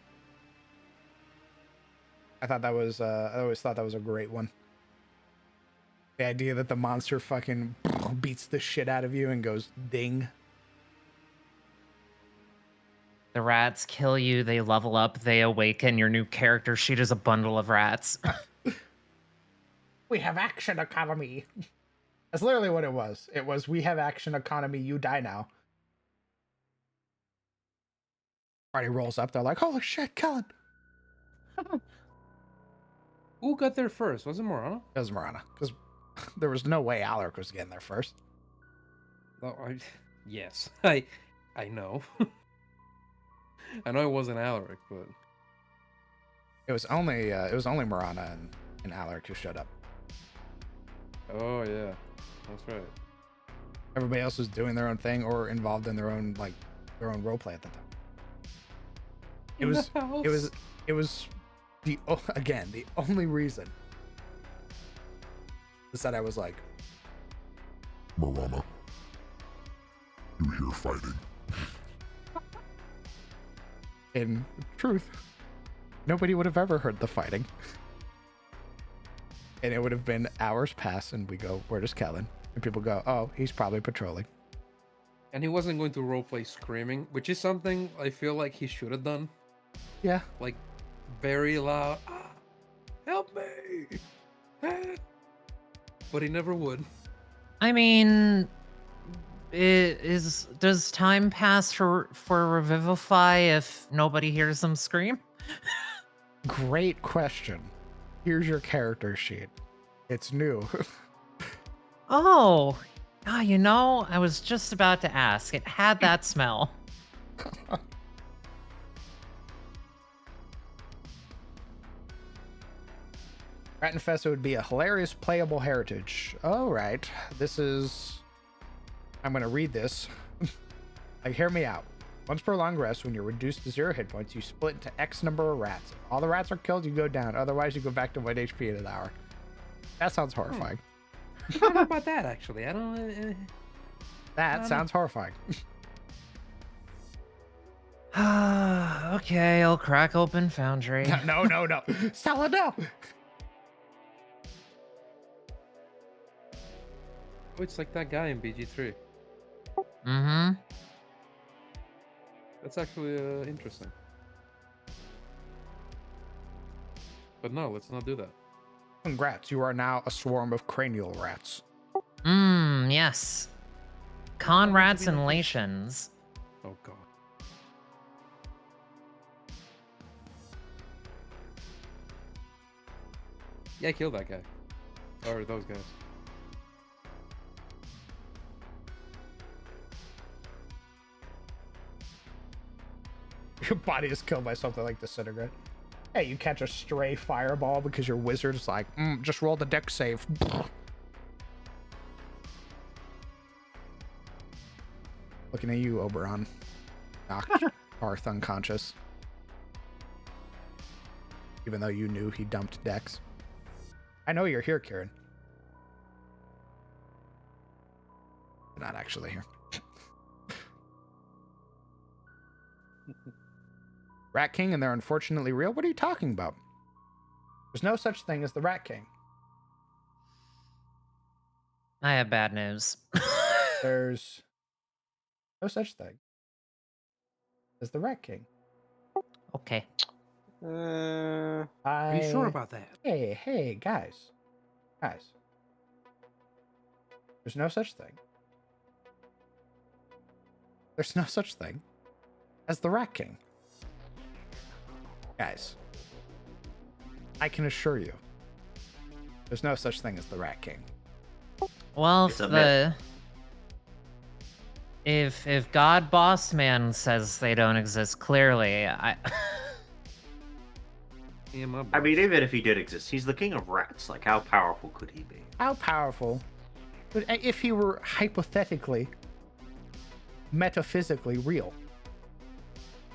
I thought that was, I always thought that was a great one. The idea that the monster fucking beats the shit out of you and goes ding. The rats kill you, they level up, they awaken, your new character sheet is a bundle of rats. We have action economy. That's literally what it was. It was, we have action economy, you die now. Party rolls up, they're like, holy shit, Kellen. Who got there first? Was it Morana? It was Marana, because there was no way Alaric was getting there first. No, yes, I know. I know it wasn't Alaric, but It was only Marana and Alaric who showed up. oh yeah, that's right. Everybody else was doing their own thing or involved in their own roleplay at the time. It was the only reason is that I was like, Marana, you hear fighting? in truth, nobody would have ever heard the fighting. And it would have been hours pass, and we go, where does Kellen? And people go, oh, he's probably patrolling. And he wasn't going to roleplay screaming, which is something I feel like he should have done. Yeah. Like, very loud, "Ah, help me!" But he never would. I mean, does time pass for Revivify if nobody hears them scream? Great question. Here's your character sheet. It's new. Oh, you know, I was just about to ask. It had that smell. Rat Infested would be a hilarious playable heritage. All right. I'm going to read this. Like, hear me out. Once per long rest, when you're reduced to 0 hit points, you split into X number of rats. If all the rats are killed, you go down. Otherwise, you go back to 1 HP in an hour. That sounds horrifying. I don't know about that, actually. I don't. That sounds horrifying. Okay, I'll crack open Foundry. No. Stella, no. Oh, it's like that guy in BG3. Mm-hmm. That's actually interesting. But no, let's not do that. Congrats, you are now a swarm of cranial rats. Yes. Conrads and Latians. Oh god. Yeah, kill that guy. Or those guys. Your body is killed by something like disintegrate. Hey, you catch a stray fireball because your wizard's like, just roll the deck save. Looking at you, Oberon. Knocked Arth unconscious. Even though you knew he dumped Dex. I know you're here, Kieran. You're not actually here. Rat King and they're unfortunately real? What are you talking about? There's no such thing as the Rat King. I have bad news. There's no such thing as the Rat King. Okay. Are you sure about that? Hey, guys. There's no such thing. There's no such thing as the Rat King. Guys, I can assure you, there's no such thing as the Rat King. Well, It's a myth. if God Boss Man says they don't exist, clearly, Yeah, my I boy. mean, even if he did exist, he's the king of rats. Like, how powerful could he be? How powerful, but if he were hypothetically, metaphysically real?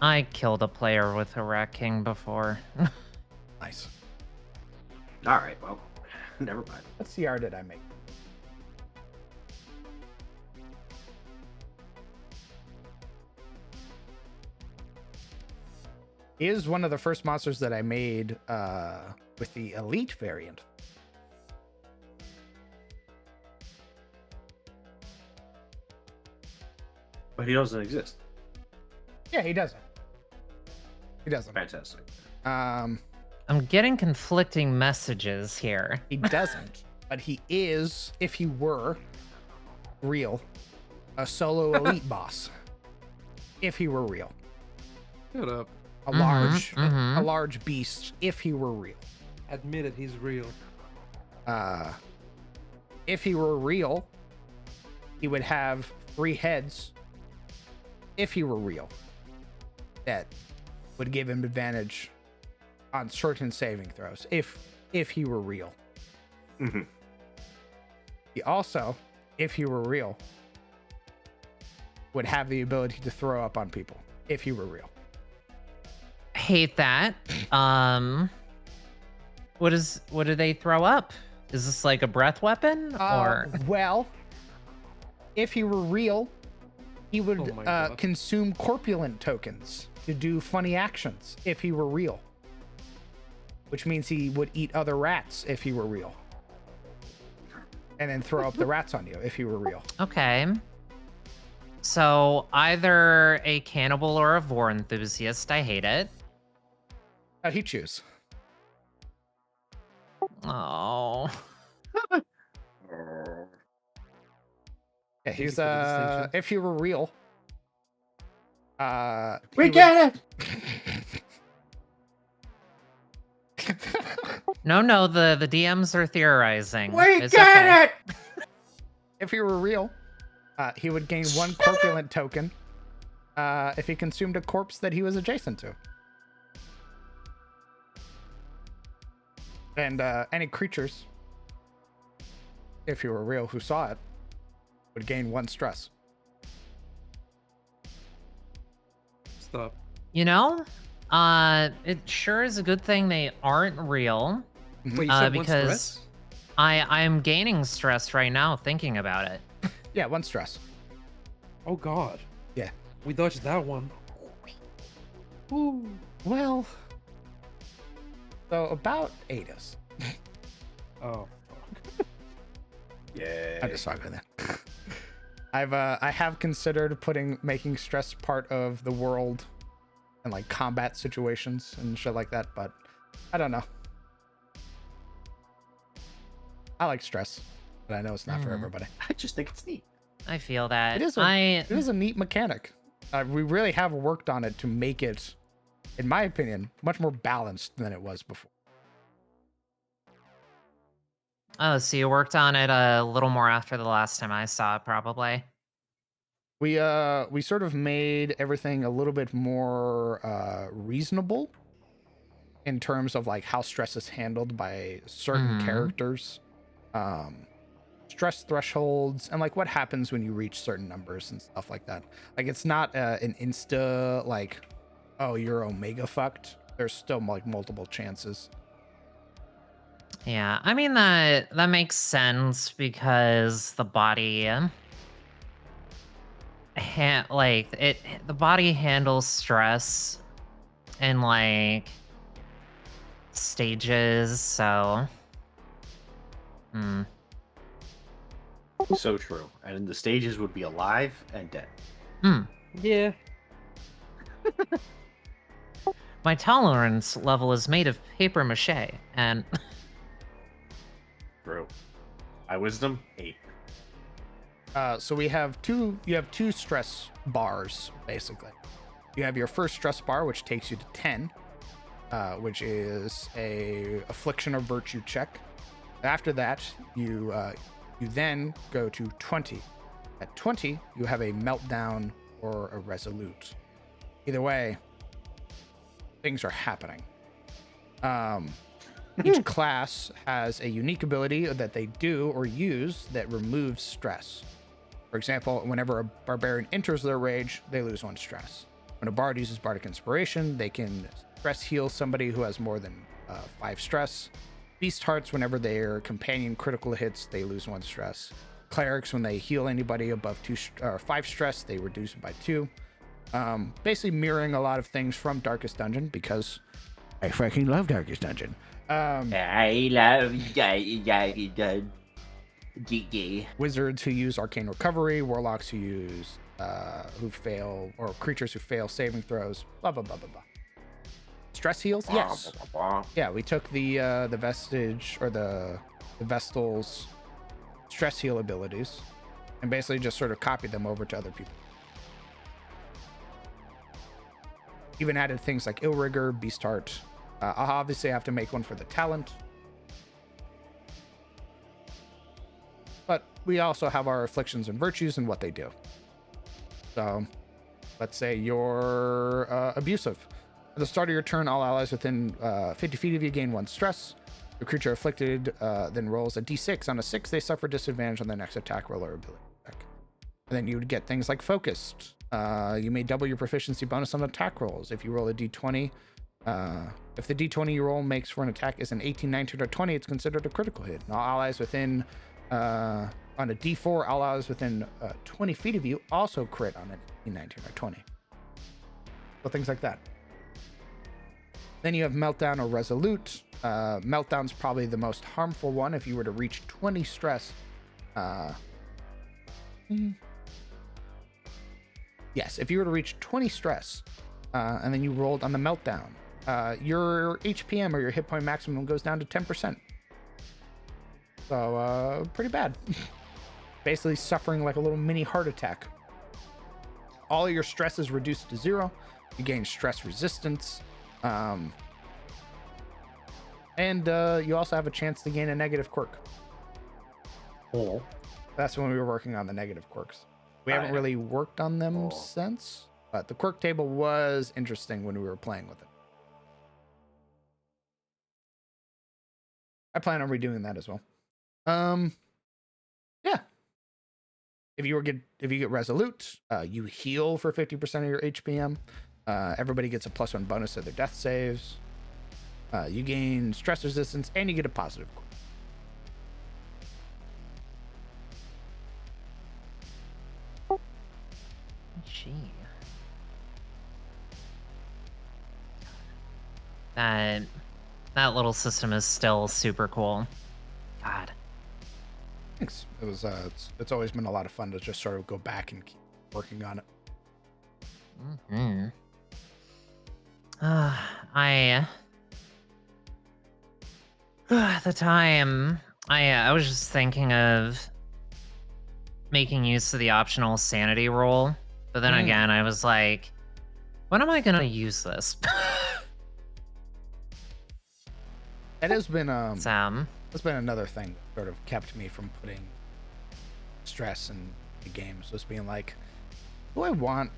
I killed a player with a Rat King before. Nice. All right, well, never mind. What CR did I make? He is one of the first monsters that I made with the elite variant. But he doesn't exist. Yeah, he doesn't. He doesn't. Fantastic. Um, I'm getting conflicting messages here. he doesn't. But he is, if he were real, a solo elite boss. If he were real. Shut up. A large mhm. a large beast if he were real. Admit it, he's real. If he were real, he would have 3 heads. If he were real, that would give him advantage on certain saving throws. If he were real, Mm-hmm. he also, if he were real, would have the ability to throw up on people. If he were real. Hate that. What do they throw up? Is this like a breath weapon or Well, if he were real, he would Oh my God. consume corpulent tokens to do funny actions if he were real. Which means he would eat other rats if he were real. And then throw up the rats on you if he were real. okay? So either a cannibal or a vor enthusiast. I hate it. He choose. Oh. Yeah, you he's for the distinction. if he were real. We get it. No, the DMs are theorizing. We It's get okay. it. If he were real, he would gain 1 corpulent token if he consumed a corpse that he was adjacent to. And any creatures, if he were real, who saw it, would gain 1 stress. Stop. You know, it sure is a good thing they aren't real. Wait, you said one because stress? I'm gaining stress right now thinking about it. Yeah, 1 stress. Oh God. Yeah. We dodged that one. Ooh. Well, so about Adas. Oh. Yeah. I'm just talking that. I have considered making stress part of the world and like combat situations and shit like that, but I don't know. I like stress, but I know it's not for everybody. I just think it's neat. I feel that. It is a neat mechanic. We really have worked on it to make it, in my opinion, much more balanced than it was before. Oh, so you worked on it a little more after the last time I saw it, probably. We sort of made everything a little bit more reasonable in terms of like how stress is handled by certain characters, stress thresholds, and like what happens when you reach certain numbers and stuff like that. Like it's not an insta like, oh, you're omega fucked. There's still like multiple chances. Yeah, I mean that makes sense because the body the body handles stress in like stages, so So true. And the stages would be alive and dead. Yeah. my tolerance level is made of paper mache and True. My wisdom, 8. So you have two stress bars, basically. You have your first stress bar, which takes you to 10, which is a affliction or virtue check. After that, you then go to 20. At 20, you have a meltdown or a resolute. Either way, things are happening. Each class has a unique ability that they do or use that removes stress. For example, whenever a barbarian enters their rage, they lose 1 stress. When a bard uses bardic inspiration, they can stress heal somebody who has more than 5 stress. Beast hearts, whenever their companion critical hits, they lose 1 stress. Clerics, when they heal anybody above 5 stress, they reduce it by 2. Basically mirroring a lot of things from Darkest Dungeon, because I fucking love Darkest Dungeon. I love Wizards who use arcane recovery, warlocks who use or creatures who fail saving throws, blah blah blah blah blah. Stress heals, yes. Yeah, we took the vestige or the Vestal's stress heal abilities and basically just sort of copied them over to other people. Even added things like Illrigger, Beast Heart, I'll obviously have to make one for the talent. But we also have our afflictions and virtues and what they do. So, let's say you're abusive. At the start of your turn, all allies within 50 feet of you gain 1 stress. The creature afflicted then rolls a d6. On a 6, they suffer disadvantage on their next attack roll or ability check. And then you would get things like focused. You may double your proficiency bonus on attack rolls. If you roll a d20, if the d20 you roll makes for an attack is an 18, 19, or 20, it's considered a critical hit. And all allies within, on a d4, all allies within 20 feet of you also crit on an 18, 19, or 20. So things like that. Then you have Meltdown or Resolute. Meltdown's probably the most harmful one. If you were to reach 20 stress, yes, if you were to reach 20 stress, and then you rolled on the Meltdown, your HPM or your hit point maximum goes down to 10%. So, pretty bad. Basically suffering like a little mini heart attack. All of your stress is reduced to 0. You gain stress resistance. And you also have a chance to gain a negative quirk. Oh. That's when we were working on the negative quirks. We haven't really worked on them since, but the quirk table was interesting when we were playing with it. I plan on redoing that as well. Yeah. If you get Resolute, you heal for 50% of your HPM. Everybody gets a +1 bonus to their death saves. You gain stress resistance, and you get a positive quirk. Gee. That little system is still super cool. God. Thanks. It was it's always been a lot of fun to just sort of go back and keep working on it. Mm-hmm. At the time, I was just thinking of making use of the optional sanity roll, but then again, I was like, when am I gonna use this? It has been Sam. that's been another thing that sort of kept me from putting stress in the game. So it's being like, do I want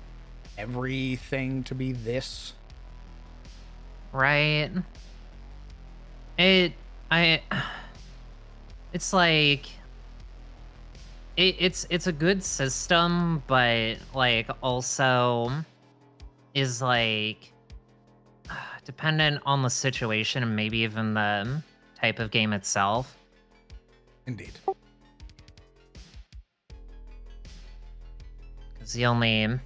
everything to be this? Right. It's like it's a good system, but like also is like dependent on the situation and maybe even the type of game itself. Indeed. Because the only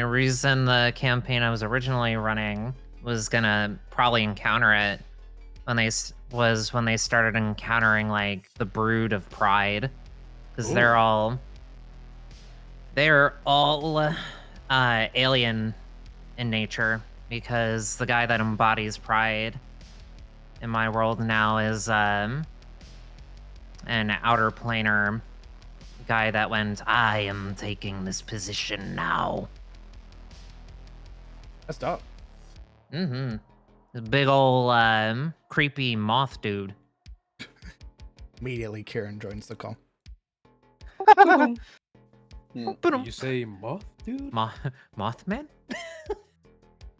reason the campaign I was originally running was gonna probably encounter it when they started encountering like the brood of pride, because they're all alien in nature, because the guy that embodies pride in my world now is an outer planar guy that went, I am taking this position now. That's dope. Mm-hmm. This big ol' creepy moth dude. Immediately, Kieran joins the call. You say moth, dude? Mothman?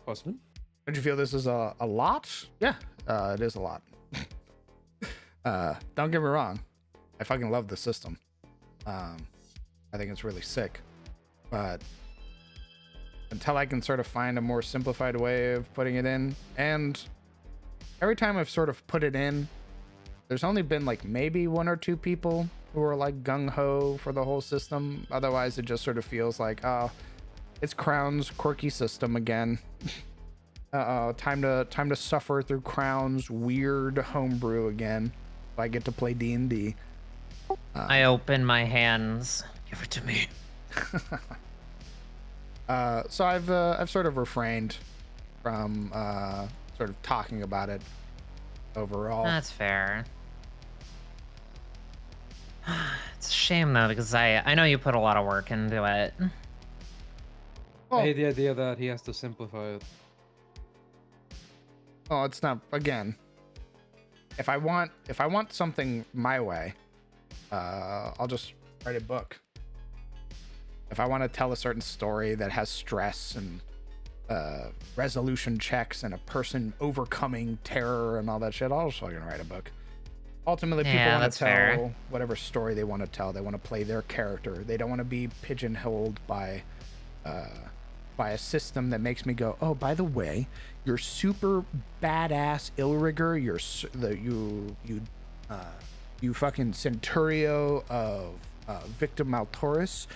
Husband? Don't you feel this is a lot? Yeah, it is a lot. Don't get me wrong. I fucking love the system. I think it's really sick. But until I can sort of find a more simplified way of putting it in, and every time I've sort of put it in, there's only been like maybe 1 or 2 people who are like gung-ho for the whole system. Otherwise, it just sort of feels like, oh, it's Crown's quirky system again. Time to suffer through Crown's weird homebrew again. So I get to play D&D. I open my hands. Give it to me. So I've sort of refrained from sort of talking about it overall. That's fair. It's a shame though, because I know you put a lot of work into it. I hate the idea that he has to simplify it. Oh, it's not. Again, if I want something my way, I'll just write a book. If I want to tell a certain story that has stress and resolution checks and a person overcoming terror and all that shit, I'll just fucking write a book. Ultimately, people Yeah, want that's to tell fair. whatever story they want to tell. They want to play their character. They don't want to be pigeonholed by a system that makes me go, oh, by the way, you're super badass Ilrigger. You fucking Centurio of Victim Maltoris.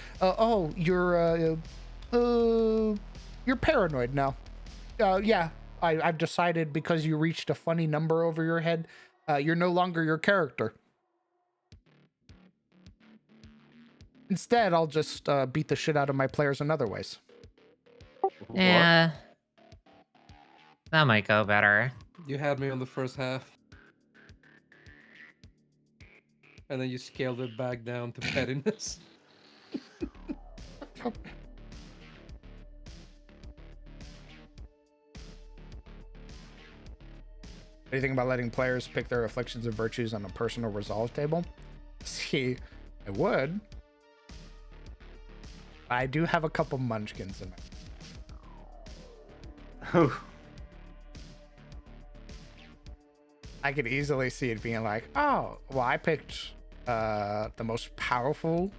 You're paranoid now. Yeah, I've decided because you reached a funny number over your head, you're no longer your character. Instead, I'll just beat the shit out of my players in other ways. Yeah. That might go better. You had me on the first half. And then you scaled it back down to pettiness. What do you think about letting players pick their afflictions and virtues on a personal resolve table? See, I would. I do have a couple munchkins in my... Oh, I could easily see it being like, oh, well, I picked the most powerful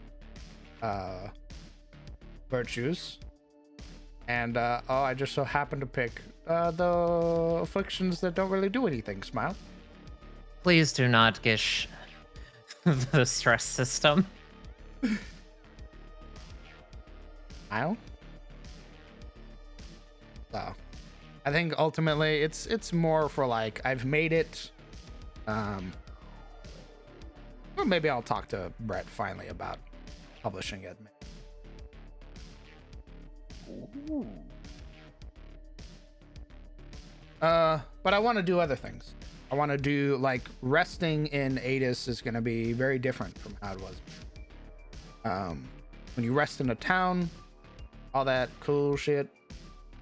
virtues. And, I just so happened to pick the afflictions that don't really do anything, Smile. Please do not gish the stress system. Smile? So, I think ultimately it's more for like, I've made it, well, maybe I'll talk to Brett finally about publishing it. But I want to do other things. I want to do, like, resting in Adis is going to be very different from how it was. When you rest in a town, all that cool shit,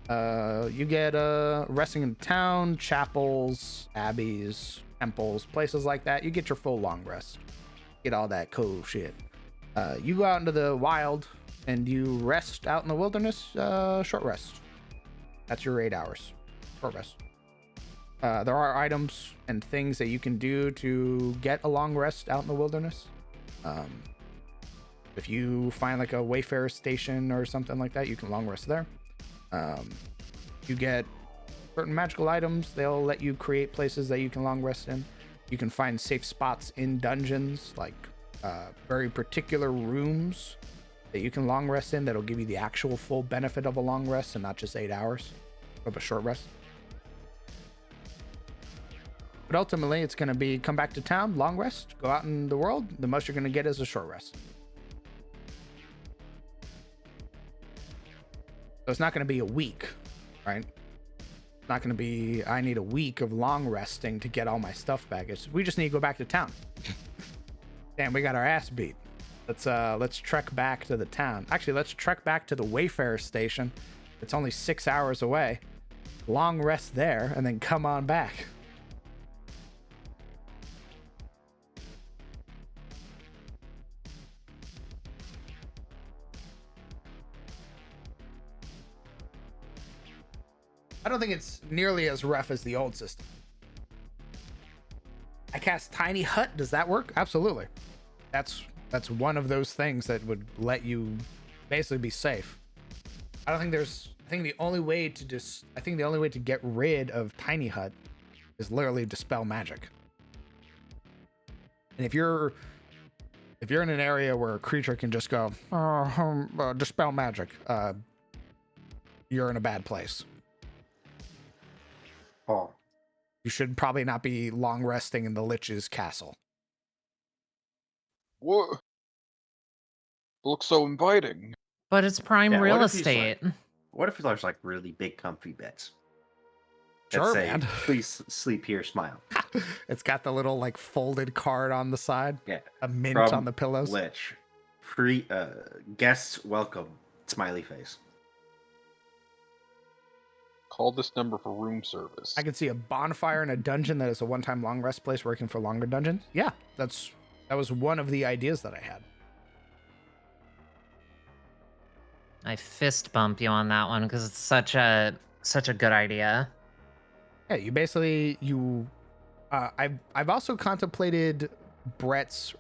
you get resting in town, chapels, abbeys, temples, places like that. You get your full long rest. Get all that cool shit. You go out into the wild and you rest out in the wilderness, short rest. That's your 8 hours. Short rest. There are items and things that you can do to get a long rest out in the wilderness. If you find like a Wayfarer station or something like that, you can long rest there. You get certain magical items. They'll let you create places that you can long rest in. You can find safe spots in dungeons, like very particular rooms that you can long rest in that'll give you the actual full benefit of a long rest and not just 8 hours of a short rest. But ultimately, it's going to be come back to town, long rest, go out in the world. The most you're going to get is a short rest. So it's not going to be a week, right? It's not going to be, I need a week of long resting to get all my stuff back. We just need to go back to town. Damn, we got our ass beat. Let's trek back to the town. Actually, let's trek back to the Wayfarer station. It's only 6 hours away. Long rest there, and then come on back. I don't think it's nearly as rough as the old system. I cast Tiny Hut. Does that work? Absolutely. That's one of those things that would let you basically be safe. I think the only way to get rid of Tiny Hut is literally dispel magic. And if you're in an area where a creature can just go dispel magic, you're in a bad place. oh, You should probably not be long resting in the Lich's castle. What? Looks so inviting. But it's prime Yeah, real what if he's estate. what if there's like really big, comfy beds? that Sure, say, man. Please sleep here, smile. It's got the little like folded card on the side, Yeah. a mint From on the pillows. Lich. Free guests welcome. Smiley face. Call this number for room service. I can see a bonfire in a dungeon that is a one-time long rest place working for longer dungeons. Yeah, that was one of the ideas that I had. I fist bump you on that one because it's such a good idea. Yeah, you basically I've also contemplated Brett's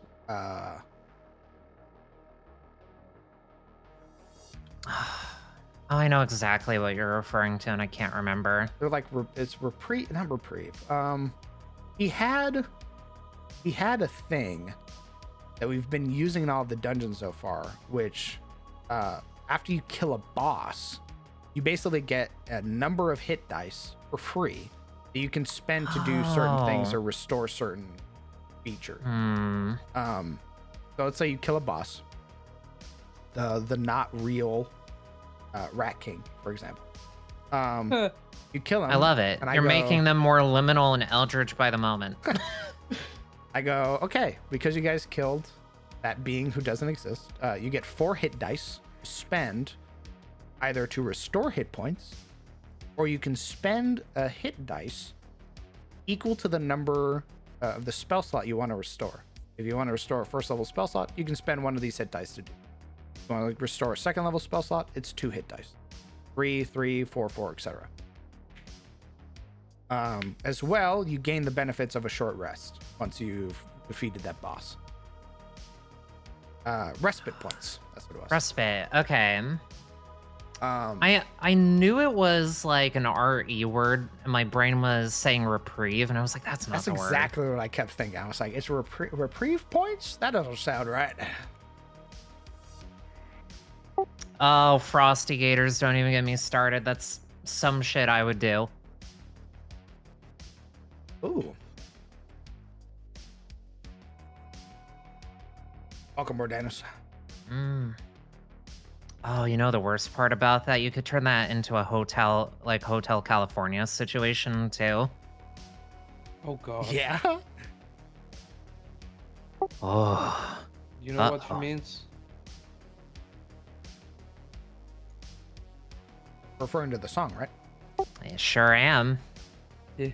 Oh, I know exactly what you're referring to, and I can't remember. they're like it's reprieve, not reprieve. He had a thing that we've been using in all of the dungeons so far, which after you kill a boss, you basically get a number of hit dice for free that you can spend to do certain things or restore certain features. So let's say you kill a boss, the not real Rat King, for example. You kill him. I love it. and You're go- making them more liminal and eldritch by the moment. I go, okay, because you guys killed that being who doesn't exist, you get 4 hit dice to spend either to restore hit points, or you can spend a hit dice equal to the number of the spell slot you want to restore. If you want to restore a first level spell slot, you can spend one of these hit dice to do. If you want to restore a second level spell slot, it's 2 hit dice. 3, 3, 4, 4, etc. As well, you gain the benefits of a short rest once you've defeated that boss. Respite points. That's what it was. Respite. Okay. Um, I knew it was like an RE word, and my brain was saying reprieve, and I was like, that's not that's the word. exactly what I kept thinking. I was like, it's reprieve points? That doesn't sound right. Oh, Frosty Gators, don't even get me started. That's some shit I would do. Ooh. Welcome, Mordanus. Oh, you know the worst part about that? You could turn that into a hotel, like Hotel California situation too. Oh god. Yeah? Oh. You know what Uh-oh. she means? Referring to the song, right? I sure am. Yeah.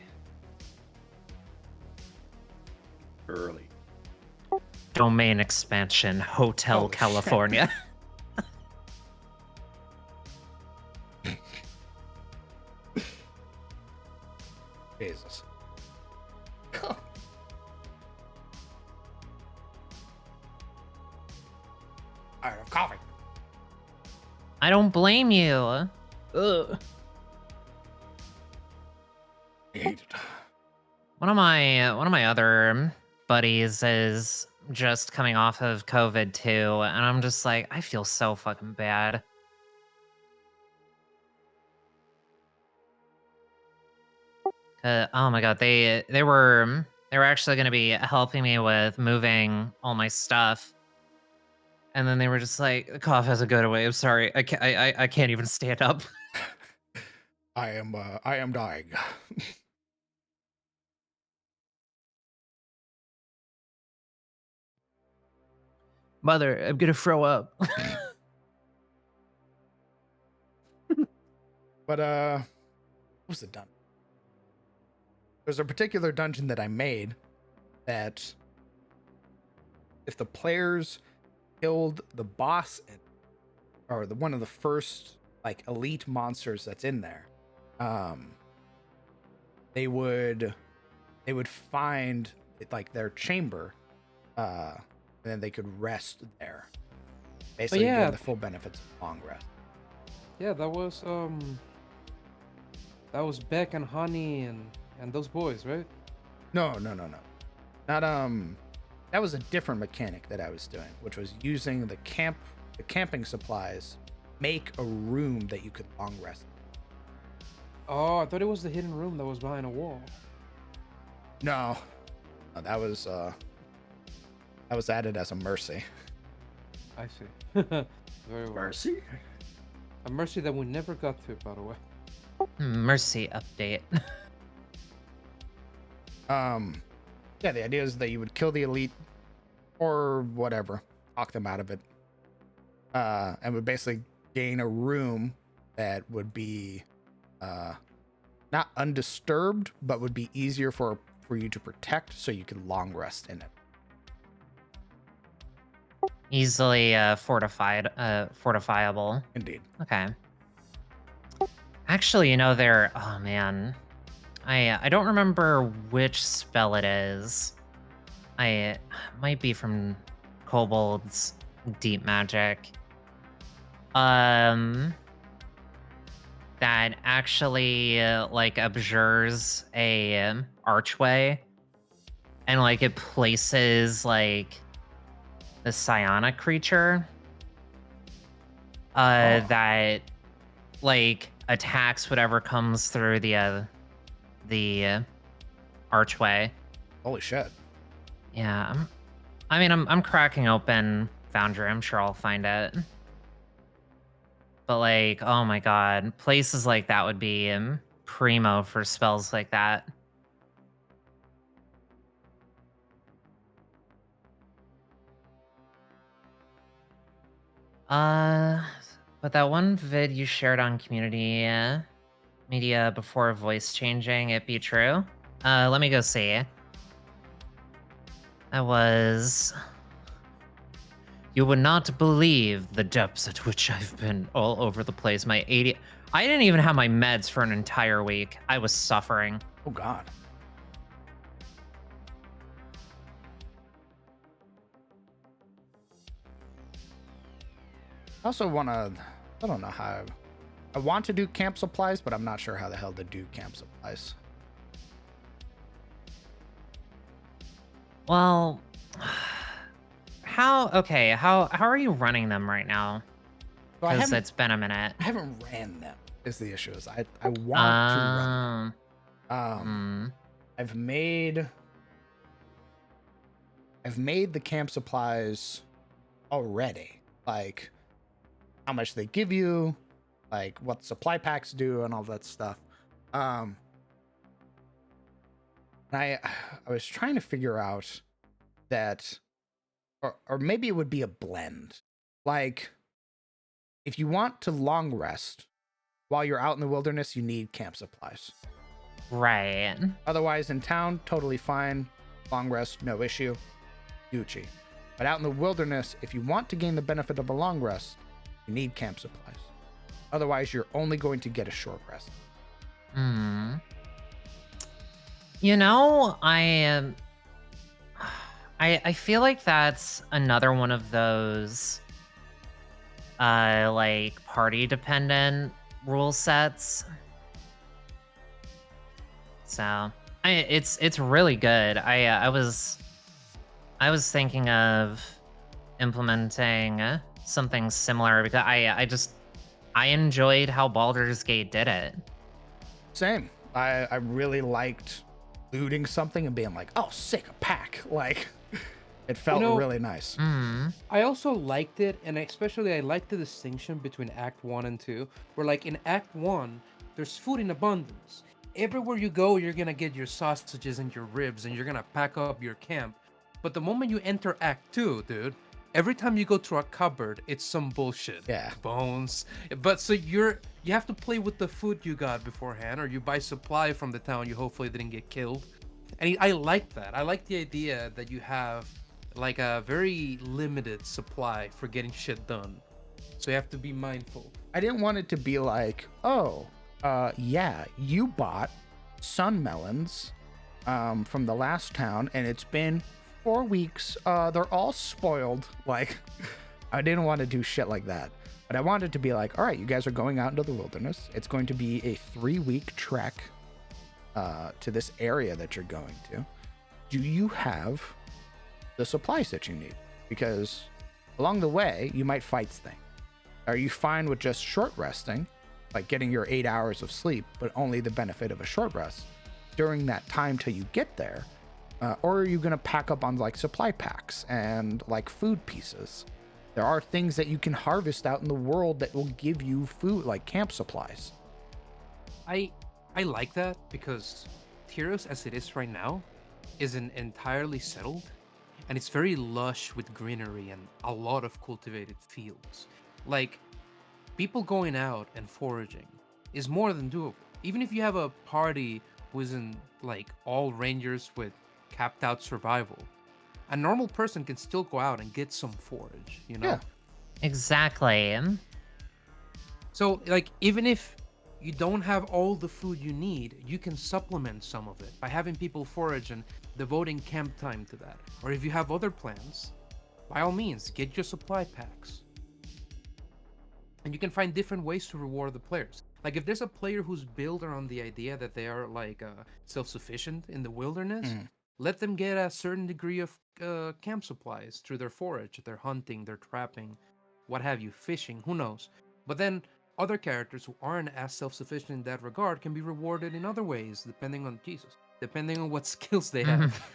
Early. Domain expansion, Hotel Oh, shit. California. Jesus. Alright, I'm coughing. I don't blame you. Ugh. I hate it. One of my other buddies is just coming off of COVID too, and I'm just like, I feel so fucking bad. Oh my god, they were actually going to be helping me with moving all my stuff, and then they were just like, the cough hasn't gone away. I'm sorry, I can't even stand up. I am dying. Mother, I'm gonna throw up. But what was it done? There's a particular dungeon that I made that if the players killed the boss or the one of the first like elite monsters that's in there, they would find like their chamber, and then they could rest there. Basically, yeah. getting the full benefits of long rest. Yeah, that was Beck and Honey and those boys, right? No. Not that was a different mechanic that I was doing, which was using the camping supplies, make a room that you could long rest. Oh, I thought it was the hidden room that was behind a wall. No, that was added as a mercy. I see. Very well. Mercy? A mercy that we never got to, by the way. Mercy update. Yeah, the idea is that you would kill the elite or whatever, talk them out of it, and would basically gain a room that would be not undisturbed, but would be easier for you to protect, so you can long rest in it. Easily fortifiable. Indeed. Okay. Actually, you know, there. Oh man, I don't remember which spell it is. It might be from Kobold's Deep Magic. That actually like abjures a archway, and like it places like the psionic creature that like attacks whatever comes through the archway. Holy shit. Yeah, I'm cracking open Foundry. I'm sure I'll find it. But like, oh my god, places like that would be primo for spells like that. But that one vid you shared on community media before voice changing it be true. Let me go see. That was. You would not believe the depths at which I've been all over the place. I didn't even have my meds for an entire week. I was suffering. Oh god. I also want to, I don't know how, I want to do camp supplies, but I'm not sure how the hell to do camp supplies. Well, how are you running them right now? So I Because haven't, it's been a minute. I haven't ran them, is the issue. Is I want to run them. I've made the camp supplies already. Like how much they give you, like what supply packs do and all that stuff. And I was trying to figure out that or maybe it would be a blend. Like if you want to long rest while you're out in the wilderness, you need camp supplies. Right. Otherwise, in town, totally fine. Long rest, no issue. Gucci. But out in the wilderness, if you want to gain the benefit of a long rest, you need camp supplies. Otherwise, you're only going to get a short rest. You know, I feel like that's another one of those like party dependent rule sets. So it's really good. I was thinking of implementing something similar because I enjoyed how Baldur's Gate did it. Same. I really liked looting something and being like, oh, sick, a pack. Like, it felt really nice. I also liked it, and especially I liked the distinction between Act 1 and 2, where like in Act 1, there's food in abundance. Everywhere you go, you're gonna get your sausages and your ribs, and you're gonna pack up your camp. But the moment you enter Act 2, dude, every time you go to a cupboard, it's some bullshit. Yeah. Bones. But so you have to play with the food you got beforehand, or you buy supply from the town you hopefully didn't get killed. And I like that. I like the idea that you have like a very limited supply for getting shit done. So you have to be mindful. I didn't want it to be like, oh, yeah, you bought sun melons from the last town, and it's been 4 weeks. They're all spoiled. Like, I didn't want to do shit like that. But I wanted to be like, all right, you guys are going out into the wilderness. It's going to be a 3-week trek to this area that you're going to. Do you have the supplies that you need? Because along the way, you might fight things. Are you fine with just short resting, like getting your 8 hours of sleep, but only the benefit of a short rest during that time till you get there? Or are you going to pack up on like supply packs and like food pieces? There are things that you can harvest out in the world that will give you food, like camp supplies. I like that because Tyros, as it is right now, isn't entirely settled, and it's very lush with greenery and a lot of cultivated fields. Like, people going out and foraging is more than doable. even if you have a party who isn't like all rangers with capped out survival, a normal person can still go out and get some forage, you know? Yeah. Exactly. So, like, even if you don't have all the food you need, you can supplement some of it by having people forage and devoting camp time to that. Or if you have other plans, by all means, get your supply packs. And you can find different ways to reward the players. Like, if there's a player who's built around the idea that they are, like, self-sufficient in the wilderness, Mhm. let them get a certain degree of camp supplies through their forage, their hunting, their trapping, what have you, fishing, who knows. But then other characters who aren't as self-sufficient in that regard can be rewarded in other ways, depending on what skills they Mhm. have.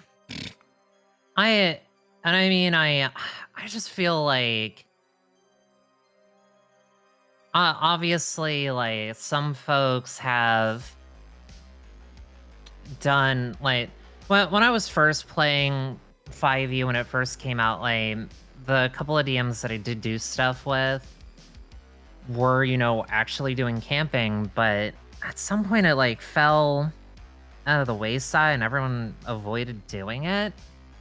I just feel like obviously like some folks have done like when I was first playing 5e when it first came out, like the couple of DMs that I did do stuff with were, actually doing camping, but at some point it like fell out of the wayside and everyone avoided doing it.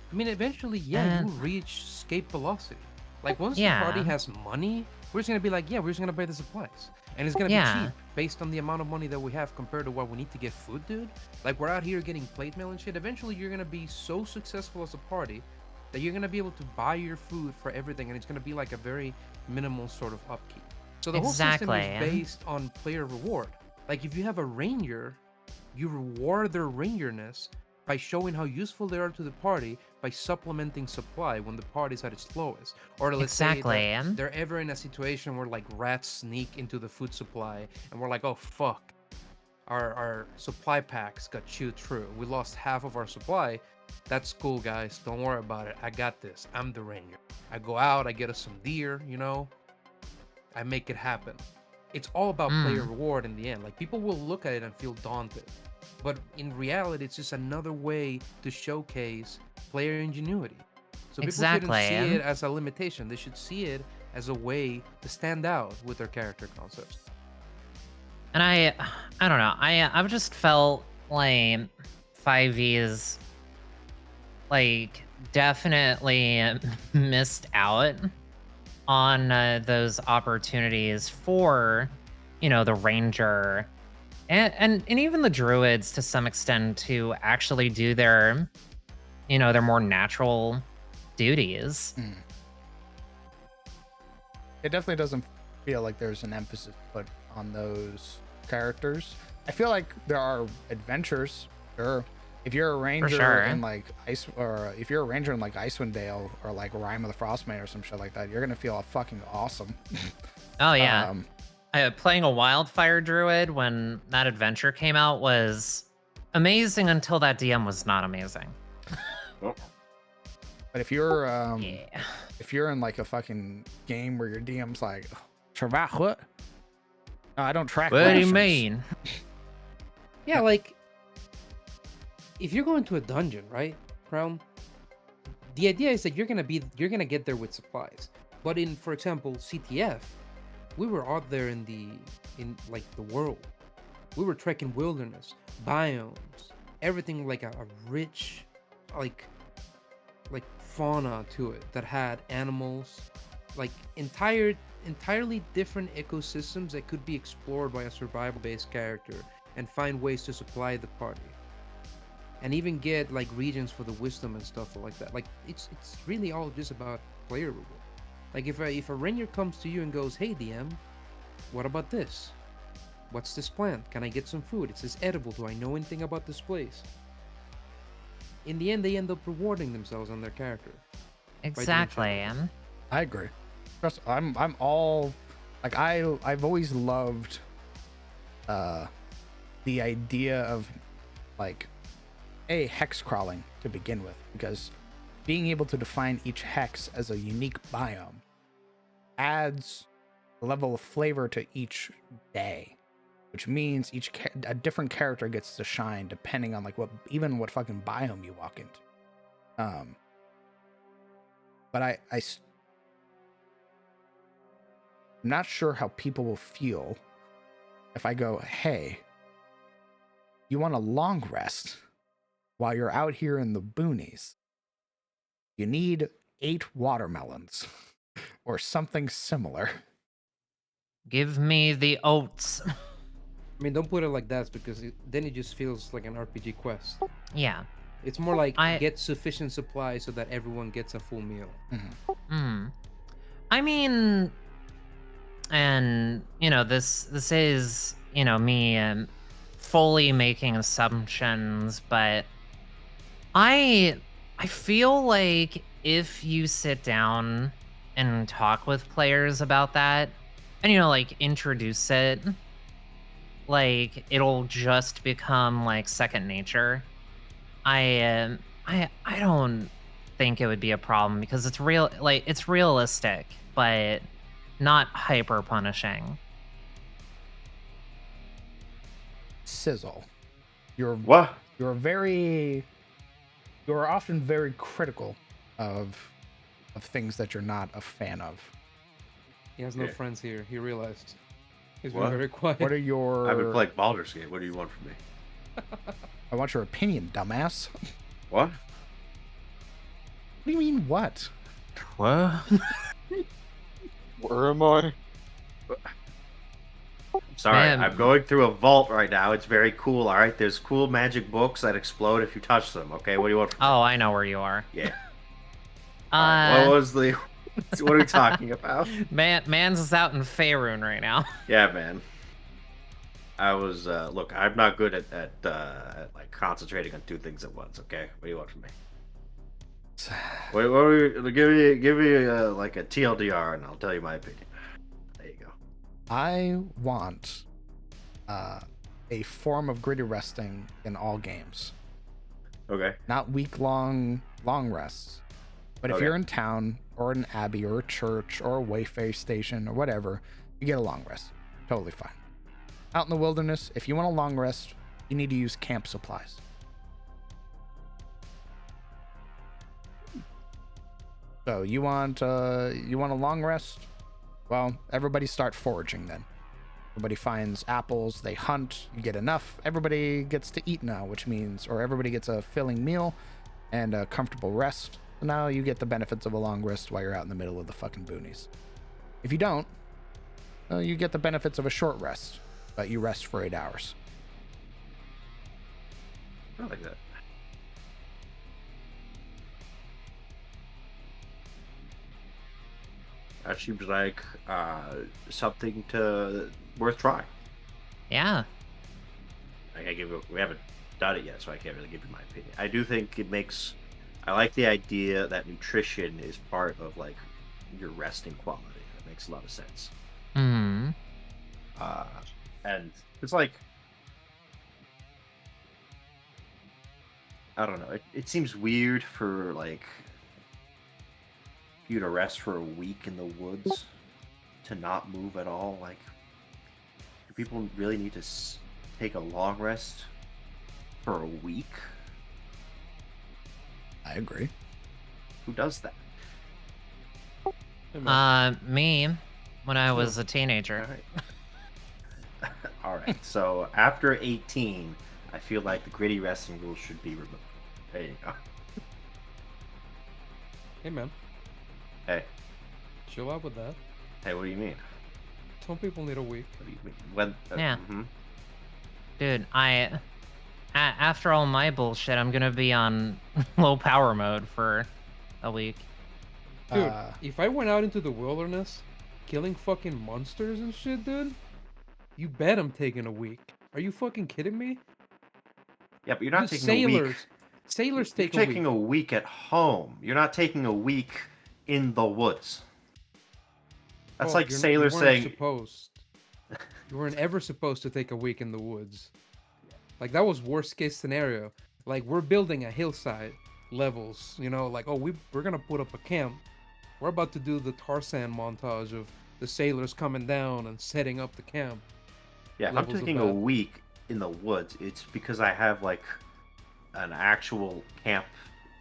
I mean, eventually, yeah, And- you reach escape velocity. Like, once the party Yeah. has money, we're just gonna be like, yeah, we're just gonna buy the supplies. And it's gonna be Yeah. cheap based on the amount of money that we have compared to what we need to get food, dude. Like, we're out here getting plate mail and shit. Eventually, you're gonna be so successful as a party that you're gonna be able to buy your food for everything, and it's gonna be like a very minimal sort of upkeep. So the whole system is Exactly. based on player reward. Like, if you have a ranger, you reward their rangerness by showing how useful they are to the party by supplementing supply when the party's at its lowest. Or let's say Exactly. that they're ever in a situation where like rats sneak into the food supply and we're like, oh fuck, our supply packs got chewed through. We lost half of our supply. That's cool, guys. Don't worry about it. I got this. I'm the ranger. I go out, I get us some deer, I make it happen. It's all about player reward in the end. Like, people will look at it and feel daunted. But in reality, it's just another way to showcase player ingenuity. So people shouldn't Exactly. see it as a limitation. They should see it as a way to stand out with their character concepts. And I don't know. I've just felt like 5e is like definitely missed out on those opportunities for the ranger and even the druids to some extent to actually do their their more natural duties. It definitely doesn't feel like there's an emphasis put on those characters. I feel like there are adventures. Sure. If you're a ranger sure. in like if you're a ranger in like Icewind Dale or like Rime of the Frostmaid or some shit like that, you're gonna feel fucking awesome. Oh yeah. Um, Playing a wildfire druid when that adventure came out was amazing until that DM was not amazing. but if you're Yeah. if you're in like a fucking game where your DM's like, track what? No, I don't track. What do you rations." mean? Yeah, like, if you're going to a dungeon, right, Crown? The idea is that you're gonna get there with supplies. But in, for example, CTF, we were out there in like the world. We were trekking wilderness, biomes, everything like a rich, like fauna to it that had animals, like entirely different ecosystems that could be explored by a survival-based character and find ways to supply the party. And even get like regions for the wisdom and stuff like that. Like, it's really all just about player reward. Like, if a ranger comes to you and goes, "Hey DM, what about this? What's this plant? Can I get some food? It says edible. Do I know anything about this place?" In the end, they end up rewarding themselves on their character. Exactly. I agree. Trust, I'm all like I've always loved the idea of like hex crawling to begin with, because being able to define each hex as a unique biome adds a level of flavor to each day, which means a different character gets to shine depending on like what fucking biome you walk into. But I'm not sure how people will feel if I go, "Hey, you want a long rest while you're out here in the boonies, you need 8 watermelons or something similar. Give me the oats. I mean, don't put it like that because then it just feels like an RPG quest. Yeah. It's more like I- get sufficient supplies so that everyone gets a full meal. Hmm. I mean, and this is me fully making assumptions, but I feel like if you sit down and talk with players about that, and like introduce it, like it'll just become like second nature. I don't think it would be a problem because it's real, like it's realistic, but not hyper punishing. Sizzle. You're What? you're often very critical of things that you're not a fan of. He has no Yeah. friends here. He realized. He's What? been very quiet. What are your I've been playing Baldur's Gate. What do you want from me? I want your opinion, dumbass. What? What do you mean what? What? Where am I? Sorry, Man. I'm going through a vault right now. It's very cool. All right, there's cool magic books that explode if you touch them. Okay, what do you want from me? Oh, I know where you are. Yeah. All right, what was the? What are we talking about? Man's is out in Faerun right now. Yeah, man. I was look. I'm not good at like concentrating on 2 things at once. Okay, what do you want from me? Wait, what are we, give me like a TLDR, and I'll tell you my opinion. There you go. I want a form of gritty resting in all games. Okay. Not week-long long rests. But if Okay. you're in town or an abbey or a church or a wayfair station or whatever, you get a long rest. Totally fine. Out in the wilderness, if you want a long rest, you need to use camp supplies. So you want a long rest? Well, everybody start foraging then. Everybody finds apples, they hunt, you get enough. Everybody gets to eat now, which means, or everybody gets a filling meal and a comfortable rest. So now you get the benefits of a long rest while you're out in the middle of the fucking boonies. If you don't, you get the benefits of a short rest, but you rest for 8 hours. I like that. That seems like something worth trying. Yeah. We haven't done it yet, so I can't really give you my opinion. I do think it makes. I like the idea that nutrition is part of like your resting quality. That makes a lot of sense. Hmm. And it's like, I don't know. It seems weird for like you to rest for a week in the woods to not move at all. Like, do people really need to take a long rest for a week? I agree. Who does that? Hey, man. Me, when I was a teenager. All right. All right. So after 18, I feel like the gritty resting rule should be removed. There you go. Hey, man. Hey, Chill out with that. hey, what do you mean? Some people need a week. What do you mean? When? Yeah. mhm. Dude, after all my bullshit, I'm gonna be on low power mode for a week. Dude, Uh, if I went out into the wilderness, killing fucking monsters and shit, dude, you bet I'm taking a week. Are you fucking kidding me? Yeah, but you're not Dude, taking a week. Sailors You're take a week. taking a week at home. You're not taking a week in the woods. That's Oh, like you're- sailors you weren't saying, supposed. You weren't ever supposed to take a week in the woods. Like that was worst case scenario. Like we're building a hillside, levels. You know, like we're gonna put up a camp. We're about to do the Tarzan montage of the sailors coming down and setting up the camp. yeah, if I'm levels of taking a bad. week in the woods, it's because I have like an actual camp,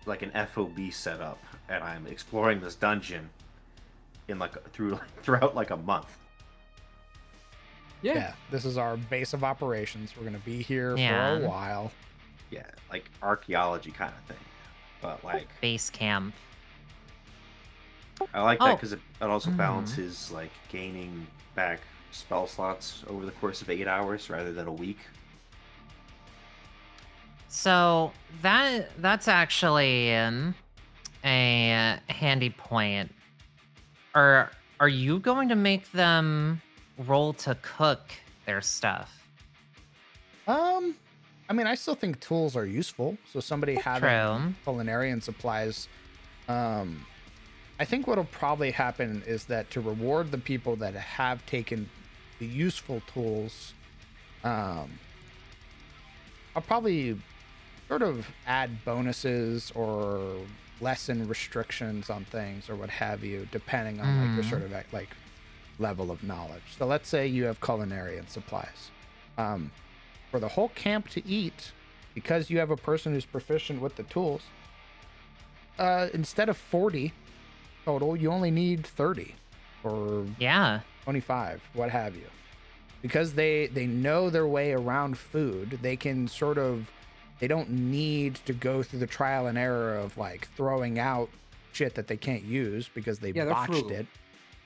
like an FOB set up, and I'm exploring this dungeon in like throughout like a month. Yeah, this is our base of operations. We're gonna be here for Yeah. a while. Yeah, like archaeology kind of thing. But like, Base camp. I like that Oh. because it also Mhm. balances like gaining back spell slots over the course of 8 hours rather than a week. So that's actually a handy point. Are you going to make them roll to cook their stuff? I mean, I still think tools are useful. So somebody having True. culinarian supplies, I think what'll probably happen is that to reward the people that have taken the useful tools, I'll probably sort of add bonuses or lessen restrictions on things or what have you, depending on like your sort of like level of knowledge. So let's say you have culinarian supplies. For the whole camp to eat, because you have a person who's proficient with the tools, instead of 40 total, you only need 30 or Yeah. 25, what have you. Because they know their way around food, they can sort of, they don't need to go through the trial and error of like throwing out shit that they can't use because they Yeah, they're botched frugal. it.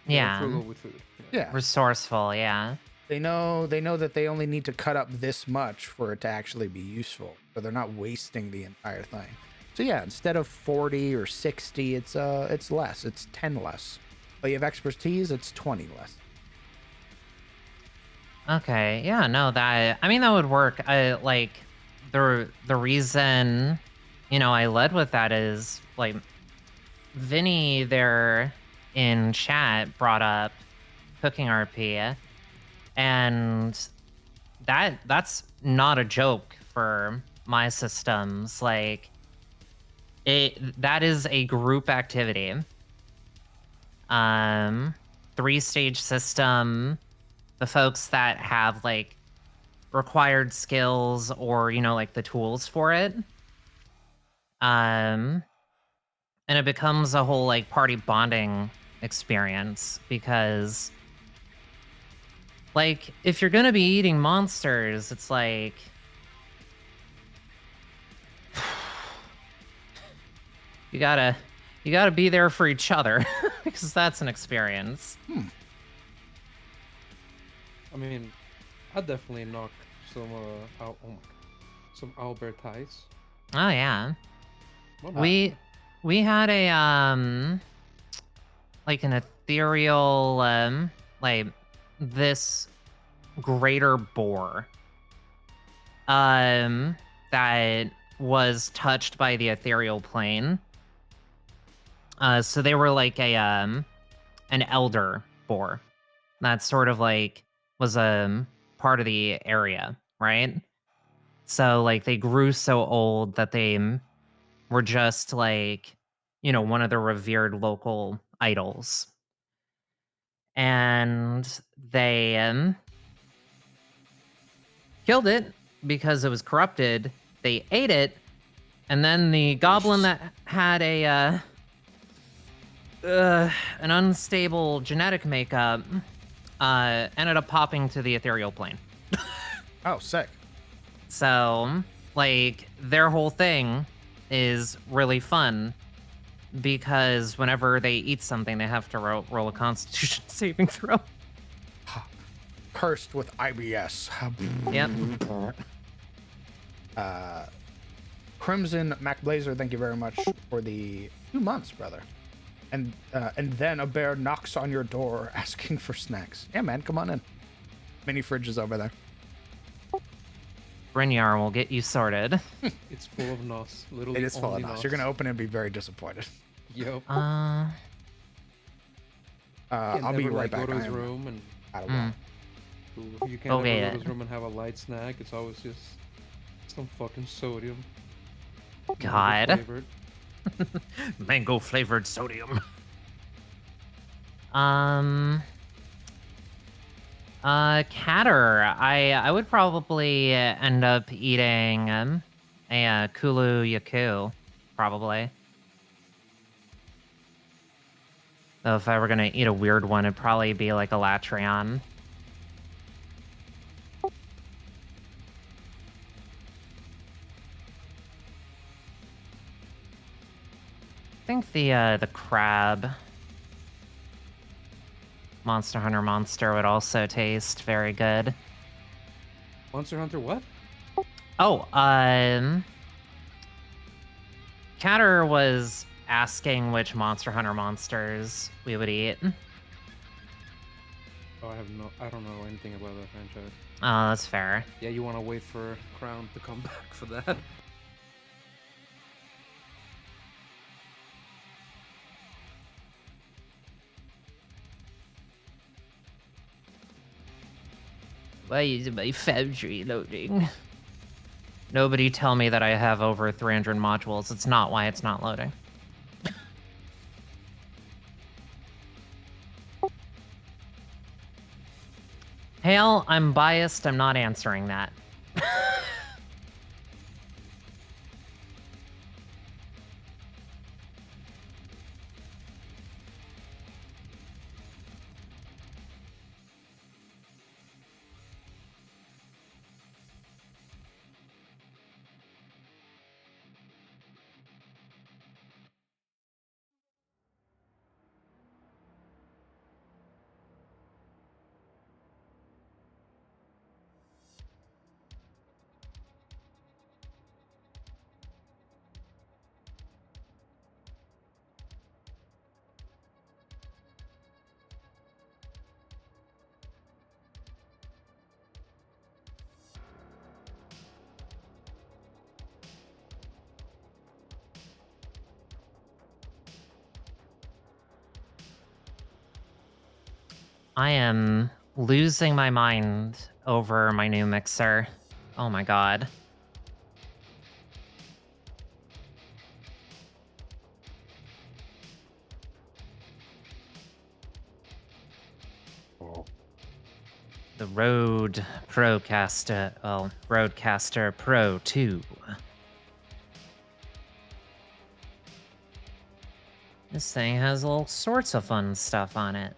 They're Yeah. frugal with food. Yeah. Resourceful, yeah. They know that they only need to cut up this much for it to actually be useful. So they're not wasting the entire thing. So yeah, instead of 40 or 60, it's less. It's 10 less. But you have expertise, it's 20 less. Okay, yeah, no, that I mean that would work. I like the reason, I led with that is like Vinny there in chat brought up cooking RP, and that's not a joke for my systems. Like that is a group activity. 3-stage system. The folks that have like required skills or like the tools for it, and it becomes a whole like party bonding experience because like if you're gonna be eating monsters, it's like you gotta be there for each other because that's an experience. I mean, I'd definitely knock some some Albert Ice. Oh yeah. What about- We had a like an ethereal like this greater boar that was touched by the ethereal plane. So they were like a an elder boar that sort of like was part of the area, right? So like they grew so old that they were just like, one of the revered local idols. And they killed it because it was corrupted. They ate it, and then the goblin that had a an unstable genetic makeup ended up popping to the ethereal plane. Oh, sick. So, like, their whole thing is really fun because whenever they eat something, they have to roll a Constitution saving throw. Cursed with IBS. Yep. Crimson MacBlazer, thank you very much for the 2 months, brother. And then a bear knocks on your door asking for snacks. Yeah, man, come on in. Mini fridge is over there. Brynjar will get you sorted. It's full of nos. Literally It is full of only nos. You're gonna open it and be very disappointed. Yep. Uh, I'll be right back. Go to I his am room and out of luck. you can't Okay, ever go yeah. to his room and have a light snack. It's always just some fucking sodium. God. Flavored. mango flavored sodium. Catter. I would probably end up eating a Kulu Yaku, probably. Though if I were gonna eat a weird one, it'd probably be like a Latreon. the crab Monster Hunter monster would also taste very good. Monster Hunter what? Oh, Catter was asking which Monster Hunter monsters we would eat. Oh, I don't know anything about that franchise. Oh, that's fair. Yeah, you want to wait for Crown to come back for that. Why is my foundry loading? Nobody tell me that I have over 300 modules. It's not why it's not loading. Hale, I'm biased. I'm not answering that. I am losing my mind over my new mixer. Oh my god. Oh, The Rode Procaster, well, Rodecaster Pro 2. This thing has all sorts of fun stuff on it.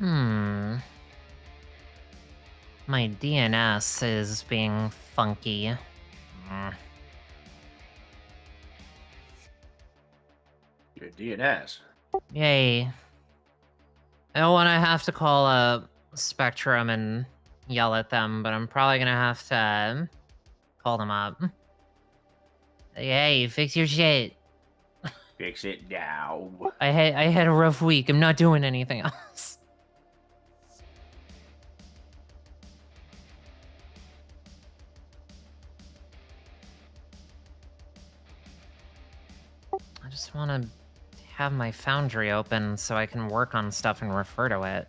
Hmm. My DNS is being funky. Mm. Your DNS. Yay. I don't want to have to call up Spectrum and yell at them, but I'm probably gonna have to call them up. Hey, fix your shit. Fix it now. I had a rough week. I'm not doing anything else. I just want to have my Foundry open so I can work on stuff and refer to it.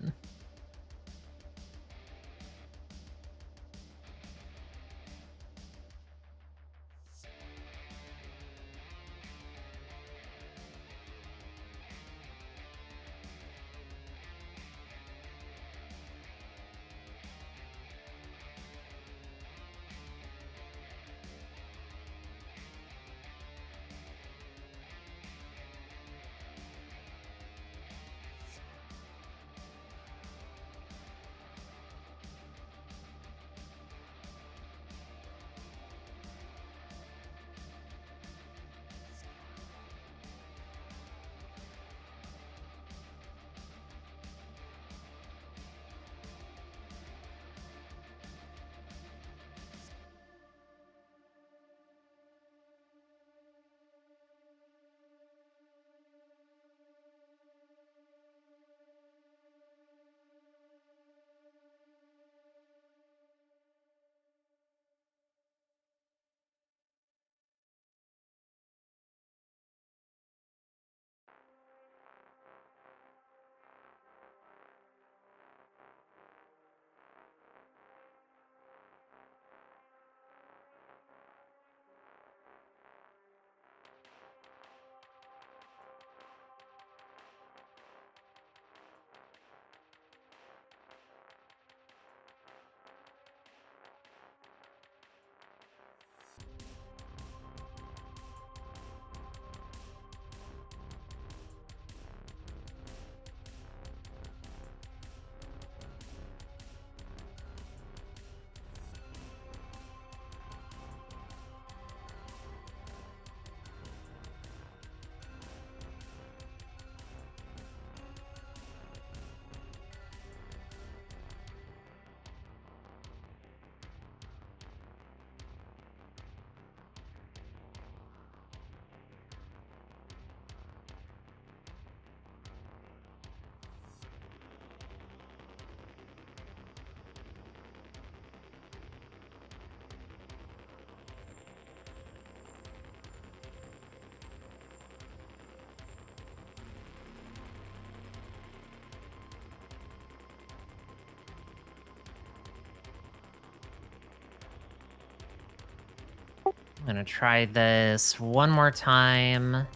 I'm gonna try this one more time. If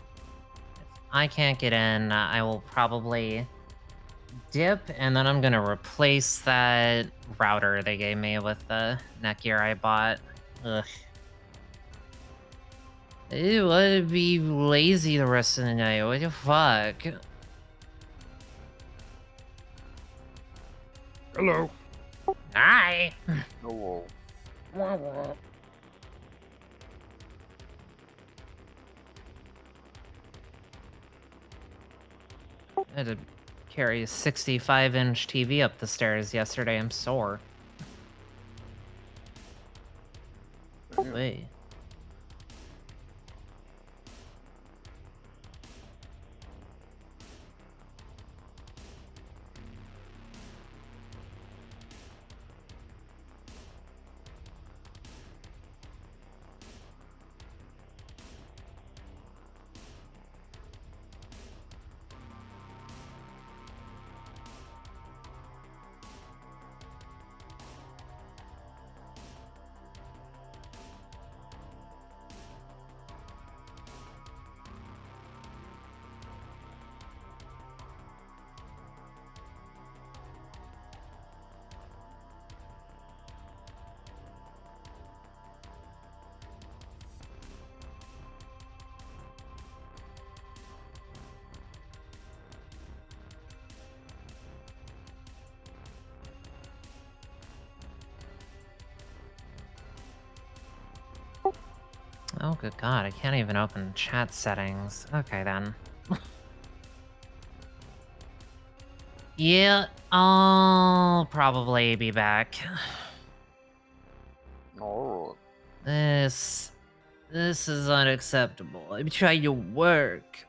I can't get in, I will probably dip, and then I'm gonna replace that router they gave me with the Netgear I bought. Ugh. I want to be lazy the rest of the night. What the fuck? Hello. Hi. Oh, I had to carry a 65-inch TV up the stairs yesterday. I'm sore. damn. Wait. Oh, good God. I can't even open chat settings. Okay, then. Yeah, I'll probably be back. Alright. This is unacceptable. I'm trying to work.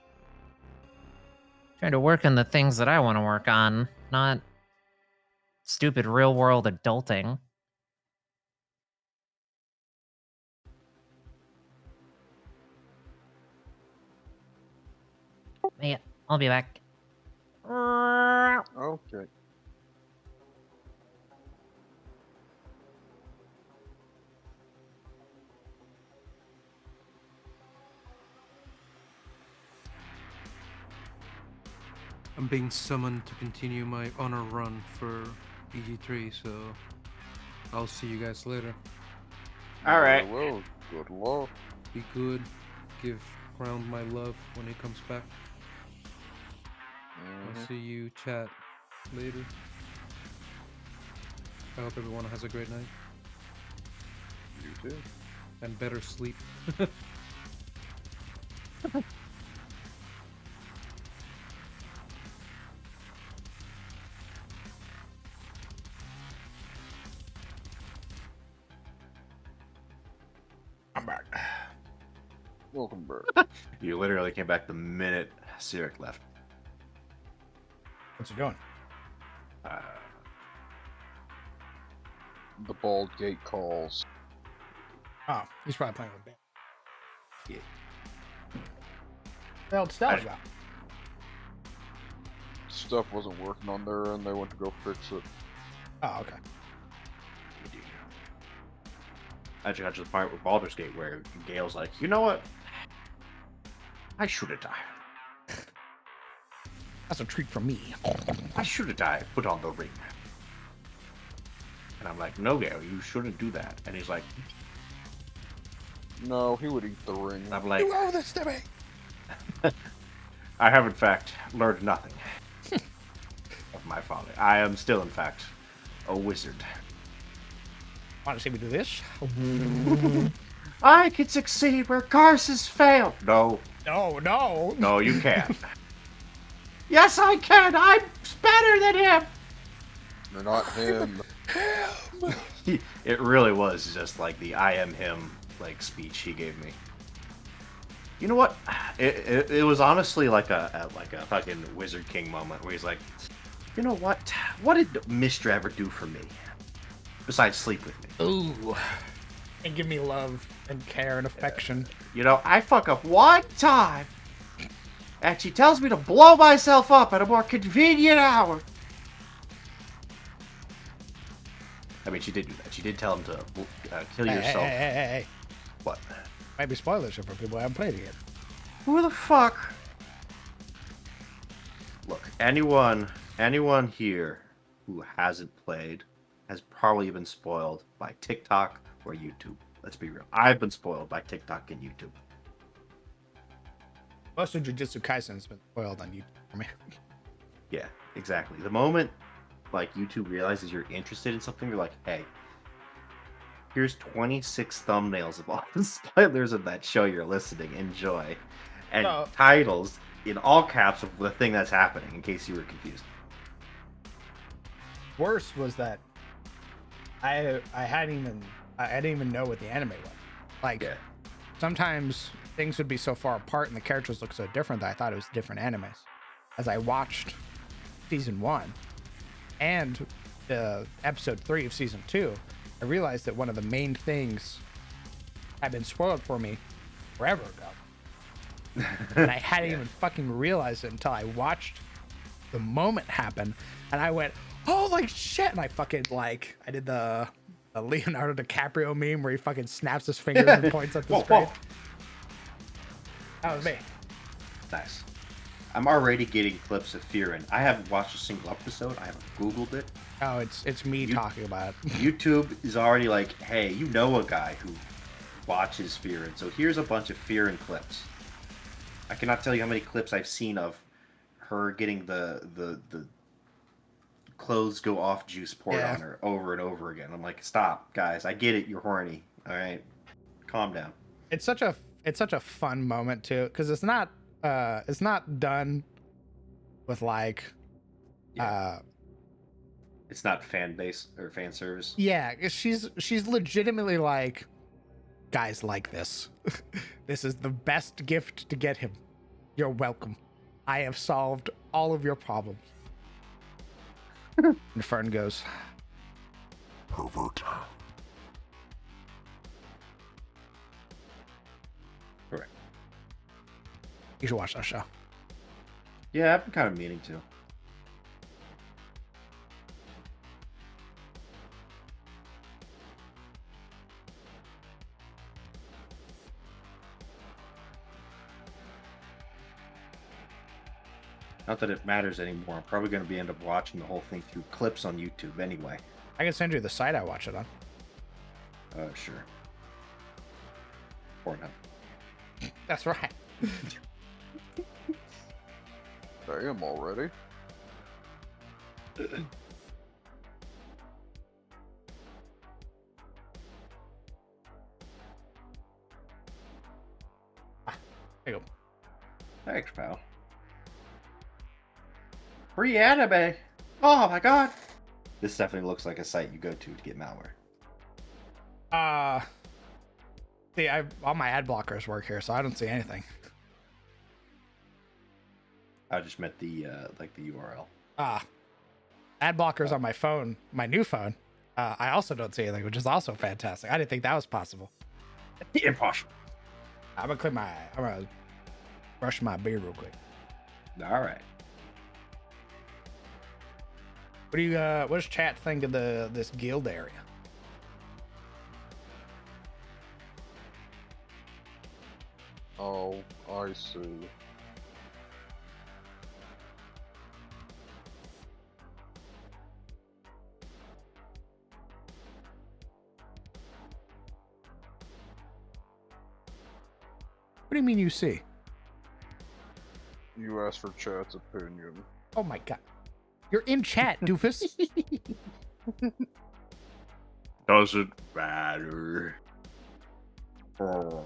Trying to work on the things that I want to work on, not stupid real world adulting. Yeah, I'll be back. Okay. I'm being summoned to continue my honor run for EG3, so I'll see you guys later. All right. Very well. Good luck. Be good. Give Ground my love when it comes back. Mhm. I'll see you chat later. I hope everyone has a great night You too. and better sleep. I'm back. Welcome back. You literally came back the minute Sirik left. What's he doing? Uh, The Bald Gate calls. Oh, he's probably playing with Ben. Yeah. The hell Stella I- got? Stuff wasn't working on there, and they went to go fix it. Oh, okay. I just got to the part with Baldur's Gate where Gale's like, you know what? I should have died. That's a treat for me. I should have died. Put on the ring. And I'm like, no, Gale, you shouldn't do that. And he's like, No, he would eat the ring. and I'm like, You owe this to me. I have in fact learned nothing of my father. I am still, in fact, a wizard. Want to see me do this? I can succeed where Garce has failed. No, No. no, you can't. Yes, I can. I'm better than him. You're not him. It really was just like the I am him like speech he gave me. You know what? It was honestly like a fucking Wizard King moment where he's like, you know what? What did Mistra ever do for me besides sleep with me? Ooh. And give me love and care and affection. You know, I fuck up one time, and she tells me to blow myself up at a more convenient hour. I mean, she did do that. She did tell him to kill yourself. Hey. What? Might be spoilers for people who haven't played it yet. Who the fuck? Look, anyone here who hasn't played has probably been spoiled by TikTok or YouTube. Let's be real. I've been spoiled by TikTok and YouTube. Most of Jujutsu Kaisen has been spoiled on YouTube for me. Yeah, exactly. The moment like YouTube realizes you're interested in something, you're like, hey, here's 26 thumbnails of all the spoilers of that show you're listening. Enjoy. And No. titles in all caps of the thing that's happening, in case you were confused. Worse was that I didn't even know what the anime was. Like Yeah. sometimes things would be so far apart and the characters look so different that I thought it was different animes. As I watched season 1 and episode 3 of season 2, I realized that one of the main things had been spoiled for me forever ago. And I hadn't even fucking realized it until I watched the moment happen, and I went, holy shit, and I fucking I did the Leonardo DiCaprio meme where he fucking snaps his fingers and points at the Whoa, screen. whoa. That was me. Nice. I'm already getting clips of Fearin. I haven't watched a single episode. I haven't Googled it. Oh, it's me talking about it. YouTube is already like, hey, you know a guy who watches Fearin, so here's a bunch of Fearin clips. I cannot tell you how many clips I've seen of her getting the clothes go off juice poured Yeah. on her over and over again. I'm like, stop, guys. I get it. You're horny. All right, calm down. It's such a it's such a fun moment too, because it's not done with like It's not fan base or fan service. yeah, she's legitimately like, guys like this. This is the best gift to get him. You're welcome. I have solved all of your problems. And Fern goes, Pervert. Correct. you should watch that show. Yeah, I've been kind of meaning to. Not that it matters anymore. I'm probably going to end up watching the whole thing through clips on YouTube anyway. I can send you the site I watch it on. Sure. Pornhub. That's right. Damn already. There you go. Thanks, pal. Free anime. Oh my god. This definitely looks like a site you go to get malware. See, all my ad blockers work here, so I don't see anything. I just meant the like the URL. Ad blockers on my phone, my new phone. I also don't see anything, which is also fantastic. I didn't think that was possible. Impossible. I'm gonna brush my beard real quick. All right. What does chat think of this guild area? Oh, I see. What do you mean you see? You asked for chat's opinion. Oh my god. You're in chat, doofus. Doesn't matter. Oh.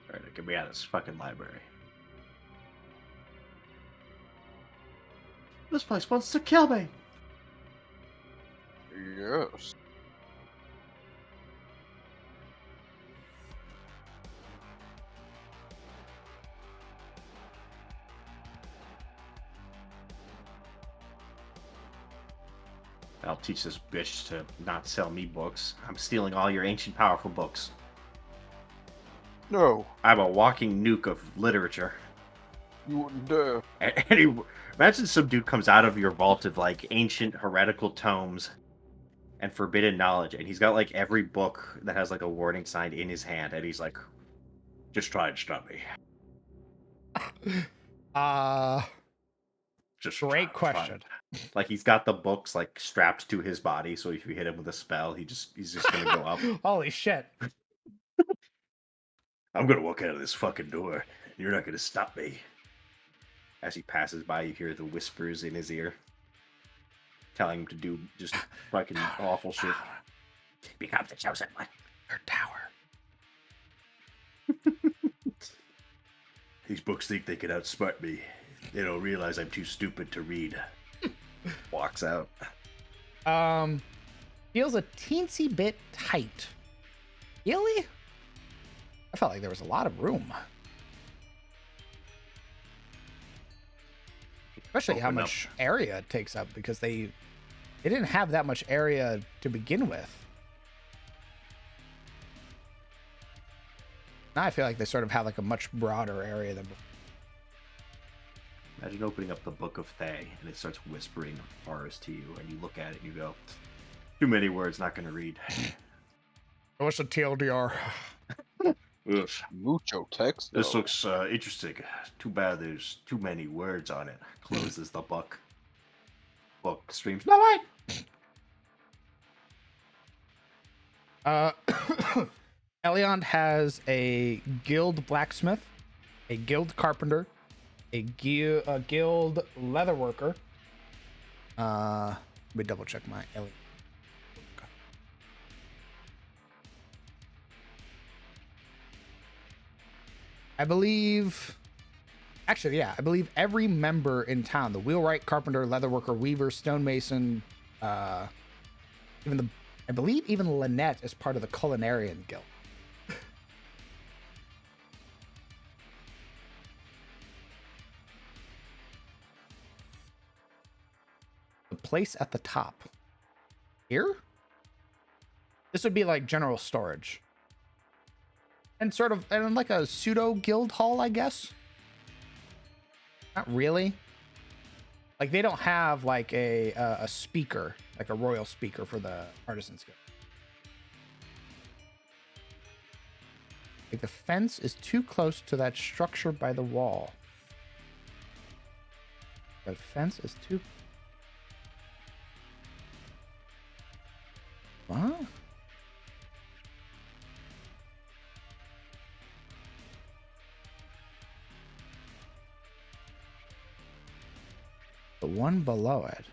Alright, get me out of this fucking library. This place wants to kill me. Yes. I'll teach this bitch to not sell me books. I'm stealing all your ancient powerful books. No, I'm a walking nuke of literature. you wouldn't dare. Imagine some dude comes out of your vault of like ancient heretical tomes and forbidden knowledge, and he's got like every book that has like a warning sign in his hand, and he's like, "Just try and stop me." Just Great try. question. Like he's got the books like strapped to his body, so if you hit him with a spell, he's just gonna go up. Holy shit. I'm gonna walk out of this fucking door. You're not gonna stop me. As he passes by, you hear the whispers in his ear, telling him to do just fucking awful shit. Become the chosen one. Your tower. These books think they can outsmart me. They don't realize I'm too stupid to read. Walks out. Feels a teensy bit tight. Really? I felt like there was a lot of room. Especially how Open up. much area it takes up, because they didn't have that much area to begin with. Now I feel like they sort of have like a much broader area than before. Imagine opening up the Book of Thay and it starts whispering horrors to you, and you look at it and you go, "Too many words, not gonna read." What's the TLDR? Ugh. Mucho text. This though. looks interesting. Too bad there's too many words on it. Closes the book. Book streams. No, wait! Uh, Elion has a guild blacksmith, a guild carpenter, a guild leatherworker. Let me double check my Elion. I believe. Actually, yeah, I believe every member in town, the wheelwright, carpenter, leatherworker, weaver, stonemason, even the, I believe even Lynette is part of the culinarian guild. The place at the top. Here? This would be like general storage. And sort of, and like a pseudo guild hall, I guess. Not really. Like they don't have like a speaker, like a royal speaker for the artisans guild. Like the fence is too close to that structure by the wall. That fence is too. What? The one below it.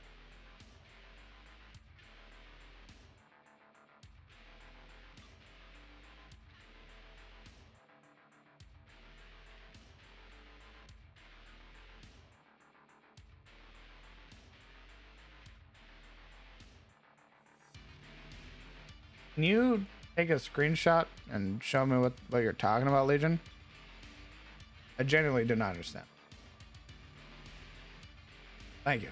Can you take a screenshot and show me what you're talking about, Legion? I genuinely do not understand. Thank you.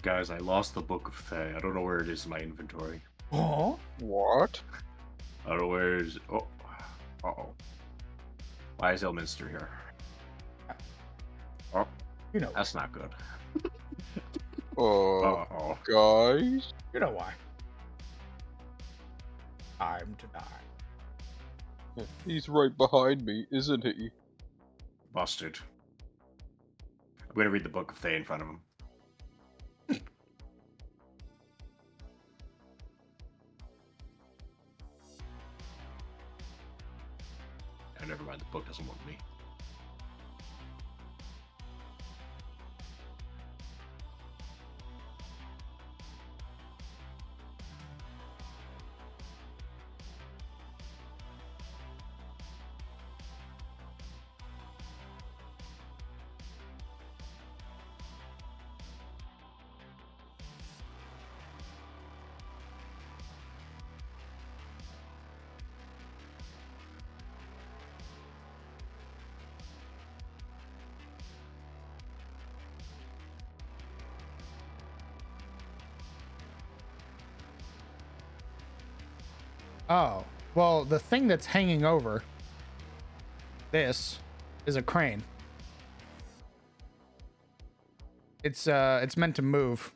Guys, I lost the Book of Thay. I don't know where it is in my inventory. Oh, What? I don't know where it is. Oh, uh-oh. Why is Elminster here? Oh, you know, that's not good. Uh, Uh-oh. guys? you know why. Time to die. He's right behind me, isn't he? Busted. I'm gonna read the Book of Thay in front of him. Oh, never mind, the book doesn't want me. Oh, well, the thing that's hanging over this is a crane. It's meant to move.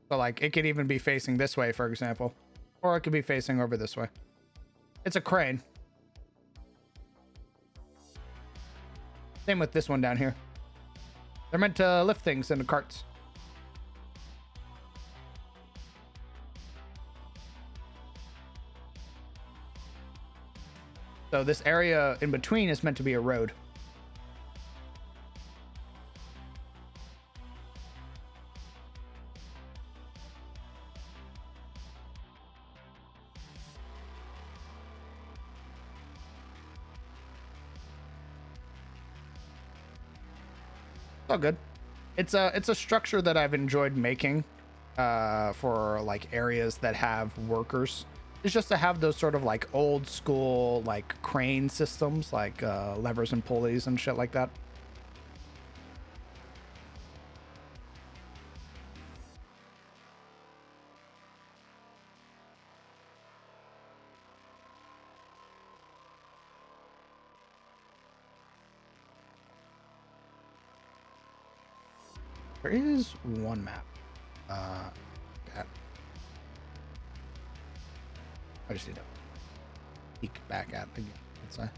So like it could even be facing this way, for example, or it could be facing over this way. It's a crane. Same with this one down here. They're meant to lift things into carts. So this area in between is meant to be a road. It's all good. It's a structure that I've enjoyed making for like areas that have workers. It's just to have those sort of like old school like crane systems, like levers and pulleys and shit like that. There is one map. That I just need to peek back at again. Let's say.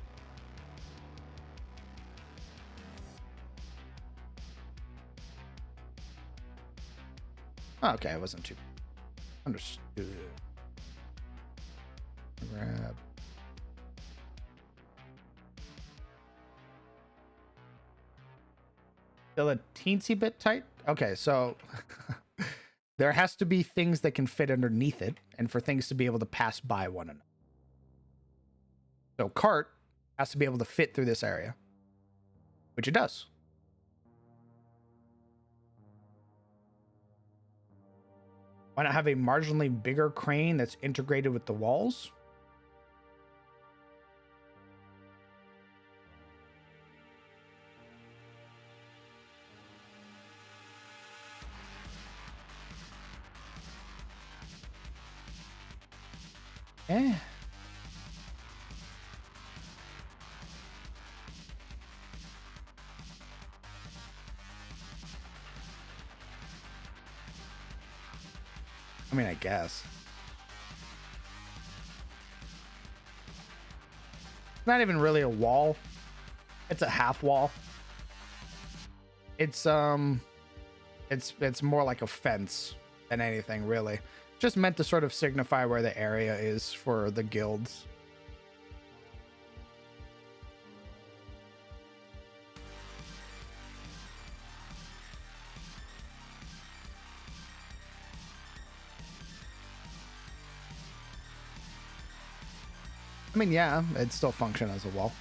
Okay, it wasn't too understood. Grab. Still a teensy bit tight. Okay, so there has to be things that can fit underneath it, and for things to be able to pass by one another. So cart has to be able to fit through this area, which it does. Why not have a marginally bigger crane that's integrated with the walls? Eh. I mean, I guess. It's not even really a wall. It's a half wall. It's more like a fence than anything, really. Just meant to sort of signify where the area is for the guilds. I mean, yeah, it'd still function as a wall.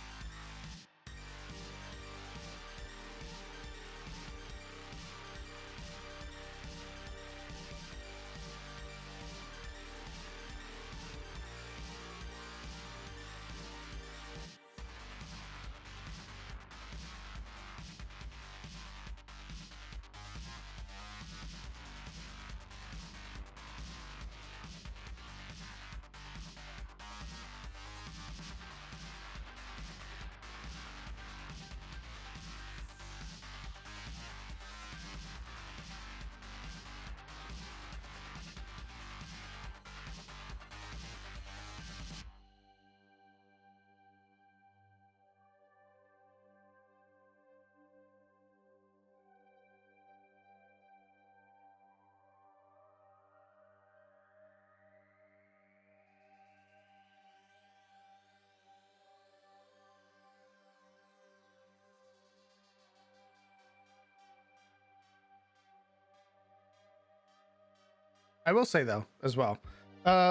I will say though, as well,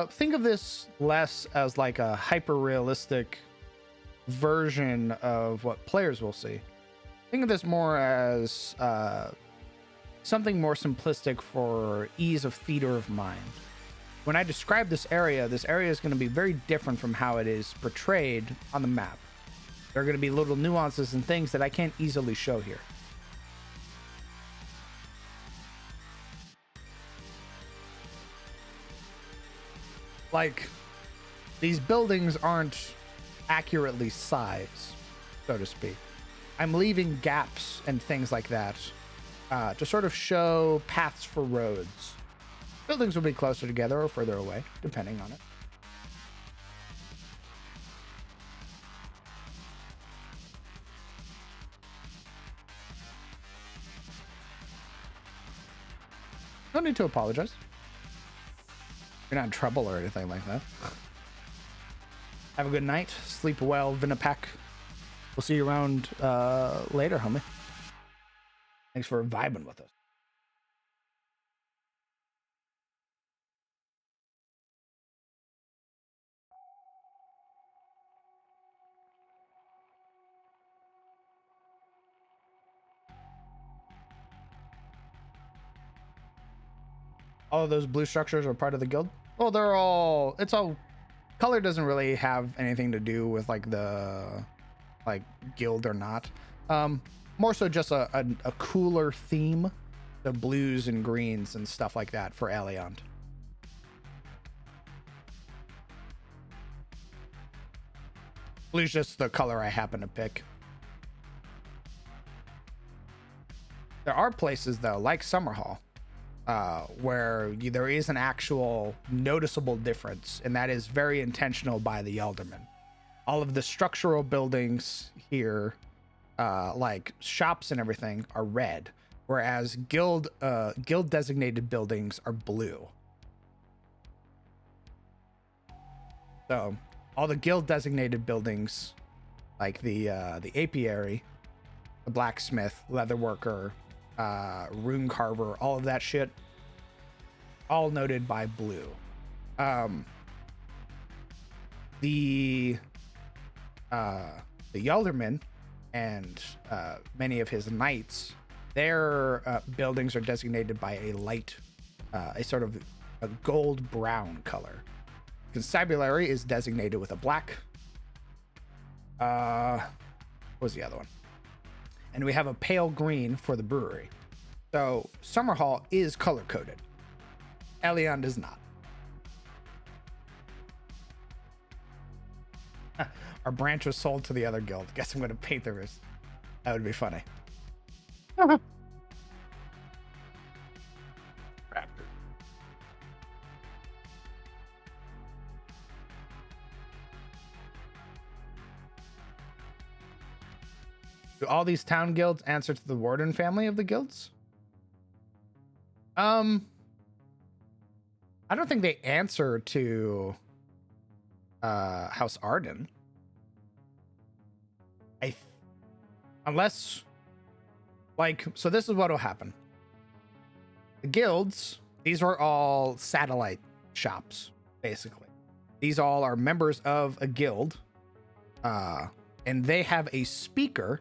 think of this less as like a hyper realistic version of what players will see. Think of this more as something more simplistic for ease of theater of mind. When I describe this area is going to be very different from how it is portrayed on the map. There are going to be little nuances and things that I can't easily show here. Like, these buildings aren't accurately sized, so to speak. I'm leaving gaps and things like that to sort of show paths for roads. Buildings will be closer together or further away, depending on it. No need to apologize. You're not in trouble or anything like that. Have a good night. Sleep well, Vinapak. We'll see you around later, homie. Thanks for vibing with us. All of those blue structures are part of the guild? Well, it's all, color doesn't really have anything to do with like the, like guild or not. More so just a cooler theme, the blues and greens and stuff like that for Alliant. Blue's just the color I happen to pick. There are places though, like Summerhall, where there is an actual noticeable difference, and that is very intentional by the Aldermen. All of the structural buildings here, like shops and everything, are red, whereas guild designated buildings are blue. So all the guild designated buildings, like the apiary, the blacksmith, leatherworker, rune carver, all of that shit, all noted by blue. The Yalderman and many of his knights, their buildings are designated by a light, a sort of a gold brown color. Constabulary is designated with a black. What was the other one? And we have a pale green for the brewery. So Summerhall is color coded. Elion does not. Our branch was sold to the other guild. Guess I'm going to paint the wrist. That would be funny. Raptor. Do all these town guilds answer to the warden family of the guilds? I don't think they answer to House Arden. Unless, like, so this is what will happen. The guilds, these are all satellite shops, basically. These all are members of a guild, and they have a speaker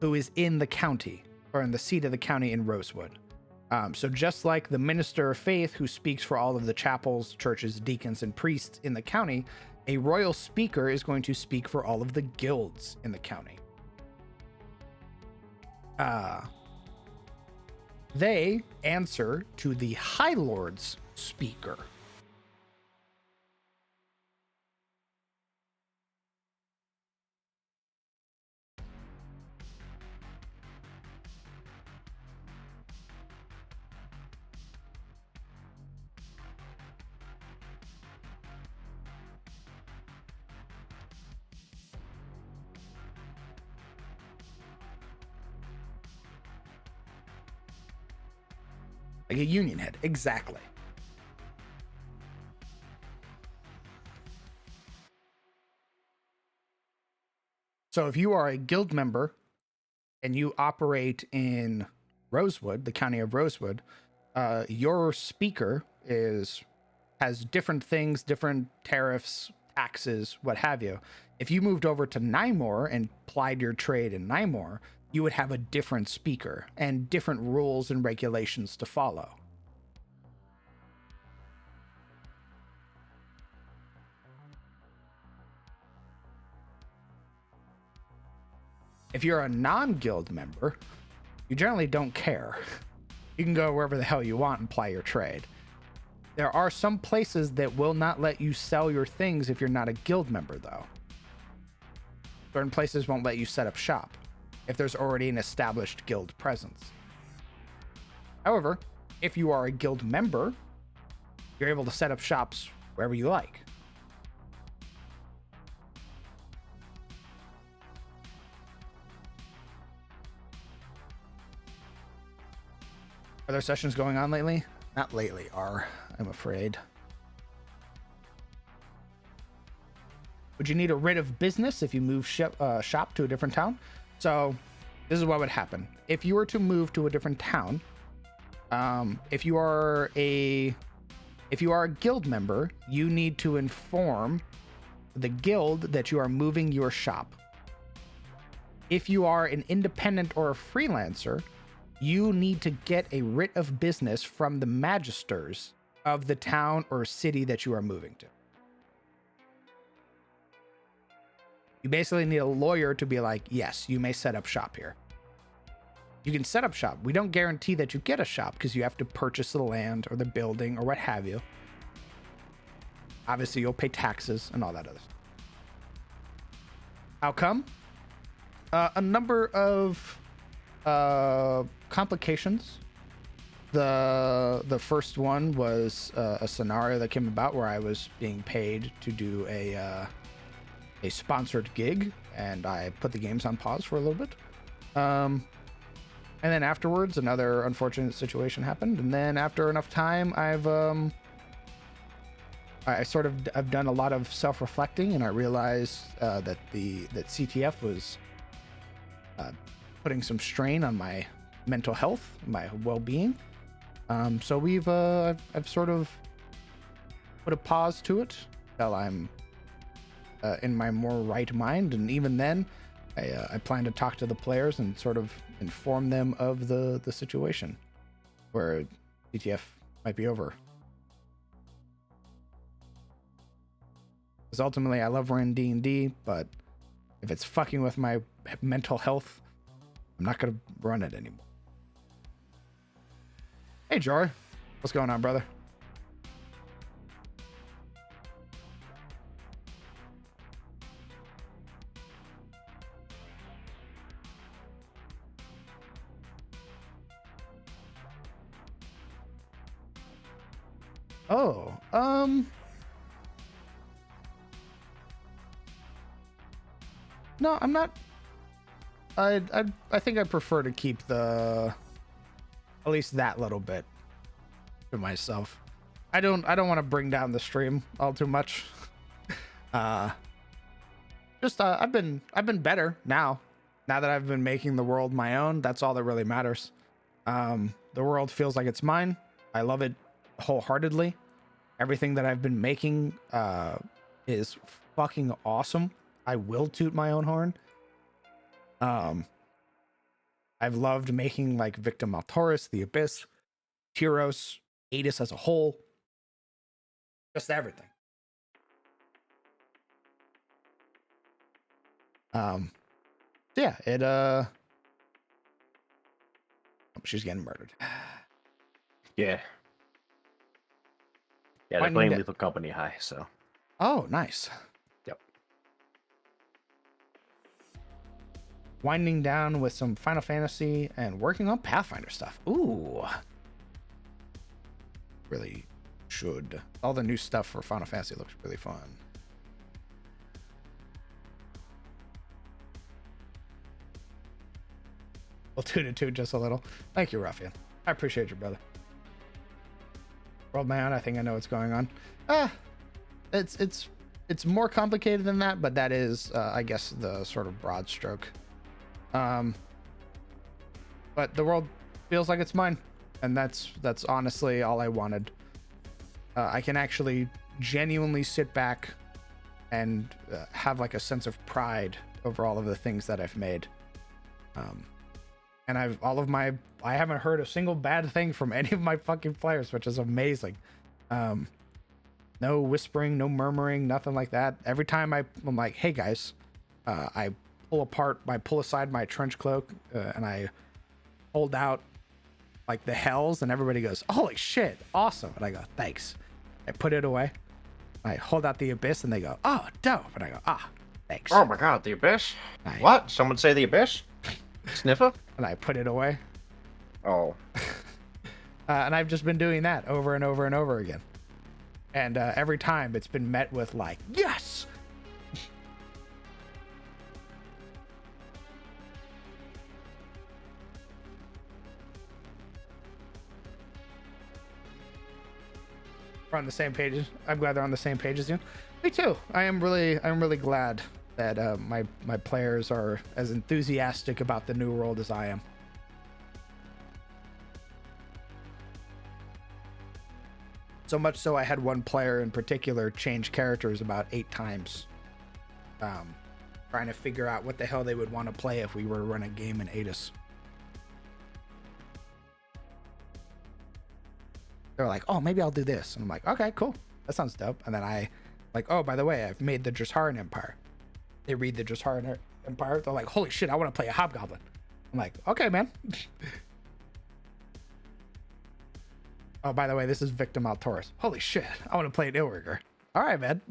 who is in the county, or in the seat of the county in Rosewood. So just like the minister of faith who speaks for all of the chapels, churches, deacons, and priests in the county, a royal speaker is going to speak for all of the guilds in the county. They answer to the High Lord's speaker. Like a union head, exactly. So if you are a guild member and you operate in Rosewood, the county of Rosewood, your speaker has different things, different tariffs, taxes, what have you. If you moved over to Nymore and plied your trade in Nymore, you would have a different speaker and different rules and regulations to follow. If you're a non-guild member, you generally don't care. You can go wherever the hell you want and ply your trade. There are some places that will not let you sell your things if you're not a guild member, though. Certain places won't let you set up shop if there's already an established guild presence. However, if you are a guild member, you're able to set up shops wherever you like. Are there sessions going on lately? Not lately, I'm afraid. Would you need a writ of business if you move shop to a different town? So this is what would happen. If you were to move to a different town, if you are a guild member, you need to inform the guild that you are moving your shop. If you are an independent or a freelancer, you need to get a writ of business from the magisters of the town or city that you are moving to. You basically need a lawyer to be like, yes, you may set up shop here. You can set up shop. We don't guarantee that you get a shop because you have to purchase the land or the building or what have you. Obviously, you'll pay taxes and all that other stuff. How come? A number of Complications. The first one was a scenario that came about where I was being paid to do a sponsored gig, and I put the games on pause for a little bit. And then afterwards, another unfortunate situation happened. And then after enough time, I've done a lot of self-reflecting, and I realized that CTF was putting some strain on my mental health, my well-being. So I've sort of put a pause to it till I'm in my more right mind, and even then, I plan to talk to the players and sort of inform them of the situation where CTF might be over. Because ultimately, I love running D&D, but if it's fucking with my mental health, I'm not gonna run it anymore. Hey, Jory. What's going on, brother? Oh, no, I'm not. I think I prefer to keep at least that little bit to myself. I don't want to bring down the stream all too much. I've been better now that I've been making the world my own. That's all that really matters. The world feels like it's mine. I love it wholeheartedly. Everything that I've been making is fucking awesome. I will toot my own horn. I've loved making like Victim Altaurus, The Abyss, Tyros, Adis as a whole. Just everything. Yeah, she's getting murdered. Yeah. Yeah, they're playing Lethal Company high, so. Oh, nice. Yep. Winding down with some Final Fantasy and working on Pathfinder stuff. Ooh. Really should. All the new stuff for Final Fantasy looks really fun. We'll tune it too just a little. Thank you, Ruffian. I appreciate you, brother. World Man, I think I know what's going on. It's more complicated than that, but that is, I guess, the sort of broad stroke. But the world feels like it's mine, and that's honestly all I wanted. I can actually genuinely sit back and have like a sense of pride over all of the things that I've made. And I haven't heard a single bad thing from any of my fucking players, which is amazing. No whispering, no murmuring, nothing like that. Every time I'm like, hey guys, I pull aside my trench cloak and I hold out like the hells, and everybody goes, holy shit, awesome. And I go, thanks. I put it away. I hold out the abyss and they go, oh, dope. And I go, thanks. Oh my god, the Abyss? What? Someone say the Abyss? Sniffer? And I put it away. Oh. And I've just been doing that over and over and over again. And every time it's been met with like, yes! We're on the same page. I'm glad they're on the same page as you. Me too. I'm really glad that my players are as enthusiastic about the new world as I am. So much so I had one player in particular change characters about 8 times. Trying to figure out what the hell they would want to play if we were to run a game in Adis. They're like, oh, maybe I'll do this. And I'm like, okay, cool. That sounds dope. And then I like, oh, by the way, I've made the Drusharan Empire. They read the Drusharan Empire. They're like, holy shit, I want to play a Hobgoblin. I'm like, okay, man. Oh, by the way, this is Victim Altaurus. Holy shit, I want to play an Illrigger. All right, man.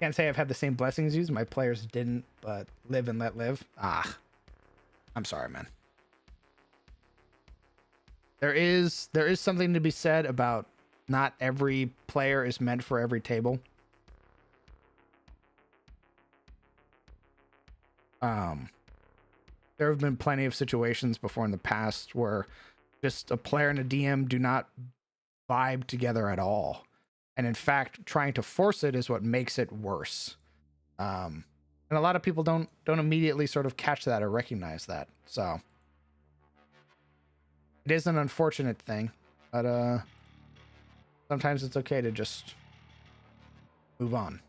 Can't say I've had the same blessings used. My players didn't, but live and let live. I'm sorry, man. There is something to be said about not every player is meant for every table. There have been plenty of situations before in the past where just a player and a DM do not vibe together at all. And in fact, trying to force it is what makes it worse. And a lot of people don't immediately sort of catch that or recognize that. So it is an unfortunate thing, but sometimes it's okay to just move on.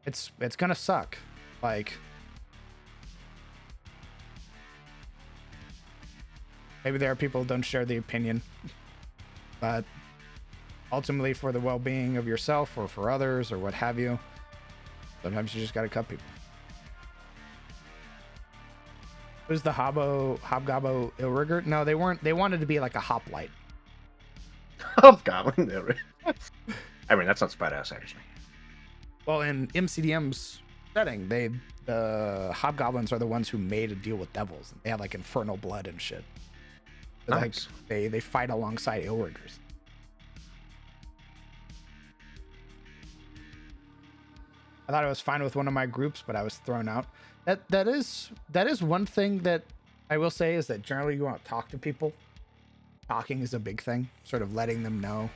It's gonna suck. Like, maybe there are people who don't share the opinion, but ultimately for the well-being of yourself or for others or what have you, sometimes you just gotta cut people. Was the Hobgobbo Illrigger? No, they weren't. They wanted to be like a hoplite. Hobgoblin. I mean, that sounds badass, actually. Well, in MCDM's setting, the hobgoblins are the ones who made a deal with devils. They have like infernal blood and shit. So, Nice. like they fight alongside Illriggers. I thought I was fine with one of my groups, but I was thrown out. That is one thing that I will say is that generally you want to talk to people. Talking is a big thing, sort of letting them know.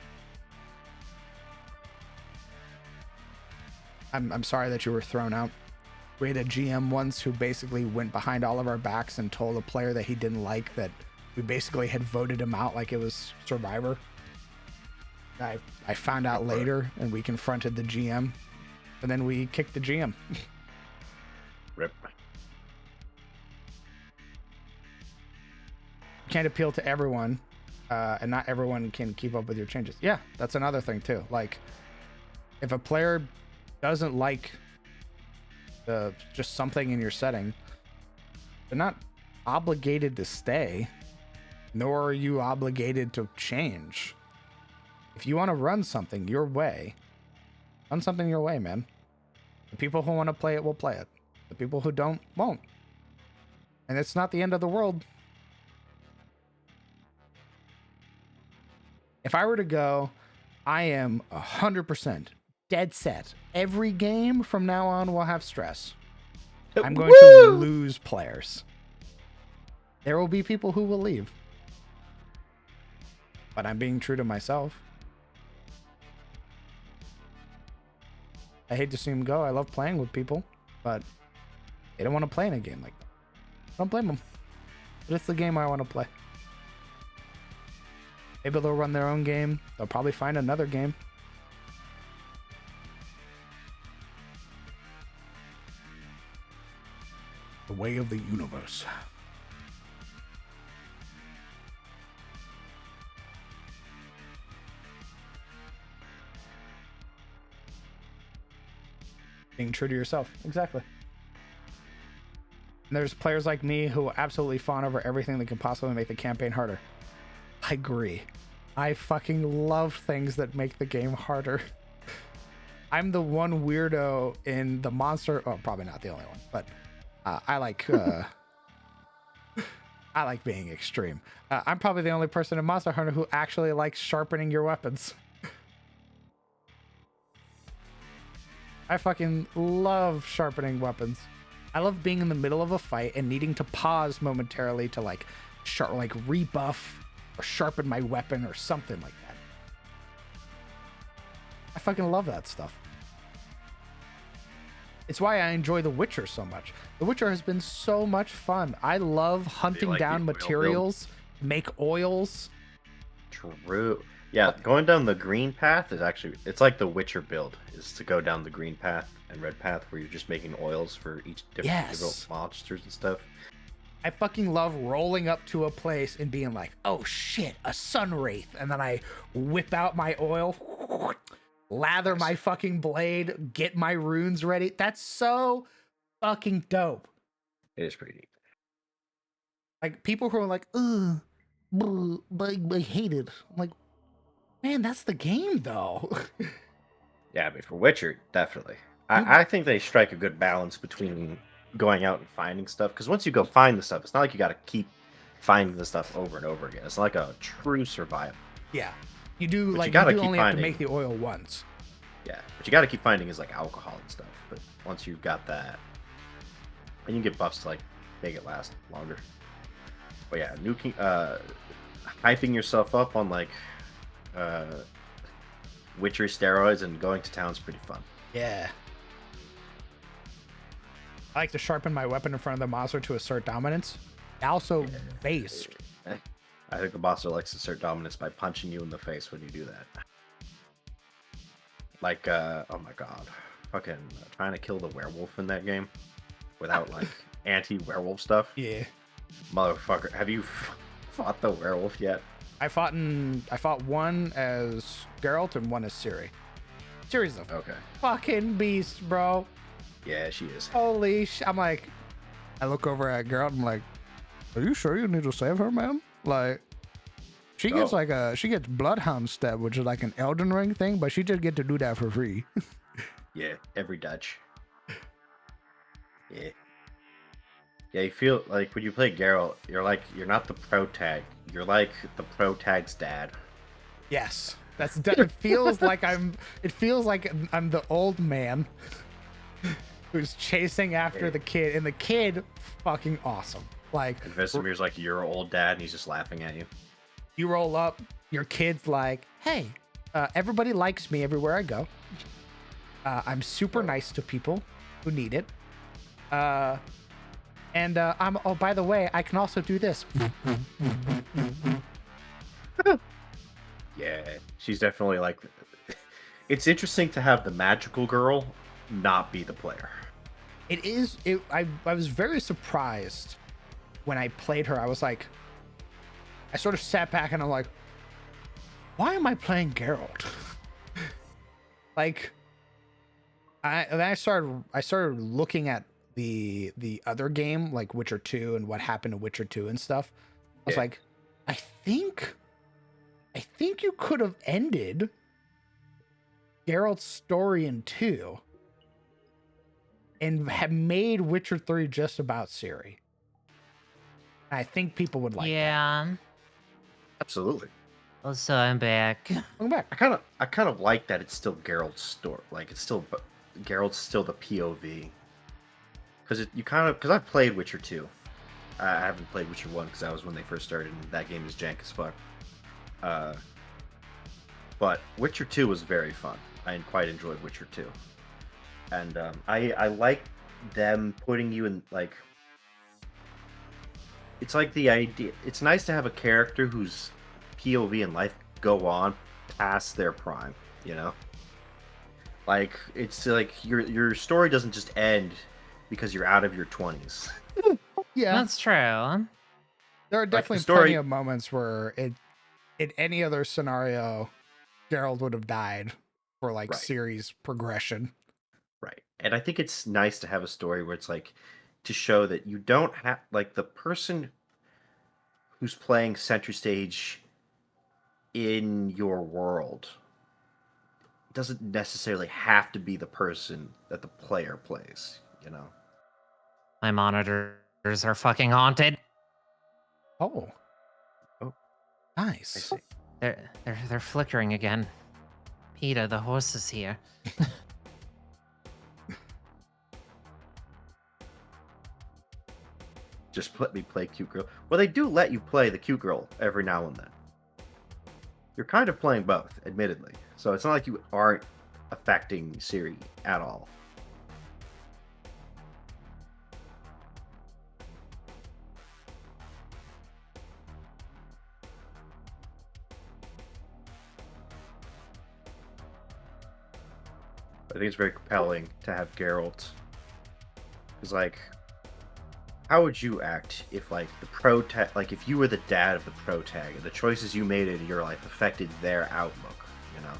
I'm sorry that you were thrown out. We had a GM once who basically went behind all of our backs and told a player that he didn't like that we basically had voted him out like it was Survivor. I found out later and we confronted the GM and then we kicked the GM. Rip. You can't appeal to everyone and not everyone can keep up with your changes. Yeah, that's another thing too. Like, if a player doesn't like just something in your setting, they're not obligated to stay, nor are you obligated to change. If you want to run something your way, run something your way, man. The people who want to play it will play it. The people who don't won't. And it's not the end of the world. If I were to go, I am 100% dead set. Every game from now on will have stress. I'm going to lose players. There will be people who will leave. But I'm being true to myself. I hate to see them go. I love playing with people, but they don't want to play in a game like that. Don't blame them. But it's the game I want to play. Maybe they'll run their own game. They'll probably find another game. The way of the universe. Being true to yourself. Exactly. And there's players like me who absolutely fawn over everything that can possibly make the campaign harder. I agree. I fucking love things that make the game harder. I'm the one weirdo in the monster. Oh, probably not the only one, but I like I like being extreme. I'm probably the only person in Monster Hunter who actually likes sharpening your weapons. I fucking love sharpening weapons. I love being in the middle of a fight and needing to pause momentarily to like rebuff or sharpen my weapon or something like that. I fucking love that stuff. It's why I enjoy The Witcher so much. The Witcher has been so much fun. I love hunting like down the oil materials, make oils. True. Yeah, going down the green path is actually, it's like the Witcher build, is to go down the green path and red path where you're just making oils for each different monsters and stuff. I fucking love rolling up to a place and being like, oh shit, a sun wraith. And then I whip out my oil, lather my fucking blade, get my runes ready. That's so fucking dope. It is pretty neat. Like, people who are like, ugh, I hate it. I'm like, man, that's the game though. Yeah, I mean, for Witcher, definitely. I think they strike a good balance between going out and finding stuff. Because once you go find the stuff, it's not like you got to keep finding the stuff over and over again. It's like a true survival. Yeah. You do But you you gotta do keep only have to finding- make the oil once. Yeah, but you got to keep finding is like alcohol and stuff. But once you've got that, and you get buffs to like make it last longer. But yeah, nuking, hyping yourself up on like Witcher steroids and going to town's pretty fun. Yeah. I like to sharpen my weapon in front of the monster to assert dominance. Also based. I think the monster likes to assert dominance by punching you in the face when you do that. Like, oh my god, fucking trying to kill the werewolf in that game without like anti-werewolf stuff. Yeah. Motherfucker, have you fought the werewolf yet? I fought one as Geralt and one as Ciri. Ciri's a Okay. fucking beast, bro. Yeah, she is. Holy I'm like, I look over at Geralt. I'm like, are you sure you need to save her, man? Like, she gets Oh. she gets Bloodhound Step, which is like an Elden Ring thing, but she just get to do that for free. Yeah, every Dutch. Yeah. Yeah, you feel like when you play Geralt, you're not the pro tag. You're like the pro tag's dad. Yes, it feels like I'm the old man who's chasing after the kid, and the kid fucking awesome. Like, And Vesemir's like your old dad, and he's just laughing at you. you roll up, your kid's like, hey, everybody likes me everywhere I go. I'm super nice to people who need it. And oh, by the way, I can also do this. Yeah, she's definitely like. It's interesting to have the magical girl not be the player. It is. I was very surprised when I played her. I was like, I sort of sat back and I'm like, why am I playing Geralt? Like, I started looking at the other game, like Witcher 2 and what happened to Witcher 2 and stuff. I was Yeah. like, I think you could have ended Geralt's story in 2 and have made Witcher 3 just about Ciri. I think people would like that. Yeah. Absolutely. Also, I'm back. Welcome back. I kind of like that it's still Geralt's story. Like it's still Geralt's still the POV. Because I've played Witcher 2. I haven't played Witcher 1 because that was when they first started, and that game is jank as fuck. But Witcher 2 was very fun. I quite enjoyed Witcher 2. And I like them putting you in, like... It's like the idea... It's nice to have a character whose POV in life go on past their prime, you know? Like, it's like your story doesn't just end because you're out of your 20s. Yeah, That's true. there are definitely story- plenty of moments where in any other scenario, Geralt would have died for like Right. Ciri's progression. Right. And I think it's nice to have a story where it's like to show that you don't have like the person who's playing center stage in your world doesn't necessarily have to be the person that the player plays, you know. My monitors are fucking haunted. Oh. Oh. Nice. I see. They're flickering again. Peter, the horse is here. Just let me play cute girl. Well, they do let you play the cute girl every now and then. You're kind of playing both, admittedly. So it's not like you aren't affecting Ciri at all. I think it's very compelling to have Geralt. Because, like, how would you act if, like, like, if you were the dad of the protag and the choices you made in your life affected their outlook, you know?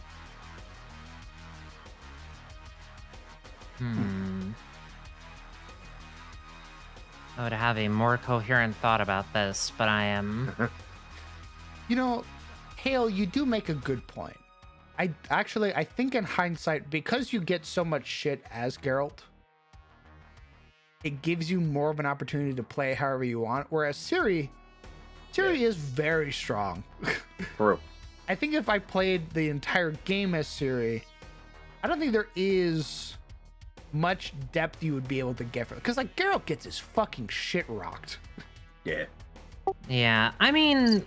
I would have a more coherent thought about this, but I am. You know, Hale, you do make a good point. I think in hindsight, because you get so much shit as Geralt, it gives you more of an opportunity to play however you want. Whereas Ciri is very strong. True. I think if I played the entire game as Ciri, I don't think there is much depth you would be able to get from it. Because like Geralt gets his fucking shit rocked. Yeah. Yeah, I mean,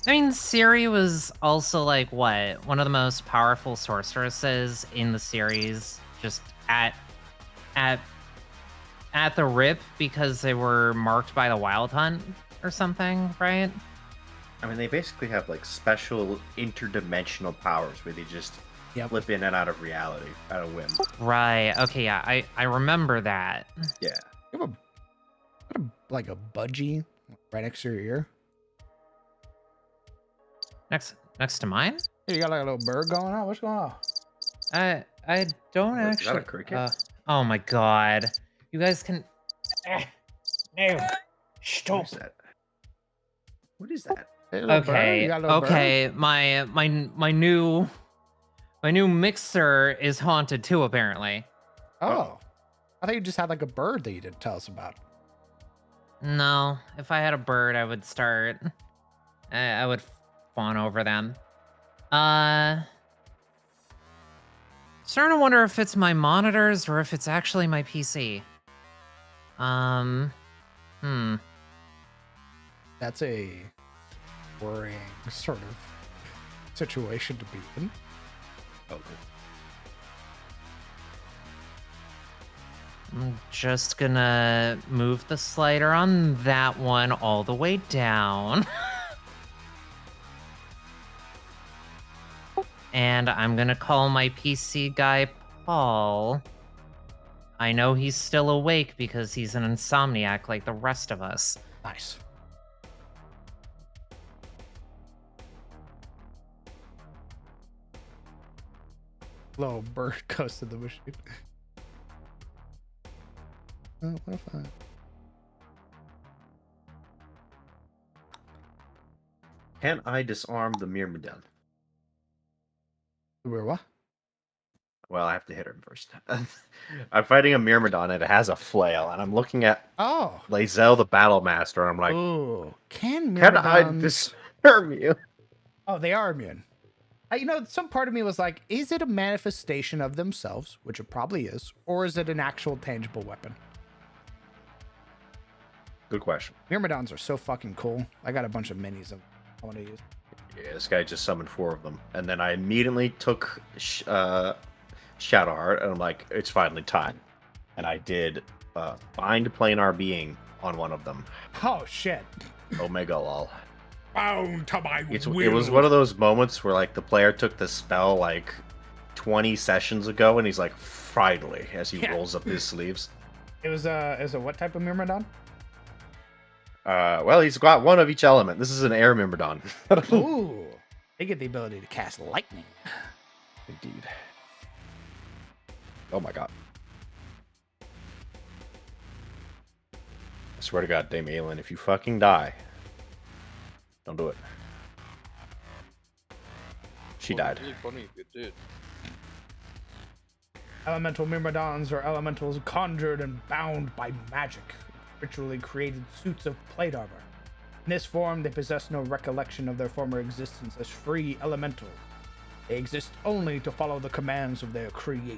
Ciri was also like what, one of the most powerful sorceresses in the series, just at the rip because they were marked by the Wild Hunt or something, right? I mean, they basically have like special interdimensional powers where they just flip in and out of reality at a whim. Right. Okay. Yeah. I remember that. Yeah. You have like a budgie right next to your ear. Next to mine. Hey, you got like a little bird going on. What's going on? I don't Is that actually. a cricket? Oh my god. You guys can. No. What Stop. is that? What is that? Hey, little bird? You got a little bird? Okay. My new mixer is haunted too, apparently. Oh, I thought you just had like a bird that you didn't tell us about. No, if I had a bird, I would start. I would fawn over them. Starting to wonder if it's my monitors or if it's actually my PC. That's a worrying sort of situation to be in. Okay. I'm just gonna move the slider on that one all the way down. And I'm gonna call my PC guy Paul. I know he's still awake because he's an insomniac like the rest of us. Nice. Little bird goes to the machine. Oh, what if I... Can I disarm the Myrmidon? Where what? Well, I have to hit him first. I'm fighting a Myrmidon and it has a flail, and I'm looking at Oh. Lae'zel the Battle Master, and I'm like, Ooh. Can I Myrmidons... disarm you? Oh, they are immune. You know, some part of me was like, is it a manifestation of themselves, which it probably is, or is it an actual tangible weapon? Good question. Myrmidons are so fucking cool. I got a bunch of minis of I want to use. Yeah, this guy just summoned 4 of them, and then I immediately took Shadowheart, and I'm like, it's finally time. And I did Bind Planar Being on one of them. Oh, shit. Omega lol. Bound to my will. It was one of those moments where like the player took the spell like 20 sessions ago, and he's like, finally, as he rolls up his sleeves. It was a what type of Myrmidon? Well, he's got one of each element. This is an air Myrmidon. Ooh. They get the ability to cast lightning. Indeed. Oh my god. I swear to God, Dame Aelin, if you fucking die, don't do it. She Well, died. it'd be really funny if it did. Elemental Myrmidons are elementals conjured and bound by magic. Ritually created suits of plate armor. In this form, they possess no recollection of their former existence as free elementals. They exist only to follow the commands of their creator.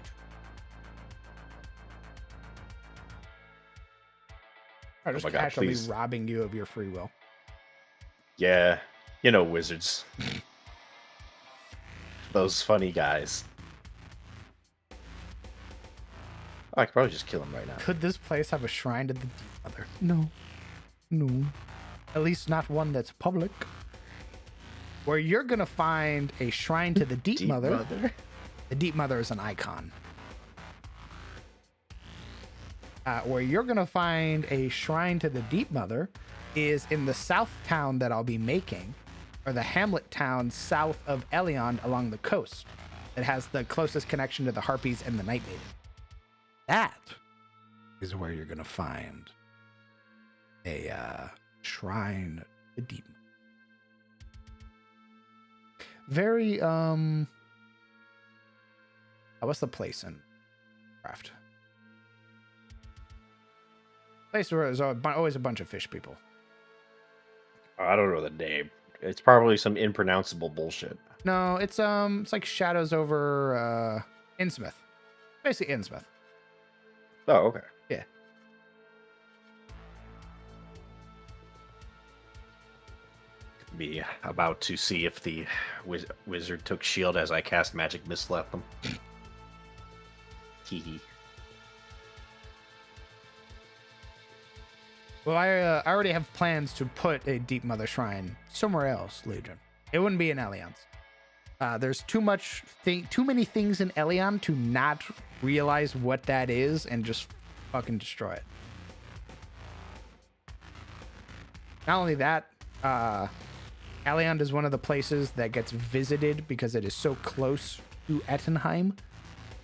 Or just my God, casually please. robbing you of your free will. Yeah, you know wizards. Those funny guys. I could probably just kill him right now. Could this place have a shrine to the Deep Mother? No. No. At least not one that's public. Where you're gonna find a shrine to the Deep Mother. The Deep Mother is an icon. Where you're gonna find a shrine to the Deep Mother is in the south town that I'll be making, or the hamlet town south of Elion along the coast. It has the closest connection to the Harpies and the Night Maiden. That is where you're gonna find a shrine to Deep Mother. Very what's the place in Craft? Place where there's always a bunch of fish people. I don't know the name. It's probably some impronounceable bullshit. No, it's like Shadows over Innsmouth. Basically Innsmouth. Oh, okay. Yeah. Be about to see if the wizard took shield as I cast magic missile at them. Hee. Well, I already have plans to put a Deep Mother Shrine somewhere else, Legion. It wouldn't be in Eliance. There's too many things in Elion to not realize what that is and just fucking destroy it. Not only that, Elion is one of the places that gets visited because it is so close to Ettenheim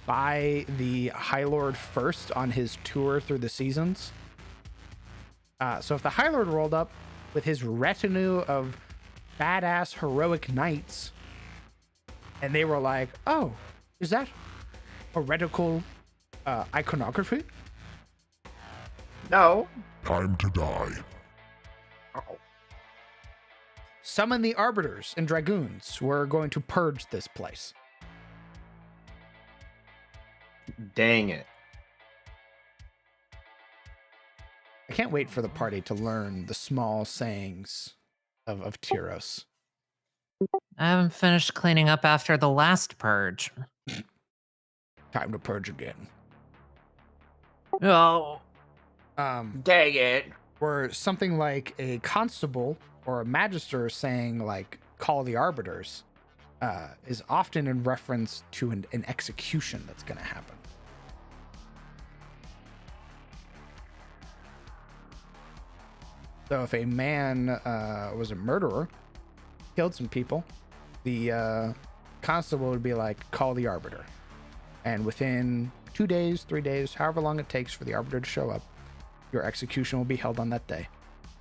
by the High Lord first on his tour through the seasons. So if the High Lord rolled up with his retinue of badass heroic knights, and they were like, "Oh, is that heretical iconography?" No. Time to die. Oh. Summon the Arbiters and Dragoons. We're going to purge this place. Dang it. I can't wait for the party to learn the small sayings of Tyros. I haven't finished cleaning up after the last purge. Time to purge again. Oh, Dang it. Or something like a constable or a magister saying like "call the arbiters" is often in reference to an execution that's going to happen. So if a man was a murderer, killed some people, the constable would be like, "call the arbiter," and within 2 days, 3 days, however long it takes for the arbiter to show up, your execution will be held on that day.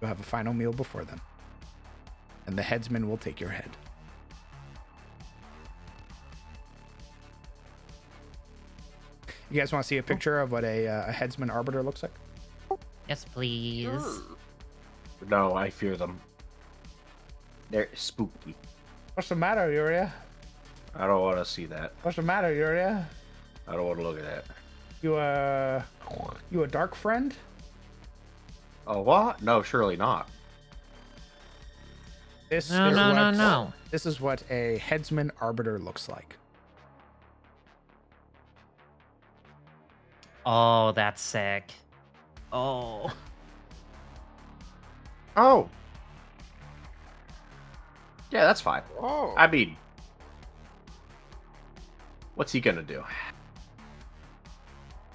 You'll have a final meal before then, and the headsman will take your head. You guys want to see a picture of what a headsman arbiter looks like? yes, please. No, I fear them. They're spooky. What's the matter, Yuria? I don't want to see that. What's the matter, Yuria? I don't want to look at that. You a dark friend? Oh, what? No, surely not. This No, is no, no, what- no. This is what a headsman arbiter looks like. Oh, that's sick. Oh. Oh. Yeah, that's fine. Oh, I mean, what's he gonna do?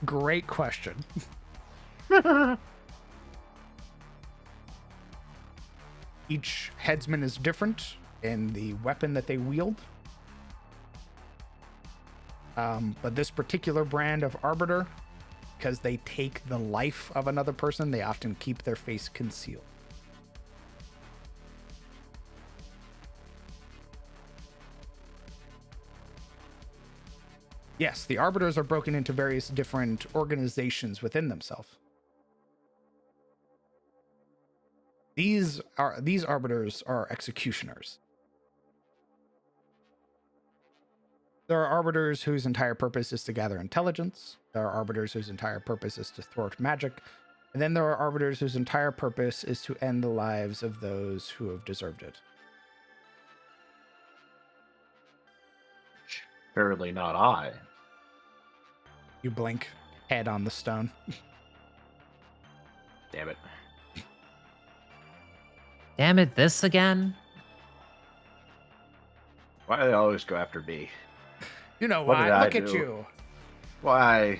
Great question. Each headsman is different in the weapon that they wield. But this particular brand of arbiter, because they take the life of another person, they often keep their face concealed. Yes, the arbiters are broken into various different organizations within themselves. These arbiters are executioners. There are arbiters whose entire purpose is to gather intelligence. There are arbiters whose entire purpose is to thwart magic. And then there are arbiters whose entire purpose is to end the lives of those who have deserved it. Surely not I. You blink, head on the stone. Damn it. Damn it, this again? Why do they always go after me? You know What why? did I Look at do? you. Why?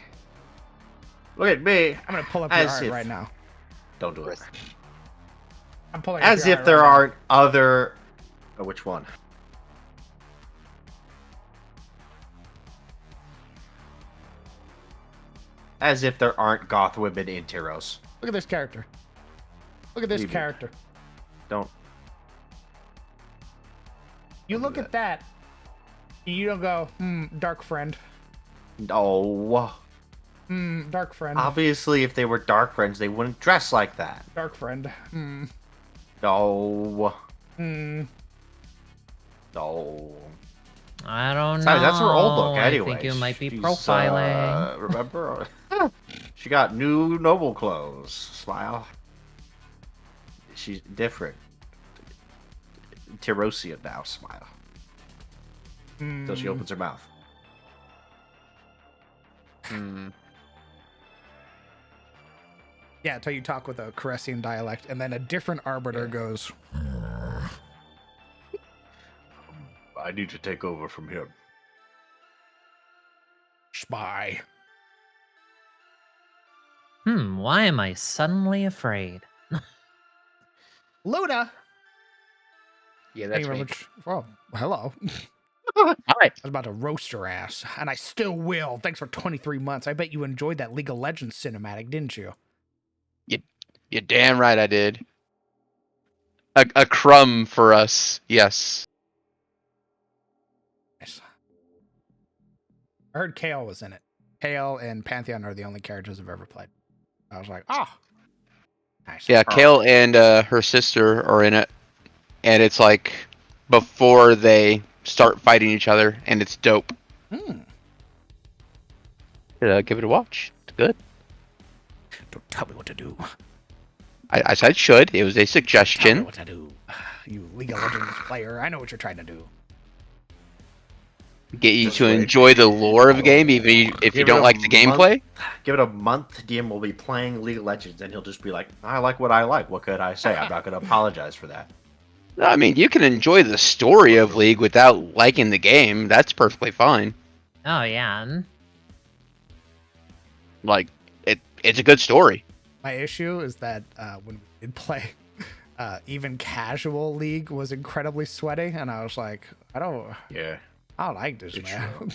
Look at me. I'm gonna pull up your As art if- right now. Don't do it. Rest. I'm pulling up As your if art there right now. aren't other. Oh, which one? As if there aren't goth women in Tyros. Look at this character. Look at this Leave it. character. Don't. You Don't look do at that. You don't go, dark friend. No. Dark friend. Obviously, if they were dark friends, they wouldn't dress like that. Dark friend. No. Hmm. No. I don't know. Besides, that's her old look anyway. I think you might be She's, profiling. Remember? She got new noble clothes. Smile. She's different. Tirosian now. Smile. Until she opens her mouth. Hmm. Yeah, until you talk with a Caressian dialect, and then a different arbiter goes, I need to take over from him. spy. Why am I suddenly afraid? Luna! Yeah, Thank that's you very me. much. Oh, hello. Hi. I was about to roast her ass, and I still will. Thanks for 23 months. I bet you enjoyed that League of Legends cinematic, didn't you? You're damn right I did. A crumb for us, yes. Nice. I heard Kale was in it. Kale and Pantheon are the only characters I've ever played. I was like, oh. Nice. Yeah, Kale and her sister are in it, and it's like before they start fighting each other, and it's dope. Give it a watch. It's good. Don't tell me what to do. I said should. It was a Tell me suggestion. what to do. You League of Legends player. I know what you're trying to do. Get you Just to wait. enjoy the lore of the game, even if you Give it don't a like the gameplay. Give it a month, DM will be playing League of Legends, and he'll just be like, I like what I like. What could I say? I'm not going to apologize for that. I mean, you can enjoy the story of League without liking the game. That's perfectly fine. Oh yeah. Like, it's a good story. My issue is that when we did play, even casual League was incredibly sweaty, and I was like, I don't like this, It's man.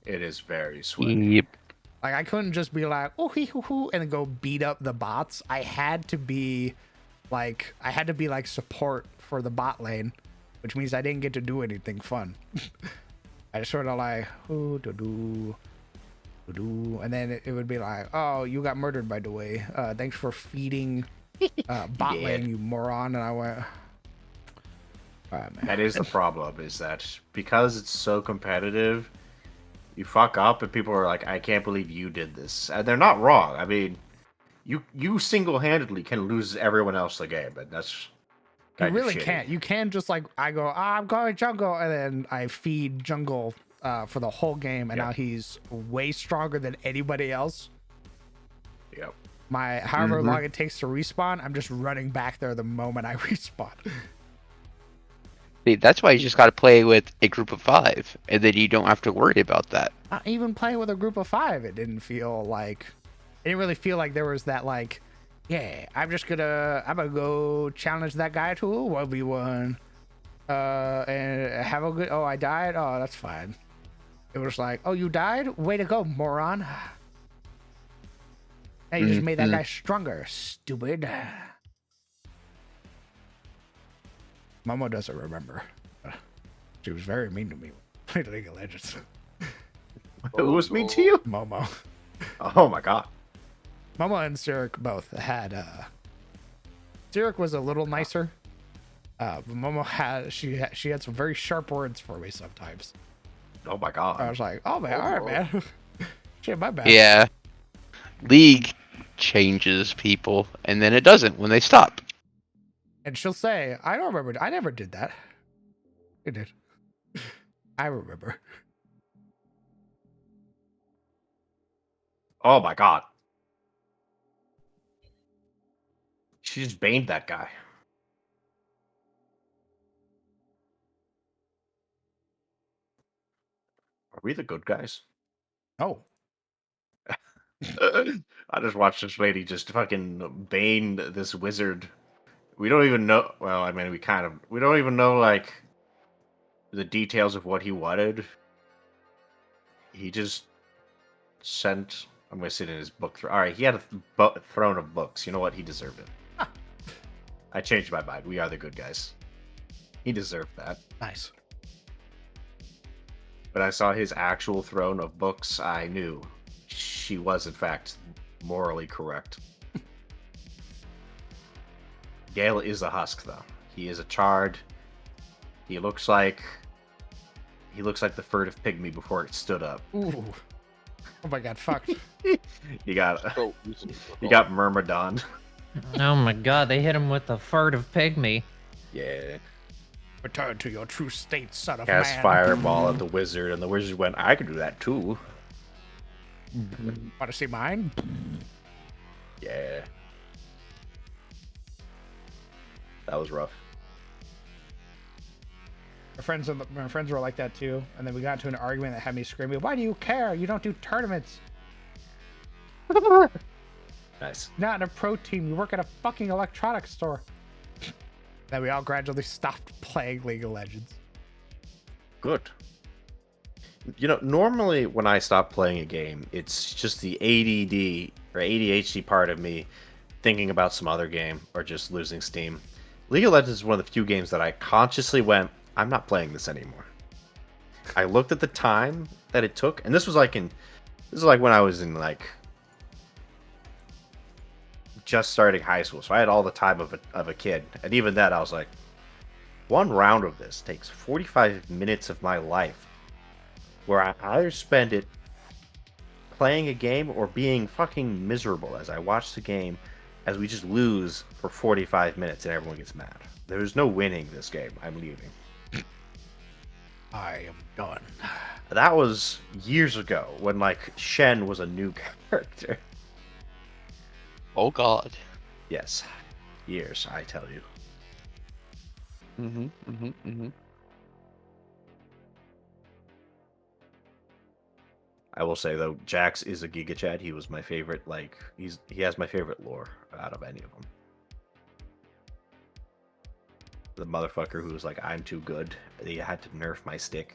It is very sweaty. Yep. Like, I couldn't just be like, oh, hee hoo hoo, and then go beat up the bots. I had to be like support for the bot lane, which means I didn't get to do anything fun. I just sort of like, ooh, do, and then it would be like, oh, you got murdered, by the way. Thanks for feeding bot lane, you moron. And I went, all right, man. That is the problem, is that because it's so competitive, you fuck up and people are like, I can't believe you did this. And they're not wrong. I mean, you single-handedly can lose everyone else the game, and that's You kind of really shitty. can't. You can just like, I go, I'm going jungle, and then I feed jungle for the whole game, and Yep. now he's way stronger than anybody else. Yep. However long it takes to respawn, I'm just running back there the moment I respawn. See, that's why you just got to play with a group of 5, and then you don't have to worry about that. Not even playing with a group of 5, it didn't really feel like there was that like, yeah, I'm gonna go challenge that guy to a 1v1 and have a good, oh, I died, oh, that's fine. It was like, oh, you died, way to go, moron. Now you just made that guy stronger, stupid. Momo doesn't remember. She was very mean to me when I played League of Legends. It was mean to you? Momo. Oh my god. Momo and Zurich both had Zurich was a little nicer. But Momo had she had some very sharp words for me sometimes. Oh my god. I was like, oh man, all right, man. Shit, my bad. Yeah. League changes people, and then it doesn't when they stop. And she'll say, I don't remember. I never did that. You did. I remember. Oh my god. She just baned that guy. Are we the good guys? Oh. I just watched this lady just fucking bane this wizard. We don't even know. Well, I mean, we don't even know, like, the details of what he wanted. He just sent. I'm going to sit in his book. All right, he had a throne of books. You know what? He deserved it. I changed my mind. We are the good guys. He deserved that. Nice. When I saw his actual throne of books, I knew she was in fact morally correct. Gale is a husk, though. He is a chard. He looks like the furtive pygmy before it stood up. Ooh. Oh my god, fuck. You got So easily you got Myrmidon. Oh my god, they hit him with the furtive pygmy. Yeah. Return to your true state, son of Cast man. fireball at the wizard, and the wizard went, I could do that too. Want to see mine? Yeah. That was rough. My friends were like that too, and then we got into an argument that had me screaming, "Why do you care? You don't do tournaments. Nice. Not in a pro team. You work at a fucking electronics store." Then we all gradually stopped playing League of Legends. Good. You know, normally when I stop playing a game, it's just the ADD or ADHD part of me thinking about some other game or just losing steam. League of Legends is one of the few games that I consciously went, I'm not playing this anymore. I looked at the time that it took, and this was like when I was in like just starting high school, so I had all the time of a kid, and even then I was like, one round of this takes 45 minutes of my life, where I either spend it playing a game or being fucking miserable as I watch the game as we just lose for 45 minutes and everyone gets mad. There's no winning this game. I'm leaving. I am done. That was years ago when like Shen was a new character. Oh God. Yes, years, I tell you. I will say though, Jax is a Giga Chad. He was my favorite. Like he has my favorite lore out of any of them. The motherfucker who was like, I'm too good. He had to nerf my stick.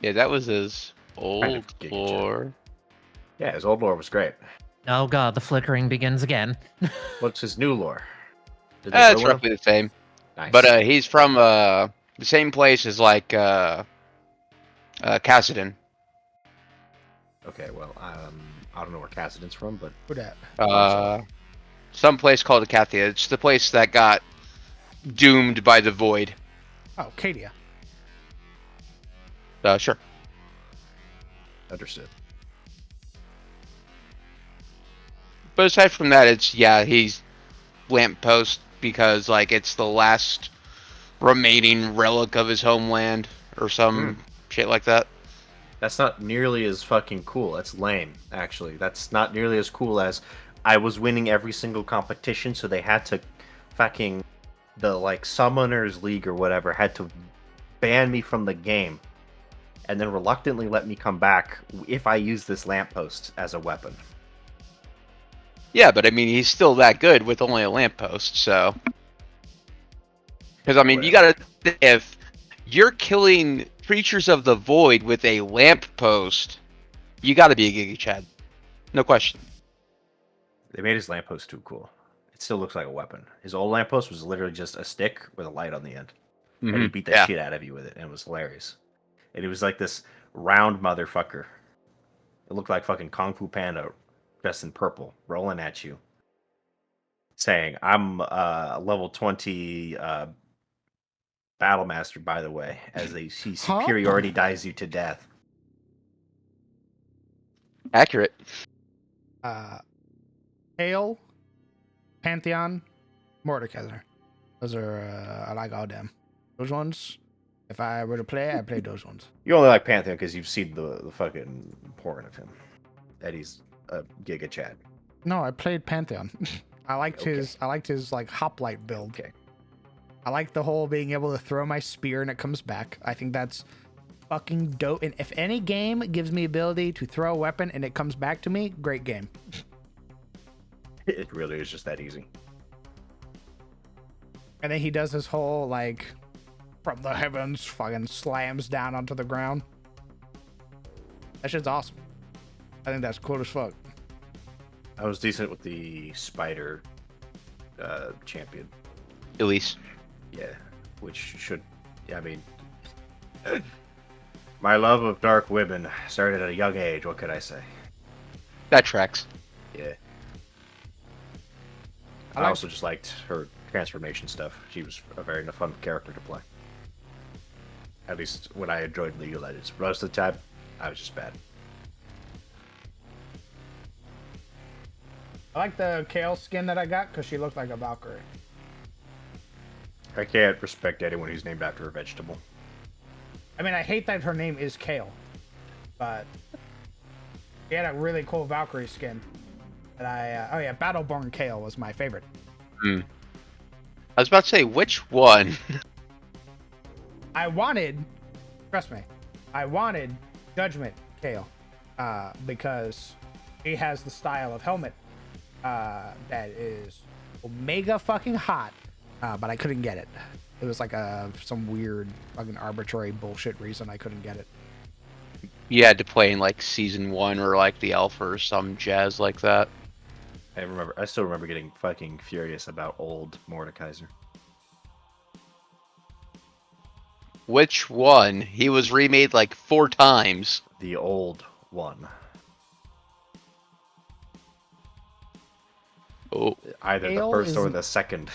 Yeah, that was his old Giga Chad. lore. Yeah, his old lore was great. Oh god, the flickering begins again. What's his new lore? Did they It's ruin him? roughly the same. Nice. But he's from the same place as like Cassidon. Okay, well, I don't know where Cassidon's from, but Who dat? Some place called Acathia. It's the place that got doomed by the void. Oh, Cadia. Sure. understood. But aside from that, he's lamppost because like it's the last remaining relic of his homeland or some shit like that. That's not nearly as fucking cool. That's lame, actually. That's not nearly as cool as I was winning every single competition, so they had to fucking the like Summoners League or whatever had to ban me from the game and then reluctantly let me come back if I use this lamppost as a weapon. Yeah, but I mean, he's still that good with only a lamppost, so. Because I mean, you gotta if you're killing creatures of the void with a lamppost, you gotta be a Giga Chad, no question. They made his lamppost too cool. It still looks like a weapon. His old lamppost was literally just a stick with a light on the end. And he beat the shit out of you with it, and it was hilarious. And it was like this round motherfucker. It looked like fucking Kung Fu Panda dressed in purple, rolling at you. Saying, I'm level 20 Battle Master, by the way, as he superiority dies you to death. Accurate. Hail, Pantheon, Mordekaiser. Those are, I like all them. Those ones, if I were to play, I'd play those ones. You only like Pantheon because you've seen the fucking porn of him. That he's a Giga Chad. No, I played Pantheon. I liked his like hoplite build. Okay. I like the whole being able to throw my spear and it comes back. I think that's fucking dope. And if any game gives me ability to throw a weapon and it comes back to me, great game. It really is just that easy. And then he does this whole like from the heavens fucking slams down onto the ground. That shit's awesome. I think that's cool as fuck. I was decent with the spider champion. Elise. Yeah, which should, I mean, My love of dark women started at a young age. What could I say? That tracks. Yeah. I I like- also just liked her transformation stuff. She was a very fun character to play. At least when I enjoyed League of Legends. Most of the time, I was just bad. I like the Kale skin that I got because she looked like a Valkyrie. I can't respect anyone who's named after a vegetable. I mean, I hate that her name is Kale, but she had a really cool Valkyrie skin. And oh yeah, Battleborn Kale was my favorite. I was about to say, which one? I wanted, trust me, I wanted Judgment Kale, because he has the style of helmet that is omega fucking hot, but I couldn't get it. It was like some weird fucking arbitrary bullshit reason I couldn't get it. You had to play in like season 1 or like the alpha or some jazz like that. I still remember getting fucking furious about old Mordekaiser. Which one? He was remade like 4 times. The old one. Oh, Either Kale the first or isn't- the second.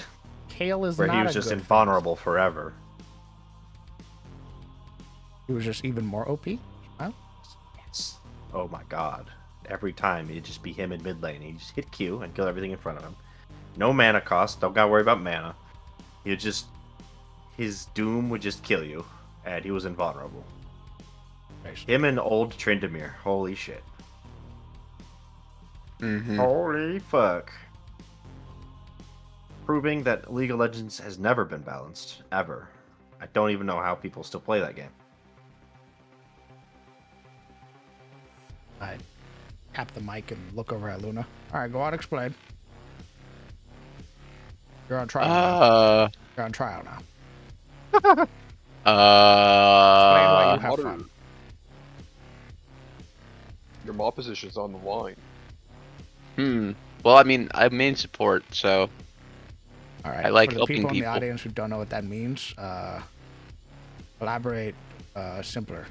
Kale is Where not he was a just good invulnerable forever. He was just even more OP. Huh? Oh my god. Every time it'd just be him in mid lane. He'd just hit Q and kill everything in front of him. No mana cost. Don't gotta worry about mana. He'd just. His doom would just kill you. And he was invulnerable. Him and old Tryndamere. Holy shit. Holy fuck. Proving that League of Legends has never been balanced. Ever. I don't even know how people still play that game. I tap the mic and look over at Luna. All right, go on, explain. You're on trial. Now. You're on trial now. Explain why you have Water. fun. Your maw position's on the line. Well, I mean, I'm main support, so All right. I like For the helping people in the people. audience who don't know what that means, elaborate simpler.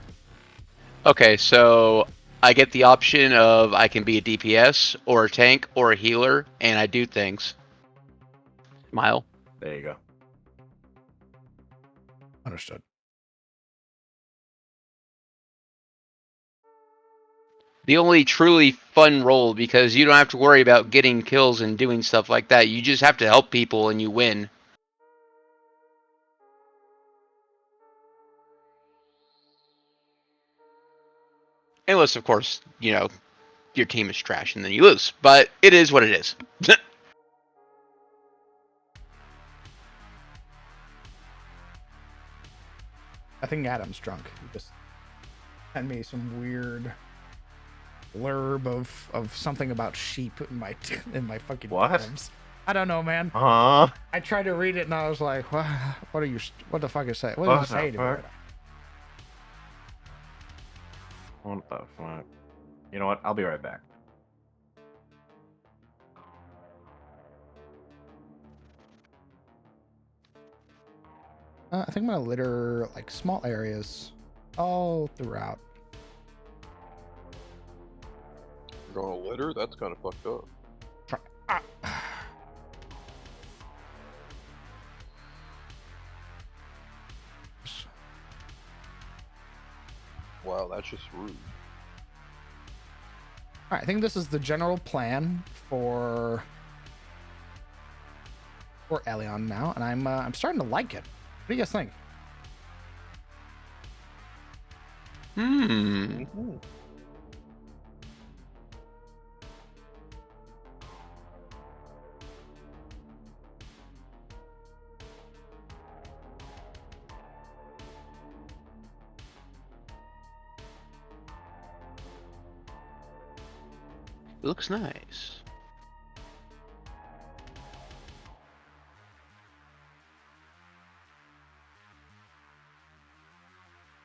okay. So I get the option of I can be a DPS or a tank or a healer, and I do things. Mile. There you go. Understood. The only truly fun role because you don't have to worry about getting kills and doing stuff like that. You just have to help people and you win. Unless, of course, you know, your team is trash and then you lose. But it is what it is. I think Adam's drunk. He just sent me some weird blurb of something about sheep in my fucking What? DMs. I don't know, man. Huh? I tried to read it and I was like, what are you? What the fuck is that? What What is it the say to me? fuck? What the fuck? You know what? I'll be right back. I think I'm gonna litter like small areas all throughout. You're going to litter? That's kind of fucked up. Wow, that's just rude. All right, I think this is the general plan for Elion now, and I'm starting to like it. What do you guys think? It looks nice.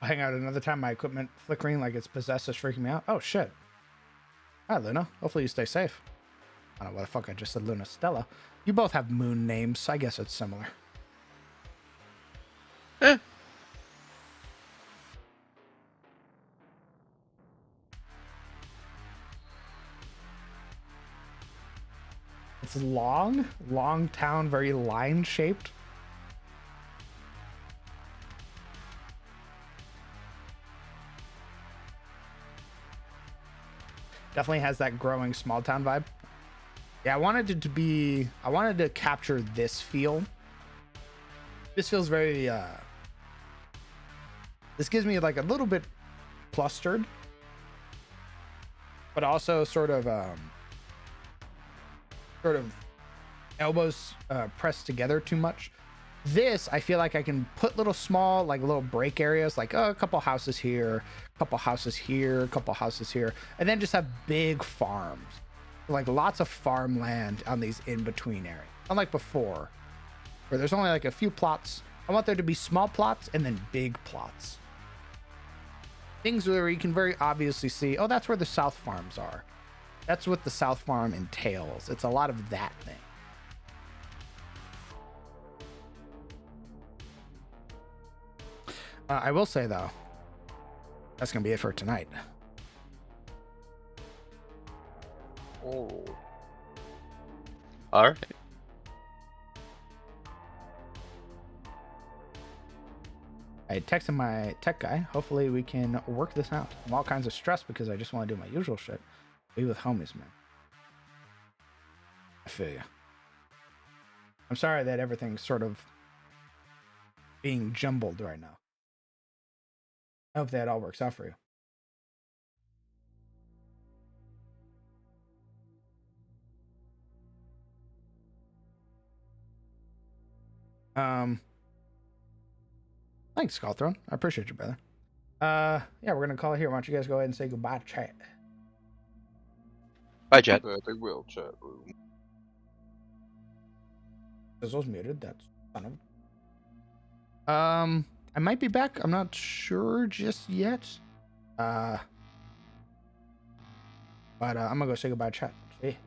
Hang out another time. My equipment flickering like it's possessed is freaking me out. Oh shit. Hi Luna. Hopefully you stay safe. I don't know what the fuck I just said. Luna Stella. You both have moon names. I guess it's similar. It's long town, very line shaped. Definitely has that growing small town vibe. Yeah, I wanted to capture this feel. This feels very, this gives me like a little bit clustered, but also sort of elbows pressed together too much. This, I feel like I can put little small, like little break areas, like a couple houses here, a couple houses here, a couple houses here, and then just have big farms, like lots of farmland on these in-between areas. Unlike before, where there's only like a few plots. I want there to be small plots and then big plots. Things where you can very obviously see, oh, that's where the South Farms are. That's what the South Farm entails. It's a lot of that thing. I will say, though, that's going to be it for tonight. Oh. All right. I texted my tech guy. Hopefully we can work this out. I'm all kinds of stressed because I just want to do my usual shit. Be with homies, man. I feel you. I'm sorry that everything's sort of being jumbled right now. I hope that all works out for you. Thanks, Skullthrone. I appreciate you, brother. Yeah, we're gonna call it here. Why don't you guys go ahead and say goodbye to chat? Bye, Chad. They will chat room. Sizzle's muted. That's fun of. I might be back. I'm not sure just yet. But I'm gonna go say goodbye to chat. See.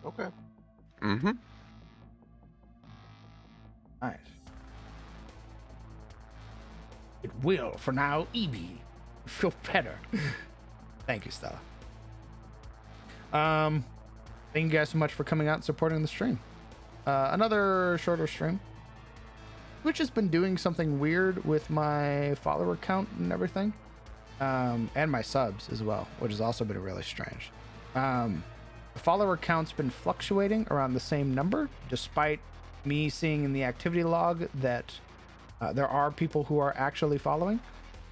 Okay. Mm-hmm. Nice. It will, for now, EB. Feel better. Thank you, Stella. Thank you guys so much for coming out and supporting the stream. Another shorter stream. Twitch has been doing something weird with my follower count and everything. And my subs as well, which has also been really strange. The follower count's been fluctuating around the same number, despite me seeing in the activity log that there are people who are actually following.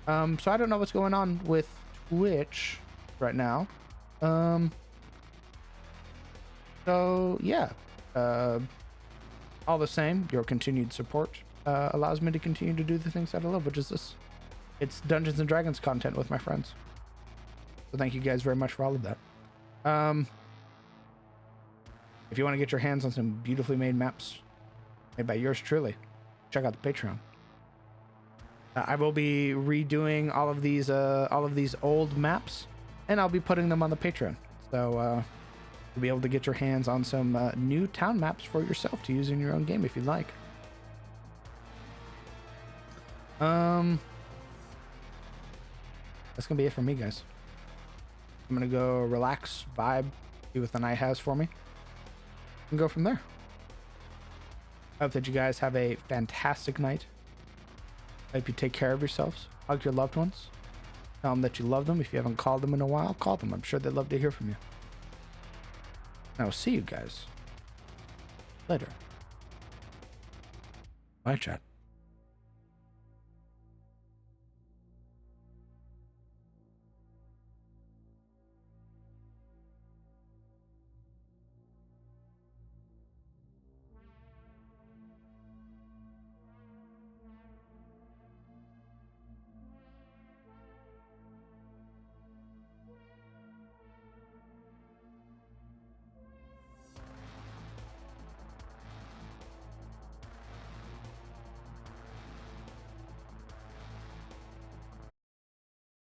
So I don't know what's going on with Twitch right now. So yeah, all the same, your continued support allows me to continue to do the things that I love, which is this. It's Dungeons and Dragons content with my friends. So thank you guys very much for all of that. If you want to get your hands on some beautifully made maps made by yours truly, check out the Patreon. I will be redoing all of these old maps, and I'll be putting them on the Patreon. So you'll be able to get your hands on some new town maps for yourself to use in your own game if you'd like. That's gonna be it for me, guys. I'm gonna go relax, vibe, see what the night has for me, and go from there. I hope that you guys have a fantastic night. I hope you take care of yourselves. Hug your loved ones. Tell them that you love them. If you haven't called them in a while, call them. I'm sure they'd love to hear from you. And I'll see you guys later. Bye, chat.